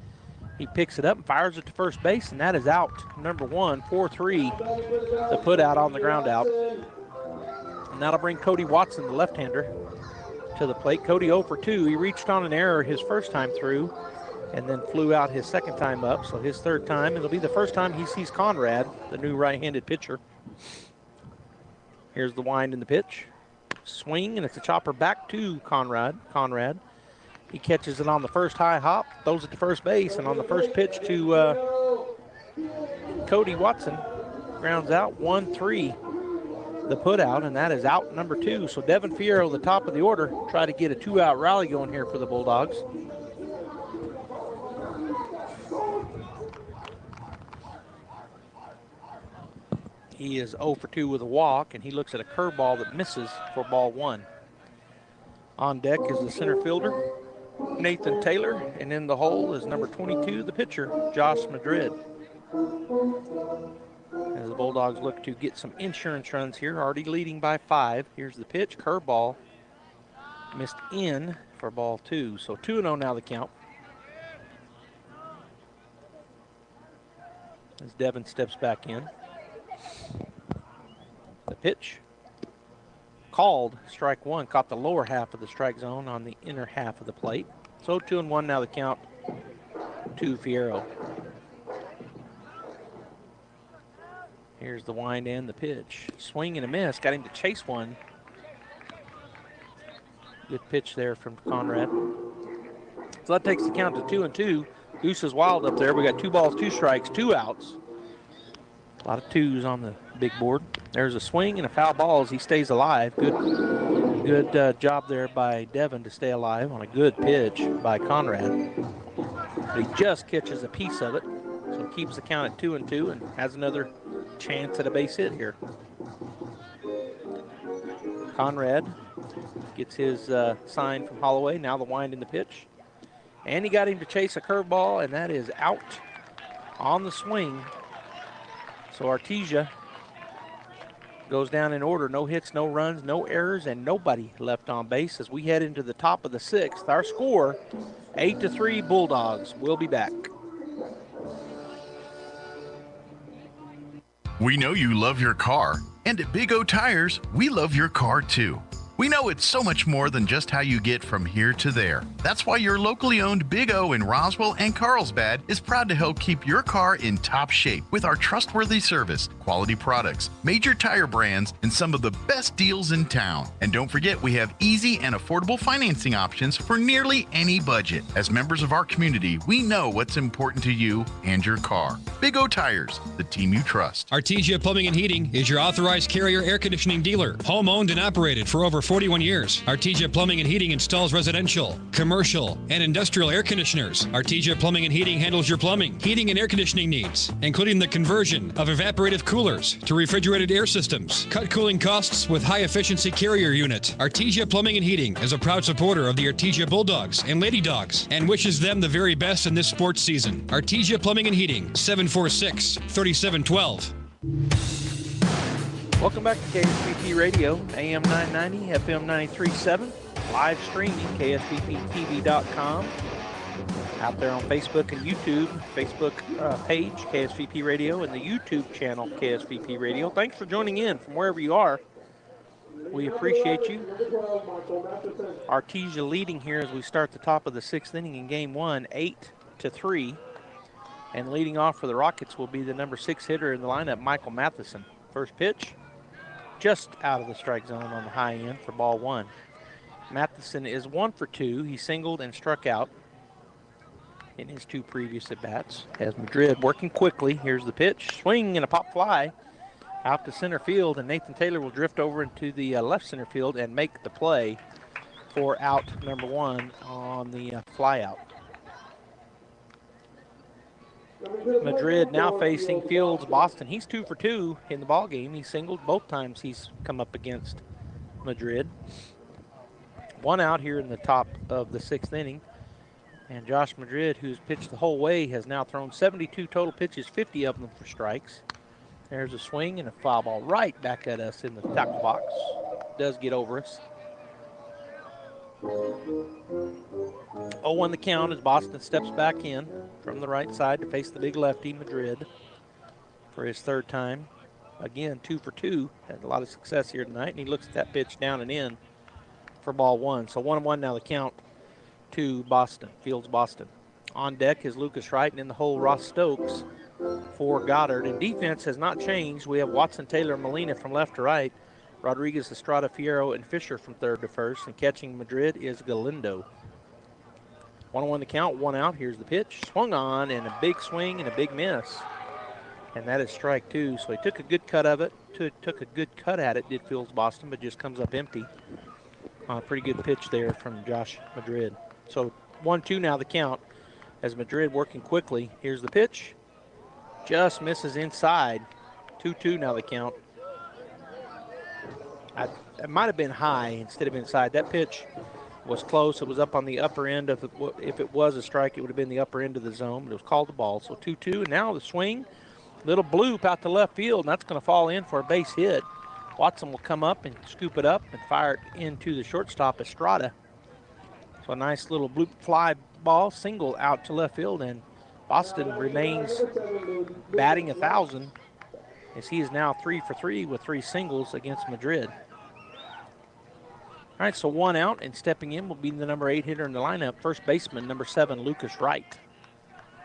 C: He picks it up and fires it to first base, and that is out. Number 1, 4-3, the put out on the ground out. And that'll bring Cody Watson, the left-hander, to the plate. Cody 0 for 2. He reached on an error his first time through, and then flew out his second time up. So his third time, it'll be the first time he sees Conrad, the new right-handed pitcher. Here's the wind in the pitch. Swing, and it's a chopper back to Conrad. He catches it on the first high hop, throws it to first base, and on the first pitch to Cody Watson, grounds out 1-3, the put out, and that is out number 2. So Devin Fierro, the top of the order, try to get a 2-out rally going here for the Bulldogs. He is 0 for 2 with a walk, and he looks at a curveball that misses for ball 1. On deck is the center fielder, Nathan Taylor, and in the hole is number 22, the pitcher, Josh Madrid. As the Bulldogs look to get some insurance runs here, already leading by 5. Here's the pitch, curveball, missed in for ball 2. So 2-0 now the count. As Devin steps back in. The pitch, called, strike 1, caught the lower half of the strike zone on the inner half of the plate. So 2-1 now the count to Fierro. Here's the wind and the pitch. Swing and a miss, got him to chase one. Good pitch there from Conrad. So that takes the count to 2-2. Goose is wild up there. We got 2 balls, 2 strikes, 2 outs. A lot of 2s on the big board. There's a swing and a foul ball as he stays alive. Good job there by Devin to stay alive on a good pitch by Conrad. But he just catches a piece of it, so keeps the count at 2-2 and has another chance at a base hit here. Conrad gets his sign from Holloway. Now the wind in the pitch. And he got him to chase a curveball, and that is out on the swing. So Artesia goes down in order. No hits, no runs, no errors, and nobody left on base as we head into the top of the 6th. Our score, 8-3 Bulldogs. We'll be back.
N: We know you love your car, and at Big O Tires, we love your car too. We know it's so much more than just how you get from here to there. That's why your locally owned Big O in Roswell and Carlsbad is proud to help keep your car in top shape with our trustworthy service, quality products, major tire brands, and some of the best deals in town. And don't forget, we have easy and affordable financing options for nearly any budget. As members of our community, we know what's important to you and your car. Big O Tires, the team you trust.
J: Artesia Plumbing and Heating is your authorized Carrier air conditioning dealer, home owned and operated for over 41 years. Artesia Plumbing and Heating installs residential, commercial, and industrial air conditioners. Artesia Plumbing and Heating handles your plumbing, heating, and air conditioning needs, including the conversion of evaporative coolers to refrigerated air systems. Cut cooling costs with high-efficiency Carrier unit. Artesia Plumbing and Heating is a proud supporter of the Artesia Bulldogs and Lady Dogs and wishes them the very best in this sports season. Artesia Plumbing and Heating, 746-3712.
C: Welcome back to KSVP Radio, AM 990, FM 93.7, live streaming, ksvptv.com. Out there on Facebook and YouTube, Facebook page, KSVP Radio, and the YouTube channel, KSVP Radio. Thanks for joining in from wherever you are. We appreciate you. Artesia leading here as we start the top of the 6th inning in game 1, 8-3. And leading off for the Rockets will be the number 6 hitter in the lineup, Michael Matheson. First pitch, just out of the strike zone on the high end for ball 1. Matheson is 1 for 2. He singled and struck out in his 2 previous at-bats. Has Madrid working quickly. Here's the pitch. Swing and a pop fly out to center field, and Nathan Taylor will drift over into the left center field and make the play for out number 1 on the fly out. Madrid now facing Fields Boston. He's 2 for 2 in the ball game. He singled both times he's come up against Madrid. 1 out here in the top of the 6th inning. And Josh Madrid, who's pitched the whole way, has now thrown 72 total pitches, 50 of them for strikes. There's a swing and a foul ball right back at us in the tackle box. Does get over us. 0-1 the count as Boston steps back in from the right side to face the big lefty, Madrid, for his 3rd time. Again, 2 for 2. Had a lot of success here tonight, and he looks at that pitch down and in for ball 1. So 1-1 now the count to Boston, Fields Boston. On deck is Lucas Wright, and in the hole, Ross Stokes for Goddard. And defense has not changed. We have Watson, Taylor, Molina from left to right. Rodriguez, Estrada, Fierro, and Fisher from third to first. And catching Madrid is Galindo. 1-1 the count, 1 out. Here's the pitch. Swung on, and a big swing and a big miss. And that is strike 2. So he took a good cut of it. Took a good cut at it, did Fields Boston, but just comes up empty. Pretty good pitch there from Josh Madrid. So 1-2 now the count as Madrid working quickly. Here's the pitch. Just misses inside. 2-2 now the count. It might have been high instead of inside. That pitch was close. It was up on the upper end of if it was a strike, it would have been the upper end of the zone, but it was called the ball. So 2-2, and now the swing. Little bloop out to left field, and that's going to fall in for a base hit. Watson will come up and scoop it up and fire it into the shortstop, Estrada. So a nice little bloop fly ball, single out to left field, and Boston remains batting 1,000 as he is now 3 for 3 with 3 singles against Madrid. All right, so 1 out, and stepping in will be the number 8 hitter in the lineup, first baseman, number 7, Lucas Wright.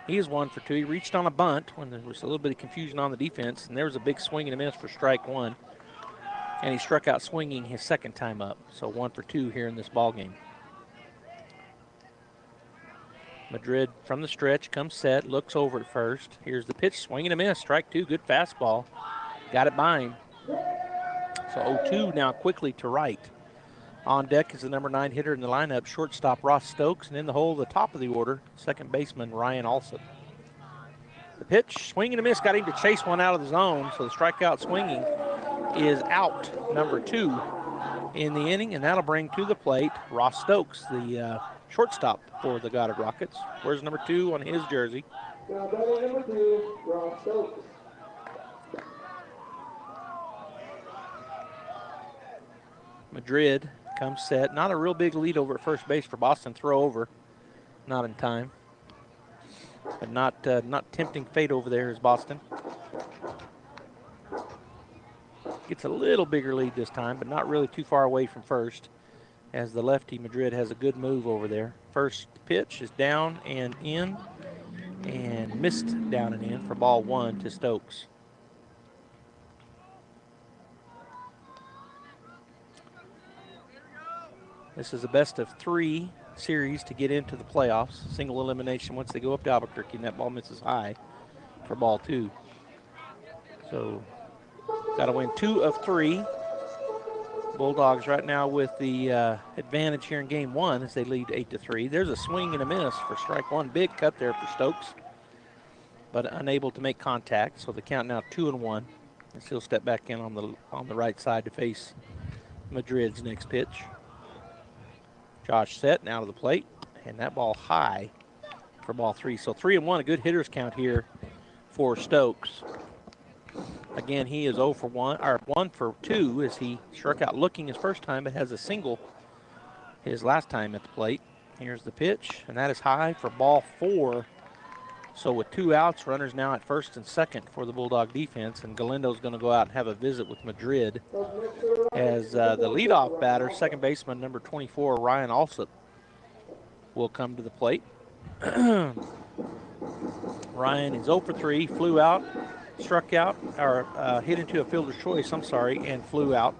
C: He is 1 for 2. He reached on a bunt when there was a little bit of confusion on the defense, and there was a big swing and a miss for strike 1. And he struck out swinging his second time up. So 1 for 2 here in this ball game. Madrid from the stretch, comes set, looks over at first. Here's the pitch, swing and a miss, strike 2, good fastball. Got it by him. So 0-2 now quickly to Wright. On deck is the number 9 hitter in the lineup, shortstop Ross Stokes, and in the hole, the top of the order, second baseman Ryan Alsop. The pitch, swing and a miss, got him to chase one out of the zone, so the strikeout swinging is out, number 2 in the inning, and that'll bring to the plate Ross Stokes, the shortstop for the Goddard Rockets. Where's number 2 on his jersey?
O: Number 2, Ross Stokes.
C: Madrid comes set. Not a real big lead over at first base for Boston. Throw over, not in time. But not tempting fate over there is Boston. Gets a little bigger lead this time, but not really too far away from first, as the lefty Madrid has a good move over there. First pitch is down and in, and missed down and in for ball 1 to Stokes. This is a best of 3 series to get into the playoffs. Single elimination once they go up to Albuquerque, and that ball misses high for ball 2. So got to win 2 of 3. Bulldogs right now with the advantage here in game 1 as they lead 8-3. There's a swing and a miss for strike 1. Big cut there for Stokes, but unable to make contact. So the count now 2-1. And he'll step back in on the right side to face Madrid's next pitch. Josh set now to the plate, and that ball high for ball 3. So 3-1, a good hitter's count here for Stokes. Again, he is 0 for 1, or 1 for 2 as he struck out looking his first time, but has a single his last time at the plate. Here's the pitch, and that is high for ball 4. So with 2 outs, runners now at first and second for the Bulldog defense, and Galindo's going to go out and have a visit with Madrid as the leadoff batter, second baseman number 24, Ryan Alsop, will come to the plate. Ryan is 0 for 3, flew out, struck out, or hit into a fielder's choice, and flew out.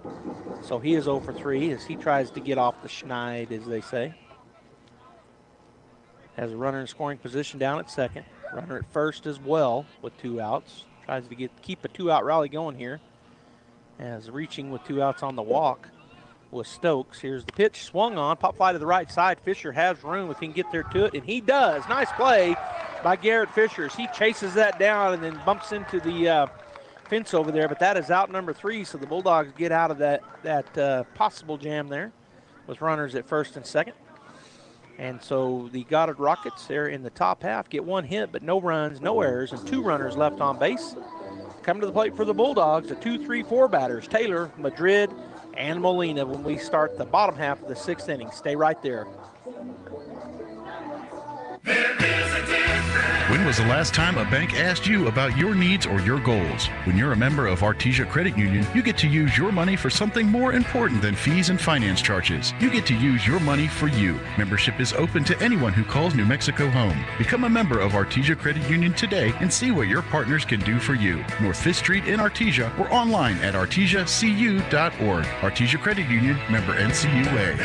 C: So he is 0 for 3 as he tries to get off the schneid, as they say. Has a runner in scoring position down at second. Runner at first as well with 2 outs. Tries to keep a 2-out rally going here. As reaching with 2 outs on the walk was Stokes. Here's the pitch, swung on, pop fly to the right side. Fisher has room if he can get there to it, and he does. Nice play by Garrett Fisher as he chases that down and then bumps into the fence over there, but that is out number 3, so the Bulldogs get out of that possible jam there with runners at first and second. And so the Goddard Rockets, they're in the top half, get 1 hit, but no runs, no errors, and 2 runners left on base. Coming to the plate for the Bulldogs, the 2, 3, 4 batters, Taylor, Madrid, and Molina when we start the bottom half of the 6th inning. Stay right there.
O: There is a difference.
R: When was the last time a bank asked you about your needs or your goals? When you're a member of Artesia Credit Union, you get to use your money for something more important than fees and finance charges. You get to use your money for you. Membership is open to anyone who calls New Mexico home. Become a member of Artesia Credit Union today and see what your partners can do for you. North 5th Street in Artesia or online at artesiacu.org. Artesia Credit Union, member NCUA.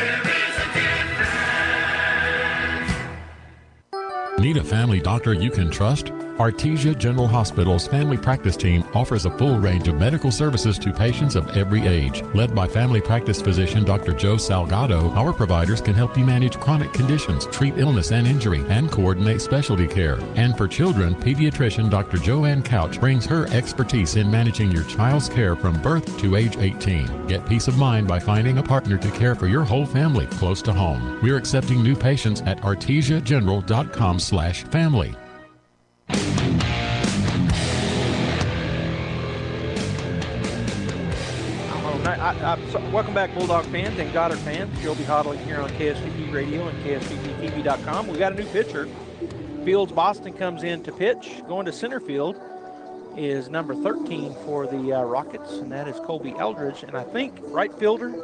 E: Need a family doctor you can trust? Artesia General Hospital's family practice team offers a full range of medical services to patients of every age. Led by family practice physician Dr. Joe Salgado, our providers can help you manage chronic conditions, treat illness and injury, and coordinate specialty care. And for children, pediatrician Dr. Joanne Couch brings her expertise in managing your child's care from birth to age 18. Get peace of mind by finding a partner to care for your whole family close to home. We're accepting new patients at artesiageneral.com/family.
C: Welcome back, Bulldog fans and Goddard fans. Joby Hodling here on KSVP Radio and KSVPTV.com. We got a new pitcher. Fields Boston comes in to pitch. Going to center field is number 13 for the Rockets, and that is Colby Eldridge. And I think right fielder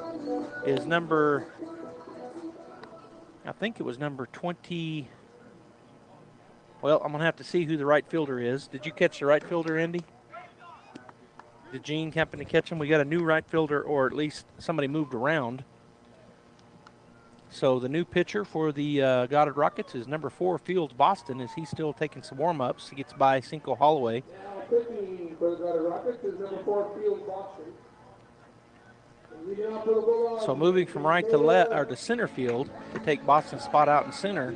C: is number 20. Well, I'm going to have to see who the right fielder is. Did you catch the right fielder, Indy? Did Gene happen to catch him? We got a new right fielder, or at least somebody moved around. So the new pitcher for the Goddard Rockets is number 4, Fields Boston, as he's still taking some warm-ups. He gets by Cinco Holloway.
O: Pitching for the Goddard Rockets is number 4, Fields Boston.
C: So moving from right to left, or to center field, to take Boston's spot out in center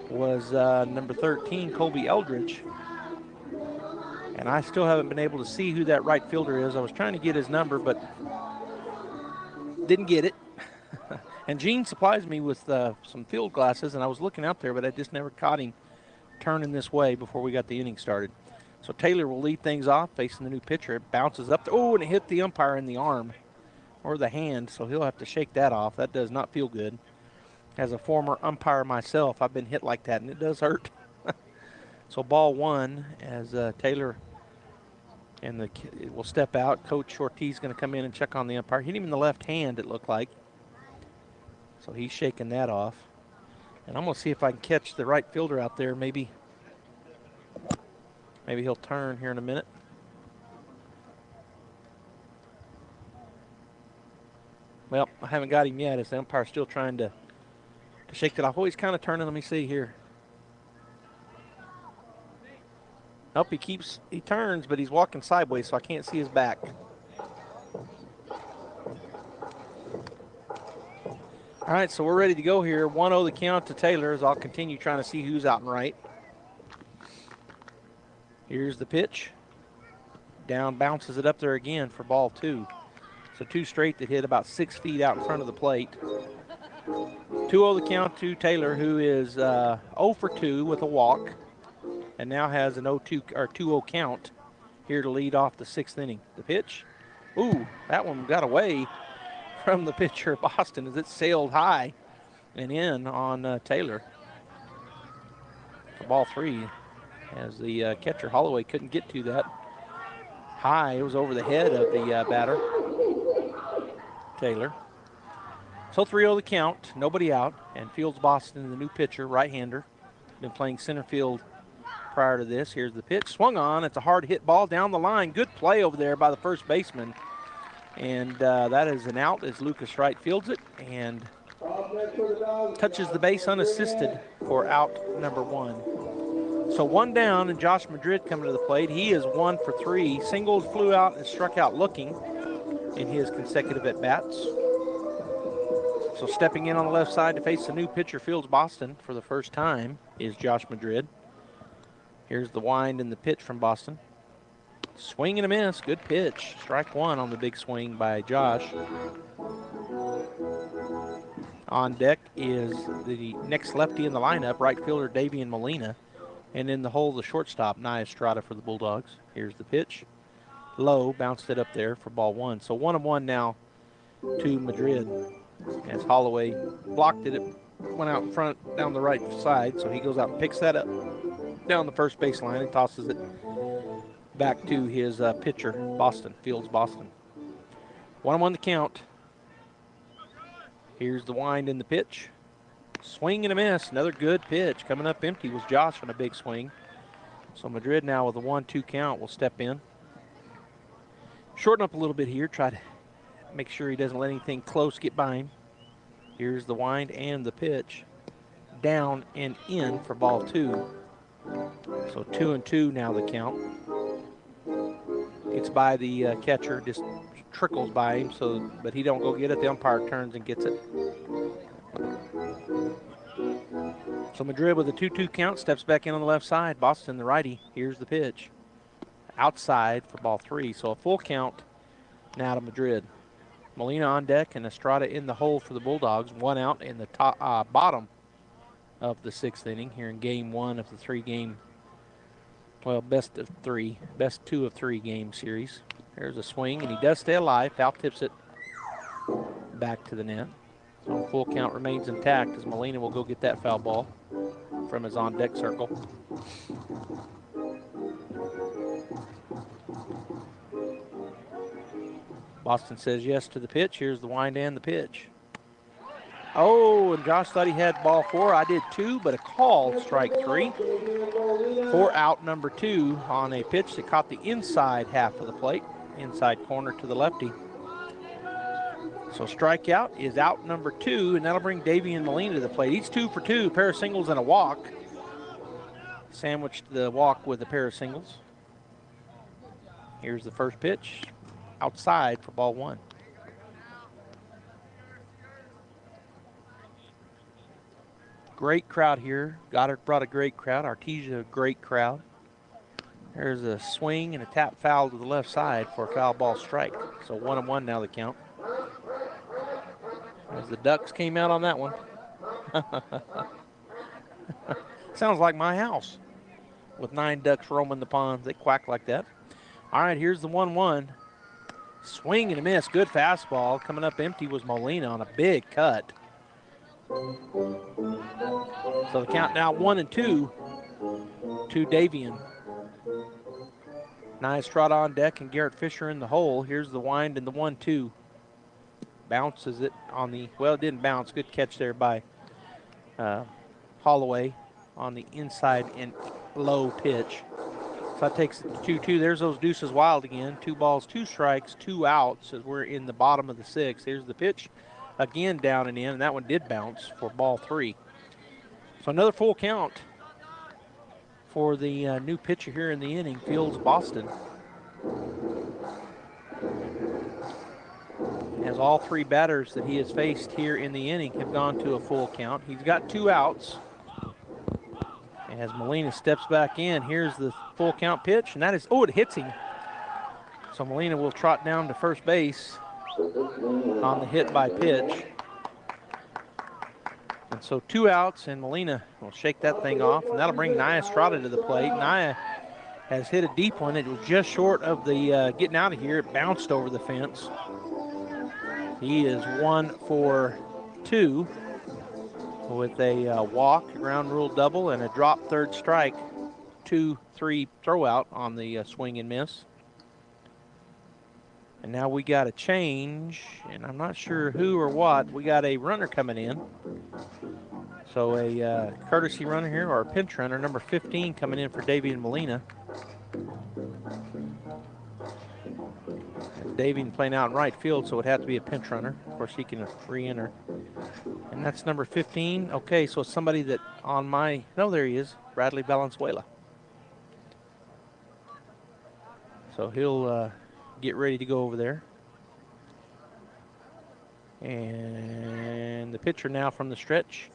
C: was number 13, Colby Eldridge. And I still haven't been able to see who that right fielder is. I was trying to get his number, but didn't get it. And Gene supplies me with some field glasses, and I was looking out there, but I just never caught him turning this way before we got the inning started. So Taylor will lead things off, facing the new pitcher. It bounces up. Oh, and it hit the umpire in the arm or the hand, so he'll have to shake that off. That does not feel good. As a former umpire myself, I've been hit like that, and it does hurt. So ball 1 as Taylor and will step out. Coach Ortiz going to come in and check on the umpire. Hit him in the left hand, it looked like. So he's shaking that off. And I'm going to see if I can catch the right fielder out there. Maybe he'll turn here in a minute. Well, I haven't got him yet as the umpire's still trying to shake it off. Oh, he's kind of turning. Let me see here. Nope, he turns, but he's walking sideways, so I can't see his back. All right, so we're ready to go here. 1-0 the count to Taylor as I'll continue trying to see who's out and right. Here's the pitch. Down, bounces it up there again for ball 2. So 2 straight that hit about 6 feet out in front of the plate. 2-0 the count to Taylor, who is 0 for 2 with a walk, and now has an 2-0 count here to lead off the 6th inning. The pitch, ooh, that one got away from the pitcher of Boston as it sailed high and in on Taylor for ball 3, as the catcher Holloway couldn't get to that high. It was over the head of the batter, Taylor. So 3-0 the count, nobody out, and Fields Boston, the new pitcher, right-hander, been playing center field prior to this. Here's the pitch, swung on. It's a hard hit ball down the line. Good play over there by the first baseman. And that is an out as Lucas Wright fields it and touches the base unassisted for out number 1. So 1 down, and Josh Madrid coming to the plate. He is 1 for 3. Singled, flew out, and struck out looking in his consecutive at-bats. So stepping in on the left side to face the new pitcher, Fields Boston, for the first time is Josh Madrid. Here's the wind and the pitch from Boston. Swing and a miss, good pitch. Strike 1 on the big swing by Josh. On deck is the next lefty in the lineup, right fielder Davian Molina. And in the hole, the shortstop, Nia Estrada for the Bulldogs. Here's the pitch. Low, bounced it up there for ball 1. So 1-1 now to Madrid. As Holloway blocked it, it went out in front down the right side, so he goes out and picks that up. down the first baseline and tosses it back to his pitcher, Fields Boston. 1-1 the count. Here's the wind in the pitch. Swing and a miss. Another good pitch. Coming up empty was Josh on a big swing. So Madrid now with a 1-2 count will step in. Shorten up a little bit here. Try to make sure he doesn't let anything close get by him. Here's the wind and the pitch. Down and in for ball 2. So 2-2 now the count. Gets by the catcher, just trickles by him, but he don't go get it. The umpire turns and gets it. So Madrid with a 2-2 count steps back in on the left side. Boston, the righty. Here's the pitch. Outside for ball 3. So a full count now to Madrid. Molina on deck and Estrada in the hole for the Bulldogs. 1 out in the bottom of the 6th inning here in game 1 of the 3-game, best 2 of 3 game series. There's a swing, and he does stay alive. Foul tips it back to the net. So full count remains intact as Molina will go get that foul ball from his on-deck circle. Boston says yes to the pitch. Here's the wind and the pitch. Oh, and Josh thought he had ball 4. I did 2, but a call, strike 3. 4 out, number 2 on a pitch that caught the inside half of the plate, inside corner to the lefty. So strikeout is out number 2, and that'll bring Davian Molina to the plate. He's 2 for 2, pair of singles and a walk. Sandwiched the walk with a pair of singles. Here's the first pitch, outside for ball 1. Great crowd here. Goddard brought a great crowd. Artesia, a great crowd. There's a swing and a tap foul to the left side for a foul ball strike. So 1-1 now the count. As the Ducks came out on that one. Sounds like my house with 9 ducks roaming the ponds. They quack like that. All right, here's the 1-1. Swing and a miss. Good fastball. Coming up empty was Molina on a big cut. So the count now 1-2 to Davian. Estrada on deck and Garrett Fisher in the hole. Here's the wind and the 1-2. Bounces it on the, it didn't bounce. Good catch there by Holloway on the inside and low pitch. So that takes it to 2-2. There's those deuces wild again. 2 balls, 2 strikes, 2 outs as we're in the bottom of the 6th. Here's the pitch. Again down and in, and that one did bounce for ball 3. So another full count for the new pitcher here in the inning, Fields Boston. As all 3 batters that he has faced here in the inning have gone to a full count. He's got 2 outs. As Molina steps back in, here's the full count pitch, and that is, it hits him. So Molina will trot down to first base on the hit by pitch. And so 2 outs, and Molina will shake that thing off, and that'll bring Nia Estrada to the plate. Nia has hit a deep one. It was just short of the getting out of here. It bounced over the fence. He is 1 for 2 with a walk, a ground rule double, and a drop third strike. 2-3 throw out on the swing and miss. And now we got a change, and I'm not sure who or what. We got a runner coming in. So a courtesy runner here, or a pinch runner, number 15 coming in for Davian Molina. Davian playing out in right field, so it would have to be a pinch runner. Of course, he can re-enter. And that's number 15. Okay, so somebody that on my, no, there he is, Bradley Valenzuela. So he'll get ready to go over there. And the pitcher now from the stretch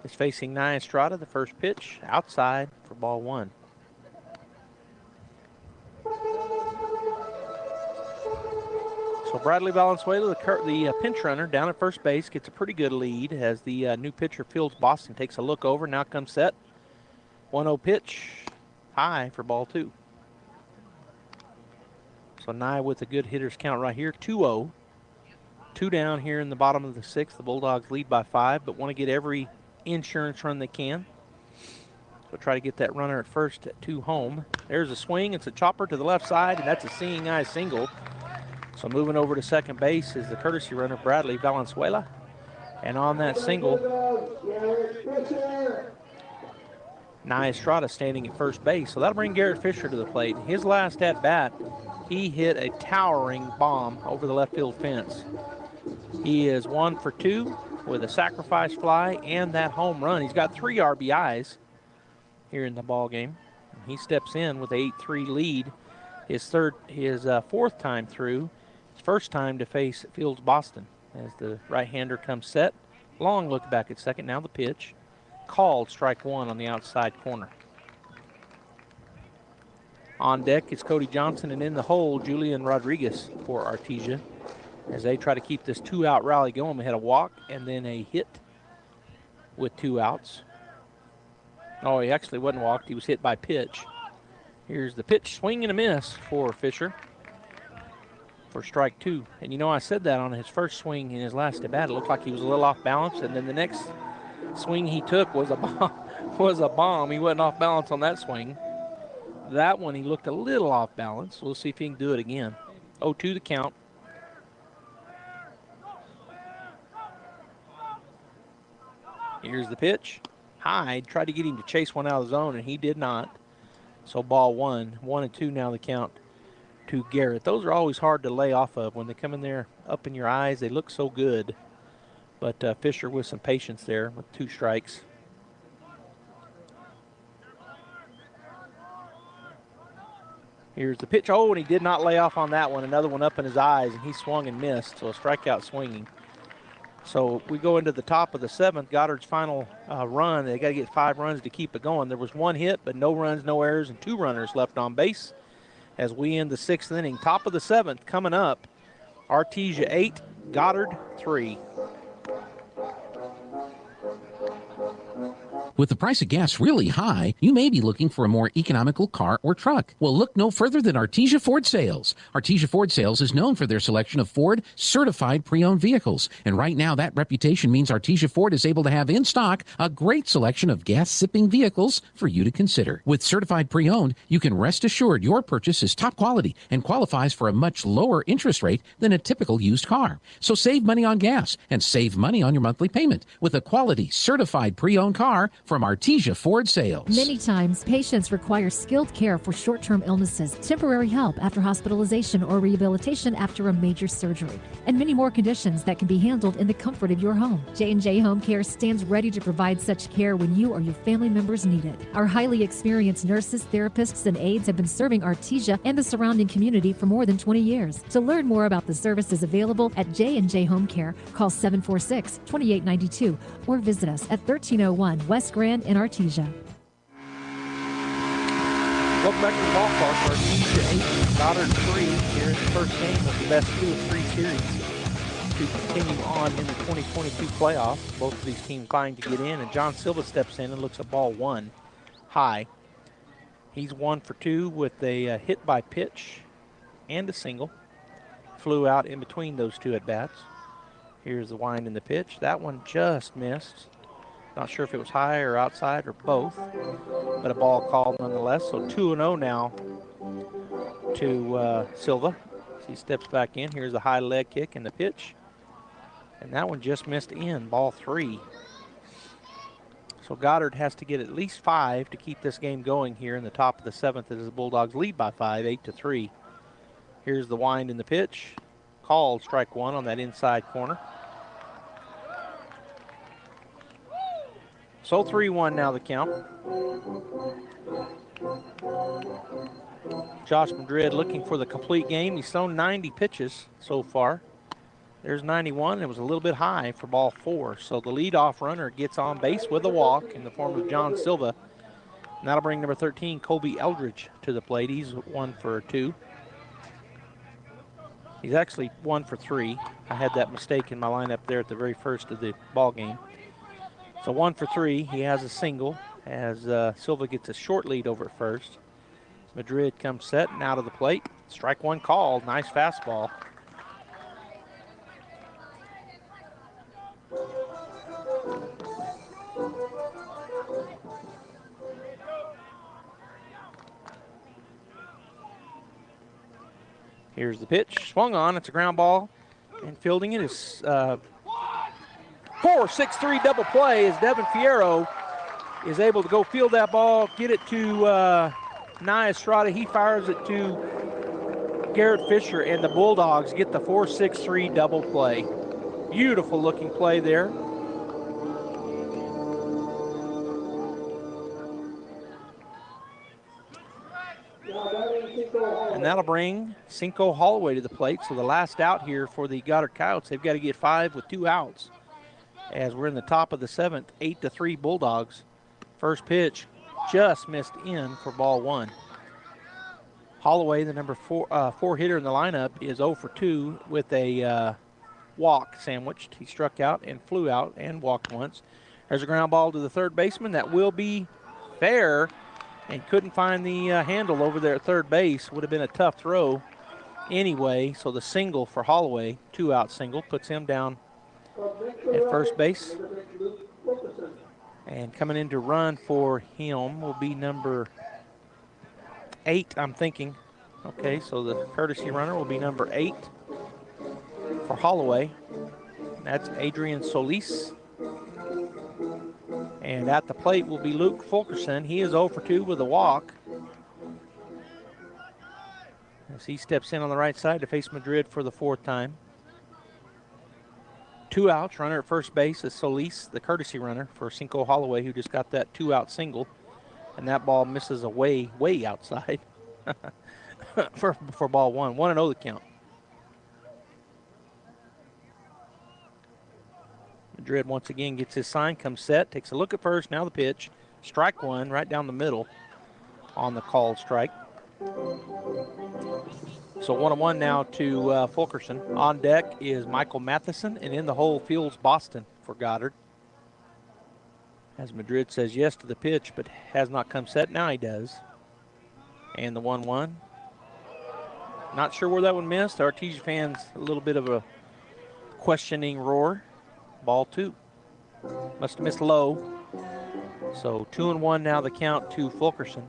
C: is facing Nia Estrada. The first pitch outside for ball 1. So Bradley Valenzuela, the pinch runner down at first base, gets a pretty good lead as the new pitcher, Fields Boston, takes a look over. Now comes set. 1-0 pitch, high for ball 2. So Nye with a good hitter's count right here, 2-0. 2 down here in the bottom of the 6th. The Bulldogs lead by 5, but want to get every insurance run they can. So try to get that runner at first to home. There's a swing. It's a chopper to the left side, and that's a seeing eye single. So moving over to second base is the courtesy runner, Bradley Valenzuela. And on that single, Nye Estrada standing at first base. So that'll bring Garrett Fisher to the plate. His last at-bat, he hit a towering bomb over the left field fence. He is 1 for 2 with a sacrifice fly and that home run. He's got 3 RBIs here in the ball game. He steps in with an 8-3 lead. His fourth time through. His first time to face Fields Boston as the right-hander comes set. Long look back at second. Now the pitch. Called, strike one on the outside corner. On deck is Cody Johnson, and in the hole, Julian Rodriguez for Artesia as they try to keep this 2-out rally going. We had a walk and then a hit with 2 outs. Oh, he actually wasn't walked. He was hit by pitch. Here's the pitch, swing and a miss for Fisher for strike 2. And you know, I said that on his first swing in his last at bat. It looked like he was a little off balance, and then the next swing he took was a bomb. He wasn't off balance on that swing. That one he looked a little off balance. We'll see if he can do it again. 0-2 the count. Here's the pitch. Hyde tried to get him to chase one out of the zone, and he did not. So ball 1. 1-2 now the count to Garrett. Those are always hard to lay off of when they come in there up in your eyes. They look so good. But Fisher with some patience there with 2 strikes. Here's the pitch. Oh, and he did not lay off on that one. Another one up in his eyes, and he swung and missed. So a strikeout swinging. So we go into the top of the 7th. Goddard's final run. They got to get 5 runs to keep it going. There was 1 hit, but no runs, no errors, and 2 runners left on base as we end the 6th inning. Top of the 7th coming up. Artesia 8, Goddard 3.
D: With the price of gas really high, you may be looking for a more economical car or truck. Well, look no further than Artesia Ford Sales. Artesia Ford Sales is known for their selection of Ford certified pre-owned vehicles. And right now, that reputation means Artesia Ford is able to have in stock a great selection of gas-sipping vehicles for you to consider. With certified pre-owned, you can rest assured your purchase is top quality and qualifies for a much lower interest rate than a typical used car. So save money on gas and save money on your monthly payment with a quality certified pre-owned car from Artesia Ford Sales.
T: Many times, patients require skilled care for short-term illnesses, temporary help after hospitalization or rehabilitation after a major surgery, and many more conditions that can be handled in the comfort of your home. J&J Home Care stands ready to provide such care when you or your family members need it. Our highly experienced nurses, therapists, and aides have been serving Artesia and the surrounding community for more than 20 years. To learn more about the services available at J&J Home Care, call 746-2892 or visit us at 1301 West Grand in Artesia.
C: Welcome back to the ballpark. Artesia 8, Goddard 3 here in the first game of the best 2 of 3 series to continue on in the 2022 playoffs. Both of these teams vying to get in, and John Silva steps in and looks at ball 1 high. He's 1 for 2 with a hit by pitch and a single. Flew out in between those 2 at-bats. Here's the wind in the pitch. That one just missed. Not sure if it was high or outside or both, but a ball called nonetheless. So 2-0 now to Silva. So he steps back in. Here's the high leg kick and the pitch. And that one just missed in, ball 3. So Goddard has to get at least 5 to keep this game going here in the top of the 7th as the Bulldogs lead by 5, 8-3. Here's the wind in the pitch. Called, strike 1 on that inside corner. So 3-1 now the count. Josh Madrid looking for the complete game. He's thrown 90 pitches so far. There's 91. It was a little bit high for ball 4. So the leadoff runner gets on base with a walk in the form of John Silva. And that'll bring number 13, Colby Eldridge, to the plate. He's 1 for 2. He's actually 1 for 3. I had that mistake in my lineup there at the very first of the ball game. So 1 for 3. He has a single as Silva gets a short lead over at first. Madrid comes set and out of the plate. Strike 1 called. Nice fastball. Here's the pitch. Swung on. It's a ground ball. And fielding it is 4-6-3 double play as Devin Fierro is able to go field that ball, get it to Nye Estrada. He fires it to Garrett Fisher, and the Bulldogs get the 4-6-3 double play. Beautiful looking play there. And that'll bring Cinco Holloway to the plate. So the last out here for the Goddard Coyotes, they've got to get 5 with 2 outs. As we're in the top of the 7th, 8-3 Bulldogs. First pitch just missed in for ball 1. Holloway, the number 4 hitter in the lineup, is 0 for 2 with a walk sandwiched. He struck out and flew out and walked once. There's a ground ball to the third baseman. That will be fair, and couldn't find the handle over there at third base. Would have been a tough throw anyway. So the single for Holloway, 2-out single, puts him down at first base. And coming in to run for him will be number 8, I'm thinking. Okay, so the courtesy runner will be number 8 for Holloway. That's Adrian Solis. And at the plate will be Luke Fulkerson. He is 0 for 2 with a walk. As he steps in on the right side to face Madrid for the 4th time. 2 outs, runner at first base is Solis, the courtesy runner for Cinco Holloway, who just got that 2-out single. And that ball misses away, way outside for ball 1. 1-0 the count. Madrid once again gets his sign, comes set, takes a look at first, now the pitch. Strike 1 right down the middle on the called strike. So 1-1 now to Fulkerson. On deck is Michael Matheson, and in the hole fields Boston for Goddard. As Madrid says yes to the pitch, but has not come set. Now he does. And the 1-1. Not sure where that one missed. Artesia fans, a little bit of a questioning roar. Ball 2. Must have missed low. So 2-1 now the count to Fulkerson.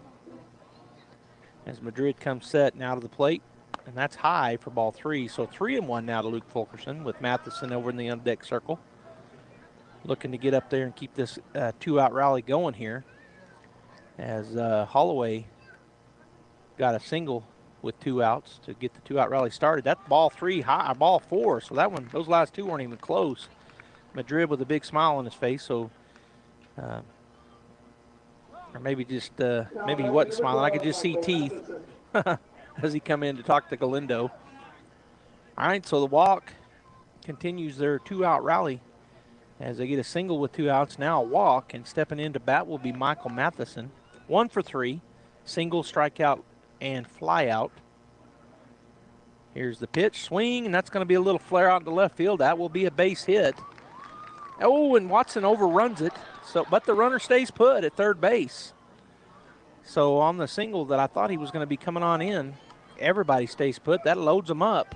C: As Madrid comes set now to the plate. And that's high for ball 3. So 3-1 now to Luke Fulkerson with Matheson over in the on-deck circle. Looking to get up there and keep this 2-out rally going here. As Holloway got a single with 2 outs to get the 2-out rally started. That's ball 3, high, ball 4. So that one, those last 2 weren't even close. Madrid with a big smile on his face. So, or maybe just, maybe he wasn't smiling. I could just see teeth. As he come in to talk to Galindo. All right, so the walk continues their 2-out rally as they get a single with 2 outs. Now a walk, and stepping into bat will be Michael Matheson. 1 for 3, single, strikeout, and fly out. Here's the pitch, swing, and that's going to be a little flare out to left field. That will be a base hit. Oh, and Watson overruns it. So, but the runner stays put at third base. So on the single that I thought he was going to be coming on in, everybody stays put. That loads them up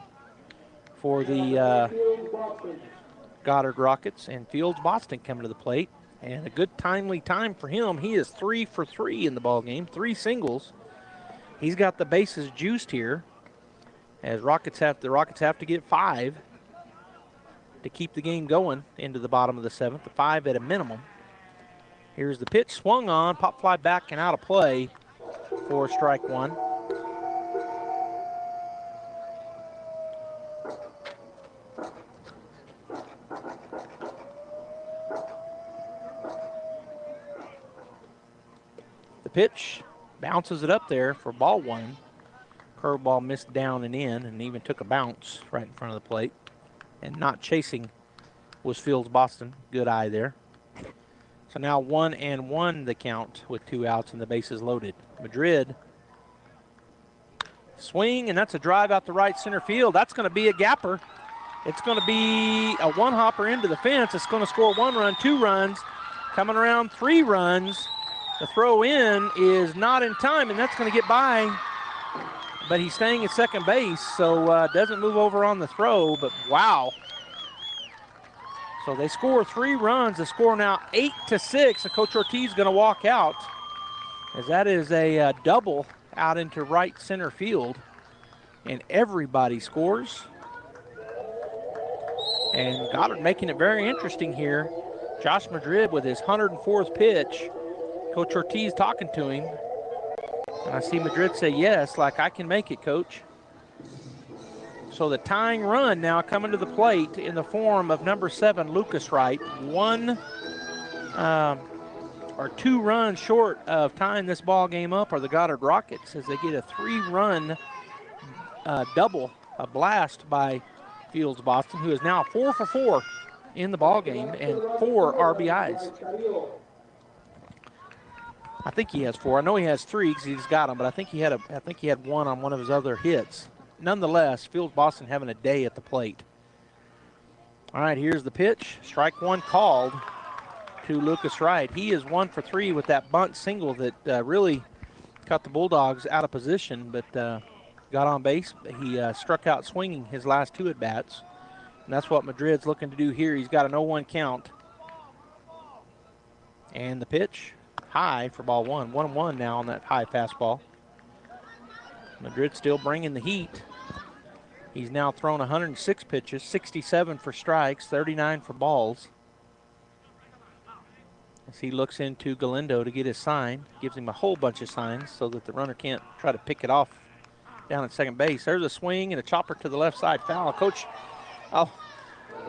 C: for the Goddard Rockets, and Fields Boston coming to the plate. And a good timely time for him. He is 3 for 3 in the ball game, 3 singles. He's got the bases juiced here, as the Rockets have to get 5 to keep the game going into the bottom of the 7th, 5 at a minimum. Here's the pitch, swung on, pop fly back and out of play for strike 1. The pitch bounces it up there for ball 1. Curveball missed down and in, and even took a bounce right in front of the plate. And not chasing was Fields Boston. Good eye there. So now 1-1 the count with 2 outs and the bases loaded. Madrid swing, and that's a drive out the right center field. That's going to be a gapper. It's going to be a one-hopper into the fence. It's going to score 1 run, 2 runs, coming around 3 runs. The throw in is not in time, and that's going to get by. But he's staying at second base, so doesn't move over on the throw, but wow. So they score 3 runs. The score now 8-6, and Coach Ortiz going to walk out, as that is a double out into right center field. and everybody scores. And Goddard making it very interesting here. Josh Madrid with his 104th pitch. Coach Ortiz talking to him. And I see Madrid say yes, like I can make it, Coach. So the tying run now coming to the plate in the form of number 7, Lucas Wright. 2 runs short of tying this ball game up are the Goddard Rockets as they get a 3-run double, a blast by Fields Boston, who is now 4 for 4 in the ball game and 4 RBIs. I think he has 4. I know he has 3 because he's got them, but I think he had 1 on one of his other hits. Nonetheless, Fields Boston having a day at the plate. All right, here's the pitch. Strike 1 called to Lucas Wright. He is 1 for 3 with that bunt single that really cut the Bulldogs out of position, but got on base. He struck out swinging his last 2 at-bats, and that's what Madrid's looking to do here. He's got an 0-1 count. And the pitch, high for ball 1. 1-1 now on that high fastball. Madrid still bringing the heat. He's now thrown 106 pitches, 67 for strikes, 39 for balls. As he looks into Galindo to get his sign, gives him a whole bunch of signs so that the runner can't try to pick it off down at second base. There's a swing and a chopper to the left side foul. Coach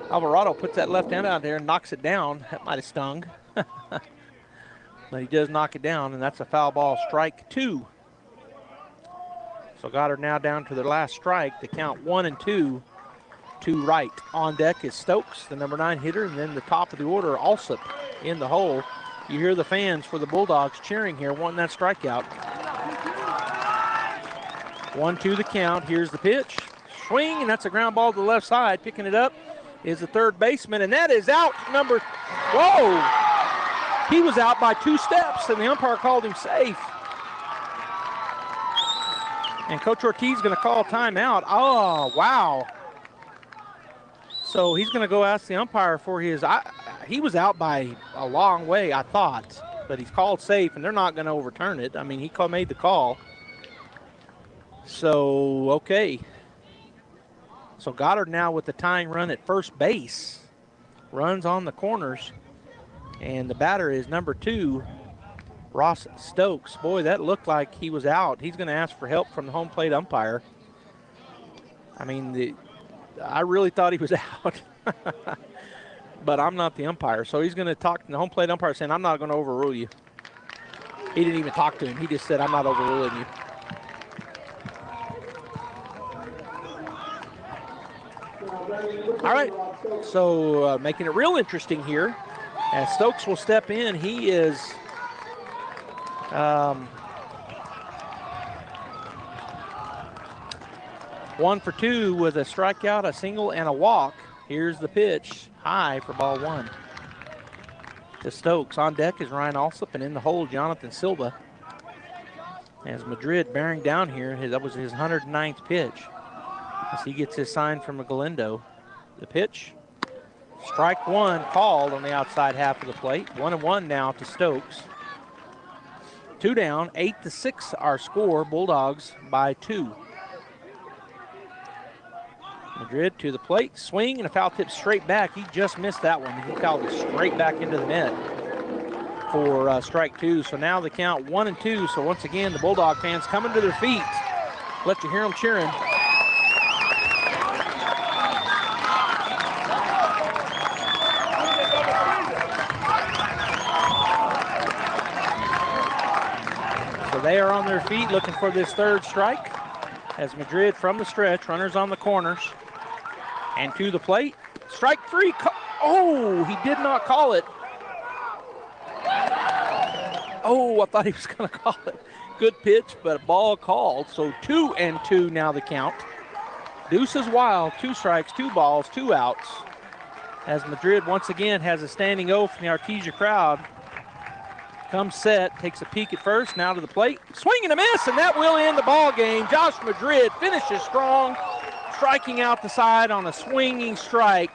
C: Alvarado puts that left hand out there and knocks it down. That might have stung. But he does knock it down, and that's a foul ball, strike 2. So Goddard now down to their last strike. The count 1-2 to Wright. On deck is Stokes, the number 9 hitter, and then the top of the order, Alsop in the hole. You hear the fans for the Bulldogs cheering here, wanting that strikeout. 1-2 the count. Here's the pitch. Swing, and that's a ground ball to the left side. Picking it up is the third baseman, and that is out number, whoa! He was out by 2 steps, and the umpire called him safe. And Coach Ortiz is going to call timeout. Oh, wow. So he's going to go ask the umpire for his, he was out by a long way, I thought, but he's called safe, and they're not going to overturn it. I mean, he made the call. So, okay. So Goddard now with the tying run at first base. Runs on the corners. And the batter is number 2, Ross Stokes. Boy, that looked like he was out. He's going to ask for help from the home plate umpire. I mean, I really thought he was out. But I'm not the umpire. So he's going to talk to the home plate umpire saying, I'm not going to overrule you. He didn't even talk to him. He just said, I'm not overruling you. All right, so making it real interesting here as Stokes will step in. He is 1 for 2 with a strikeout, a single, and a walk. Here's the pitch, high for ball 1 to Stokes. On deck is Ryan Alsop, and in the hole, Jonathan Silva. As Madrid bearing down here, that was his 109th pitch. As he gets his sign from Galindo. The pitch, strike 1 called on the outside half of the plate. 1-1 now to Stokes. 2 down, 8-6 our score. Bulldogs by 2. Madrid to the plate, swing and a foul tip straight back. He just missed that one. He fouled it straight back into the net for strike 2. So now the count 1-2. So once again, the Bulldog fans coming to their feet. Let you hear them cheering. They are on their feet looking for this third strike as Madrid from the stretch, runners on the corners, and to the plate. Strike 3. Oh, he did not call it. Oh, I thought he was going to call it. Good pitch, but a ball called. So 2-2 now the count. Deuce is wild. 2 strikes, 2 balls, 2 outs. As Madrid once again has a standing O from the Artesia crowd. Comes set, takes a peek at first, now to the plate. Swing and a miss, and that will end the ball game. Josh Madrid finishes strong, striking out the side on a swinging strike.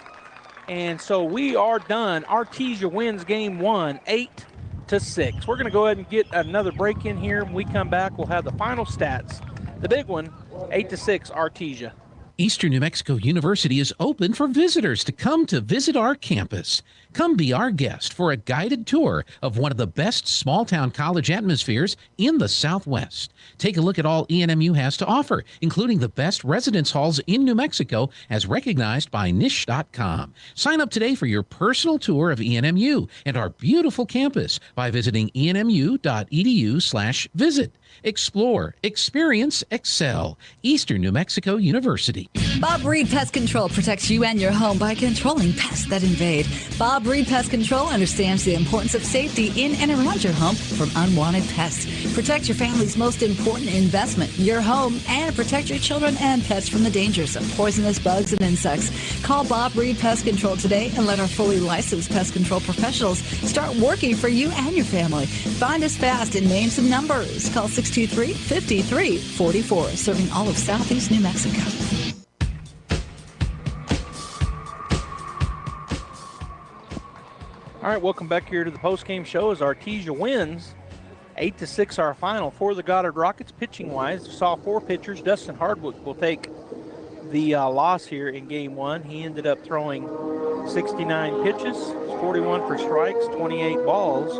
C: And so we are done. Artesia wins game 1, 8-6. We're going to go ahead and get another break in here. When we come back, we'll have the final stats the big one, 8-6 Artesia.
D: Eastern New Mexico University is open for visitors to come to visit our campus. Come be our guest for a guided tour of one of the best small-town college atmospheres in the Southwest. Take a look at all ENMU has to offer, including the best residence halls in New Mexico as recognized by Niche.com. Sign up today for your personal tour of ENMU and our beautiful campus by visiting enmu.edu/visit. Explore, experience, excel. Eastern New Mexico University.
B: Bob Reed Pest Control protects you and your home by controlling pests that invade. Bob Reed Pest Control understands the importance of safety in and around your home from unwanted pests. Protect your family's most important investment, your home, and protect your children and pets from the dangers of poisonous bugs and insects. Call Bob Reed Pest Control today and let our fully licensed pest control professionals start working for you and your family. Find us fast and name some numbers. Call 623-5344, serving all of Southeast New Mexico.
C: All right, welcome back here to the postgame show as Artesia wins 8-6 our final for the Goddard Rockets. Pitching-wise, saw 4 pitchers. Dustin Hardwick will take the loss here in game 1. He ended up throwing 69 pitches, 41 for strikes, 28 balls,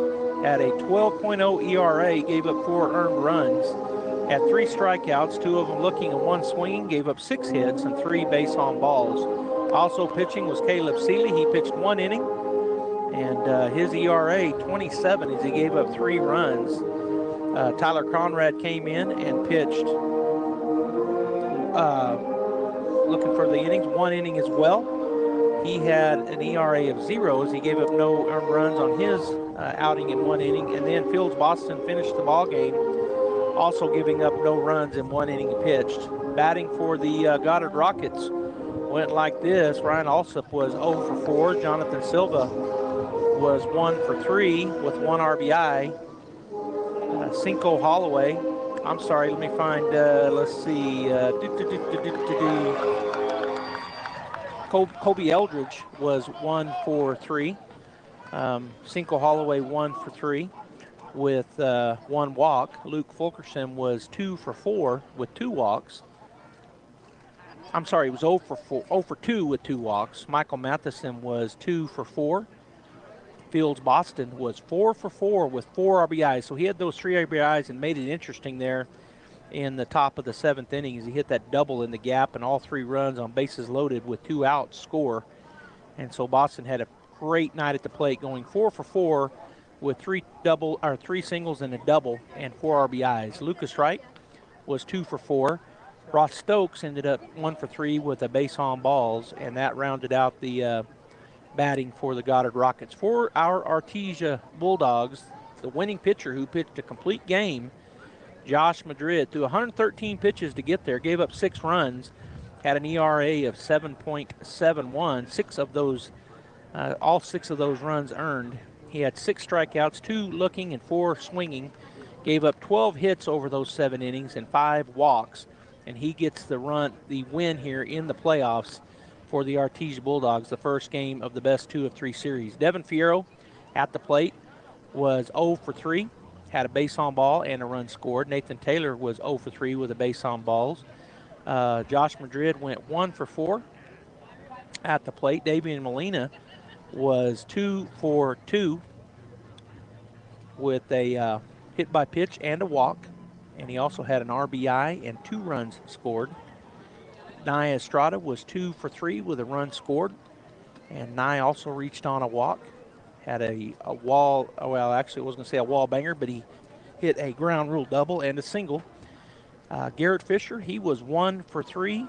C: had a 12.0 ERA, gave up 4 earned runs, had 3 strikeouts, 2 of them looking and 1 swinging, gave up 6 hits and 3 base on balls. Also pitching was Caleb Seeley. He pitched 1 inning, and his ERA 27 as he gave up 3 runs. Tyler Conrad came in and pitched looking for the innings, 1 inning as well. He had an ERA of 0 as he gave up no earned runs on his outing in 1 inning. And then Fields Boston finished the ball game, also giving up no runs in 1 inning pitched. Batting for the Goddard Rockets went like this. Ryan Alsop was 0 for 4. Jonathan Silva was 1 for 3 with 1 RBI. Cinco Holloway, I'm sorry, let me find, let's see, Kobe Eldridge was 1 for 3. Cinco Holloway 1 for 3 with 1 walk. Luke Fulkerson was 2 for 4 with 2 walks. I'm sorry, he was 0 for 2 with 2 walks. Michael Matheson was 2 for 4. Fields Boston was 4 for 4 with 4 RBIs. So he had those 3 RBIs and made it interesting there in the top of the 7th inning as he hit that double in the gap and all 3 runs on bases loaded with 2 outs score. And so Boston had a great night at the plate, going 4 for 4 with 3 singles and a double and 4 RBIs. Lucas Wright was 2 for 4. Ross Stokes ended up 1 for 3 with a base on balls, and that rounded out the batting for the Goddard Rockets. For our Artesia Bulldogs, the winning pitcher who pitched a complete game, Josh Madrid, threw 113 pitches to get there, gave up 6 runs, had an ERA of 7.71. 6 of those, all 6 of those runs earned. He had 6 strikeouts, 2 looking and 4 swinging, gave up 12 hits over those 7 innings and 5 walks, and he gets the win here in the playoffs for the Artesia Bulldogs, the first game of the best 2 of 3 series. Devin Fierro at the plate was 0 for 3, had a base on ball and a run scored. Nathan Taylor was 0 for 3 with a base on balls. Josh Madrid went 1 for 4 at the plate. Davian Molina was 2 for 2 with a hit by pitch and a walk, and he also had an RBI and 2 runs scored. Nye Estrada was 2 for 3 with a run scored, and Nye also reached on a walk, had a wall, well, actually I was going to say a wall banger, but he hit a ground rule double and a single. Garrett Fisher, he was 1 for 3,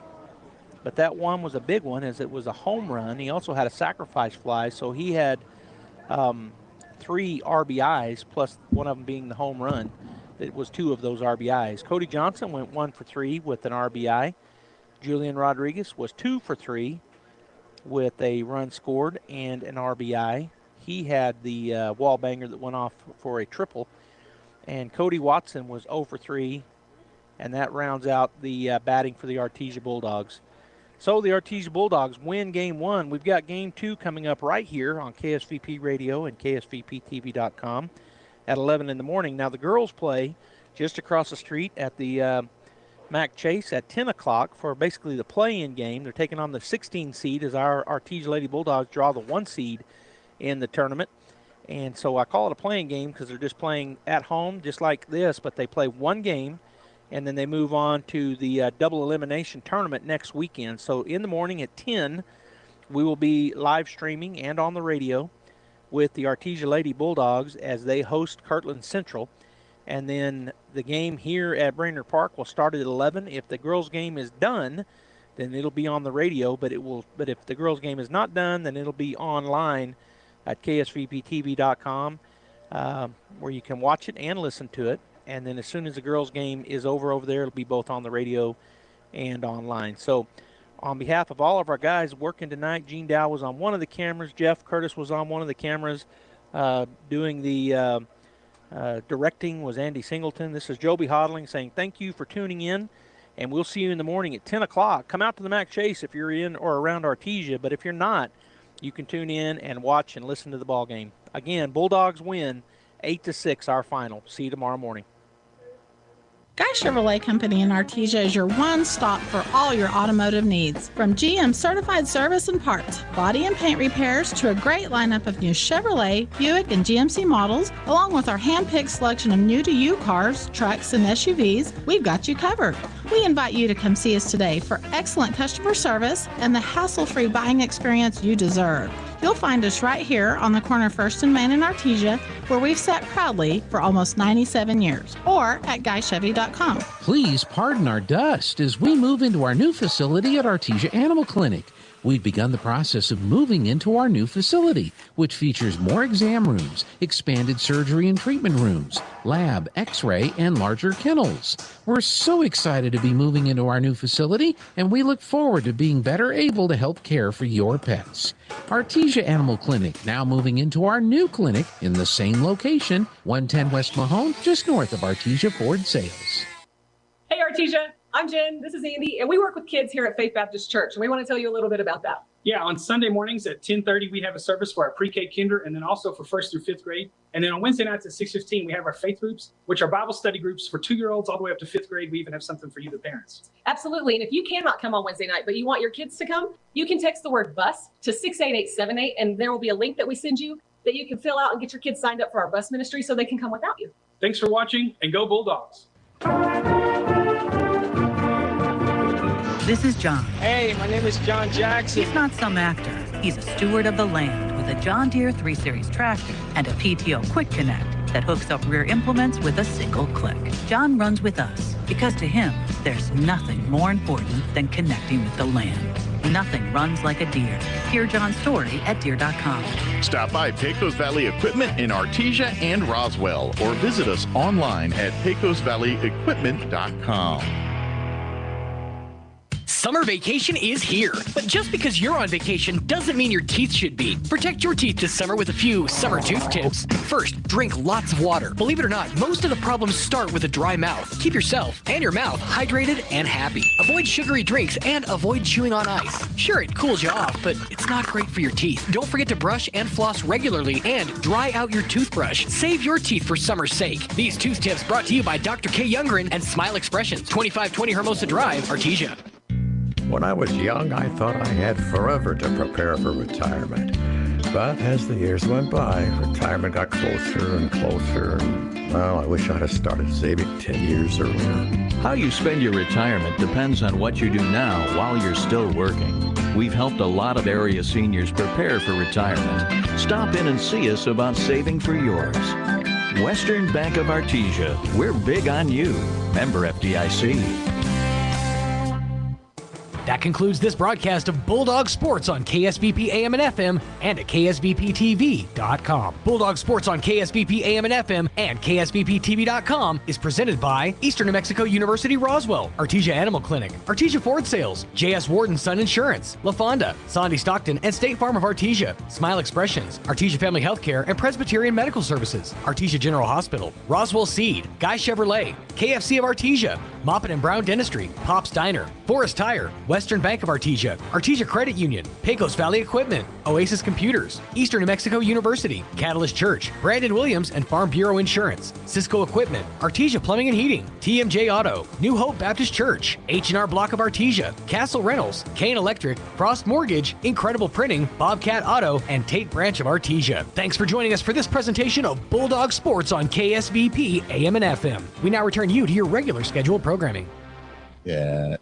C: but that one was a big one as it was a home run. He also had a sacrifice fly, so he had 3 RBIs, plus one of them being the home run. It was 2 of those RBIs. Cody Johnson went 1 for 3 with an RBI. Julian Rodriguez was 2 for 3 with a run scored and an RBI. He had the wall banger that went off for a triple. And Cody Watson was 0 for 3, and that rounds out the batting for the Artesia Bulldogs. So the Artesia Bulldogs win game 1. We've got game 2 coming up right here on KSVP Radio and KSVPTV.com at 11 in the morning. Now the girls play just across the street at the Mac Chase at 10 o'clock for basically the play-in game. They're taking on the 16 seed as our Artesia Lady Bulldogs draw the 1 seed in the tournament. And so I call it a playing game because they're just playing at home just like this, but they play one game, and then they move on to the double elimination tournament next weekend. So in the morning at 10, we will be live streaming and on the radio with the Artesia Lady Bulldogs as they host Kirtland Central. And then the game here at Brainard Park will start at 11. If the girls' game is done, then it'll be on the radio, but if the girls' game is not done, then it'll be online at ksvptv.com, where you can watch it and listen to it. And then as soon as the girls' game is over there, it'll be both on the radio and online. So on behalf of all of our guys working tonight, Gene Dow was on one of the cameras. Jeff Curtis was on one of the cameras. Doing the directing was Andy Singleton. This is Joby Hodling saying thank you for tuning in, and we'll see you in the morning at 10 o'clock. Come out to the Mac Chase if you're in or around Artesia, but if you're not, you can tune in and watch and listen to the ball game. Again, Bulldogs win 8-6 our final. See you tomorrow morning.
K: Guy Chevrolet Company in Artesia is your one stop for all your automotive needs. From GM certified service and parts, body and paint repairs, to a great lineup of new Chevrolet, Buick, and GMC models, along with our hand-picked selection of new-to-you cars, trucks, and SUVs, we've got you covered. We invite you to come see us today for excellent customer service and the hassle-free buying experience you deserve. You'll find us right here on the corner of 1st and Main in Artesia, where we've sat proudly for almost 97 years, or at guychevy.com.
D: Please pardon our dust as we move into our new facility at Artesia Animal Clinic. We've begun the process of moving into our new facility, which features more exam rooms, expanded surgery and treatment rooms, lab, x-ray, and larger kennels. We're so excited to be moving into our new facility, and we look forward to being better able to help care for your pets. Artesia Animal Clinic, now moving into our new clinic in the same location, 110 West Mahone, just north of Artesia Ford Sales.
A: Hey Artesia, I'm Jen, this is Andy, and we work with kids here at Faith Baptist Church, and we want to tell you a little bit about that.
U: Yeah, on Sunday mornings at 10:30, we have a service for our pre-K kinder, and then also for 1st through 5th grade. And then on Wednesday nights at 6:15, we have our faith groups, which are Bible study groups for 2-year-olds all the way up to 5th grade. We even have something for you, the parents.
A: Absolutely, and if you cannot come on Wednesday night, but you want your kids to come, you can text the word BUS to 68878, and there will be a link that we send you that you can fill out and get your kids signed up for our bus ministry so they can come without you.
U: Thanks for watching, and go Bulldogs.
V: This is John.
X: Hey, my name is John Jackson.
V: He's not some actor. He's a steward of the land with a John Deere 3 Series tractor and a PTO Quick Connect that hooks up rear implements with a single click. John runs with us because to him, there's nothing more important than connecting with the land. Nothing runs like a Deere. Hear John's story at Deere.com.
N: Stop by Pecos Valley Equipment in Artesia and Roswell, or visit us online at pecosvalleyequipment.com.
P: Summer vacation is here, but just because you're on vacation doesn't mean your teeth should be. Protect your teeth this summer with a few summer tooth tips. First, drink lots of water. Believe it or not, most of the problems start with a dry mouth. Keep yourself and your mouth hydrated and happy. Avoid sugary drinks and avoid chewing on ice. Sure, it cools you off, but it's not great for your teeth. Don't forget to brush and floss regularly and dry out your toothbrush. Save your teeth for summer's sake. These tooth tips brought to you by Dr. K. Youngren and Smile Expressions, 2520 Hermosa Drive, Artesia.
Y: When I was young, I thought I had forever to prepare for retirement. But as the years went by, retirement got closer and closer. Well, I wish I'd have started saving 10 years earlier.
Z: How you spend your retirement depends on what you do now while you're still working. We've helped a lot of area seniors prepare for retirement. Stop in and see us about saving for yours. Western Bank of Artesia. We're big on you. Member FDIC.
P: That concludes this broadcast of Bulldog Sports on KSVP AM and FM and at KSVPTV.com. Bulldog Sports on KSVP AM and FM and KSVPTV.com is presented by Eastern New Mexico University Roswell, Artesia Animal Clinic, Artesia Ford Sales, J.S. Warden Sun Insurance, La Fonda, Sandy Stockton, and State Farm of Artesia, Smile Expressions, Artesia Family Healthcare and Presbyterian Medical Services, Artesia General Hospital, Roswell Seed, Guy Chevrolet, KFC of Artesia, Moppin and Brown Dentistry, Pop's Diner, Forest Tire, Western Bank of Artesia, Artesia Credit Union, Pecos Valley Equipment, Oasis Computers, Eastern New Mexico University, Catalyst Church, Brandon Williams and Farm Bureau Insurance, Cisco Equipment, Artesia Plumbing and Heating, TMJ Auto, New Hope Baptist Church, H&R Block of Artesia, Castle Rentals, Kane Electric, Frost Mortgage, Incredible Printing, Bobcat Auto, and Tate Branch of Artesia. Thanks for joining us for this presentation of Bulldog Sports on KSVP AM and FM. We now return you to your regular scheduled programming.
F: Yeah,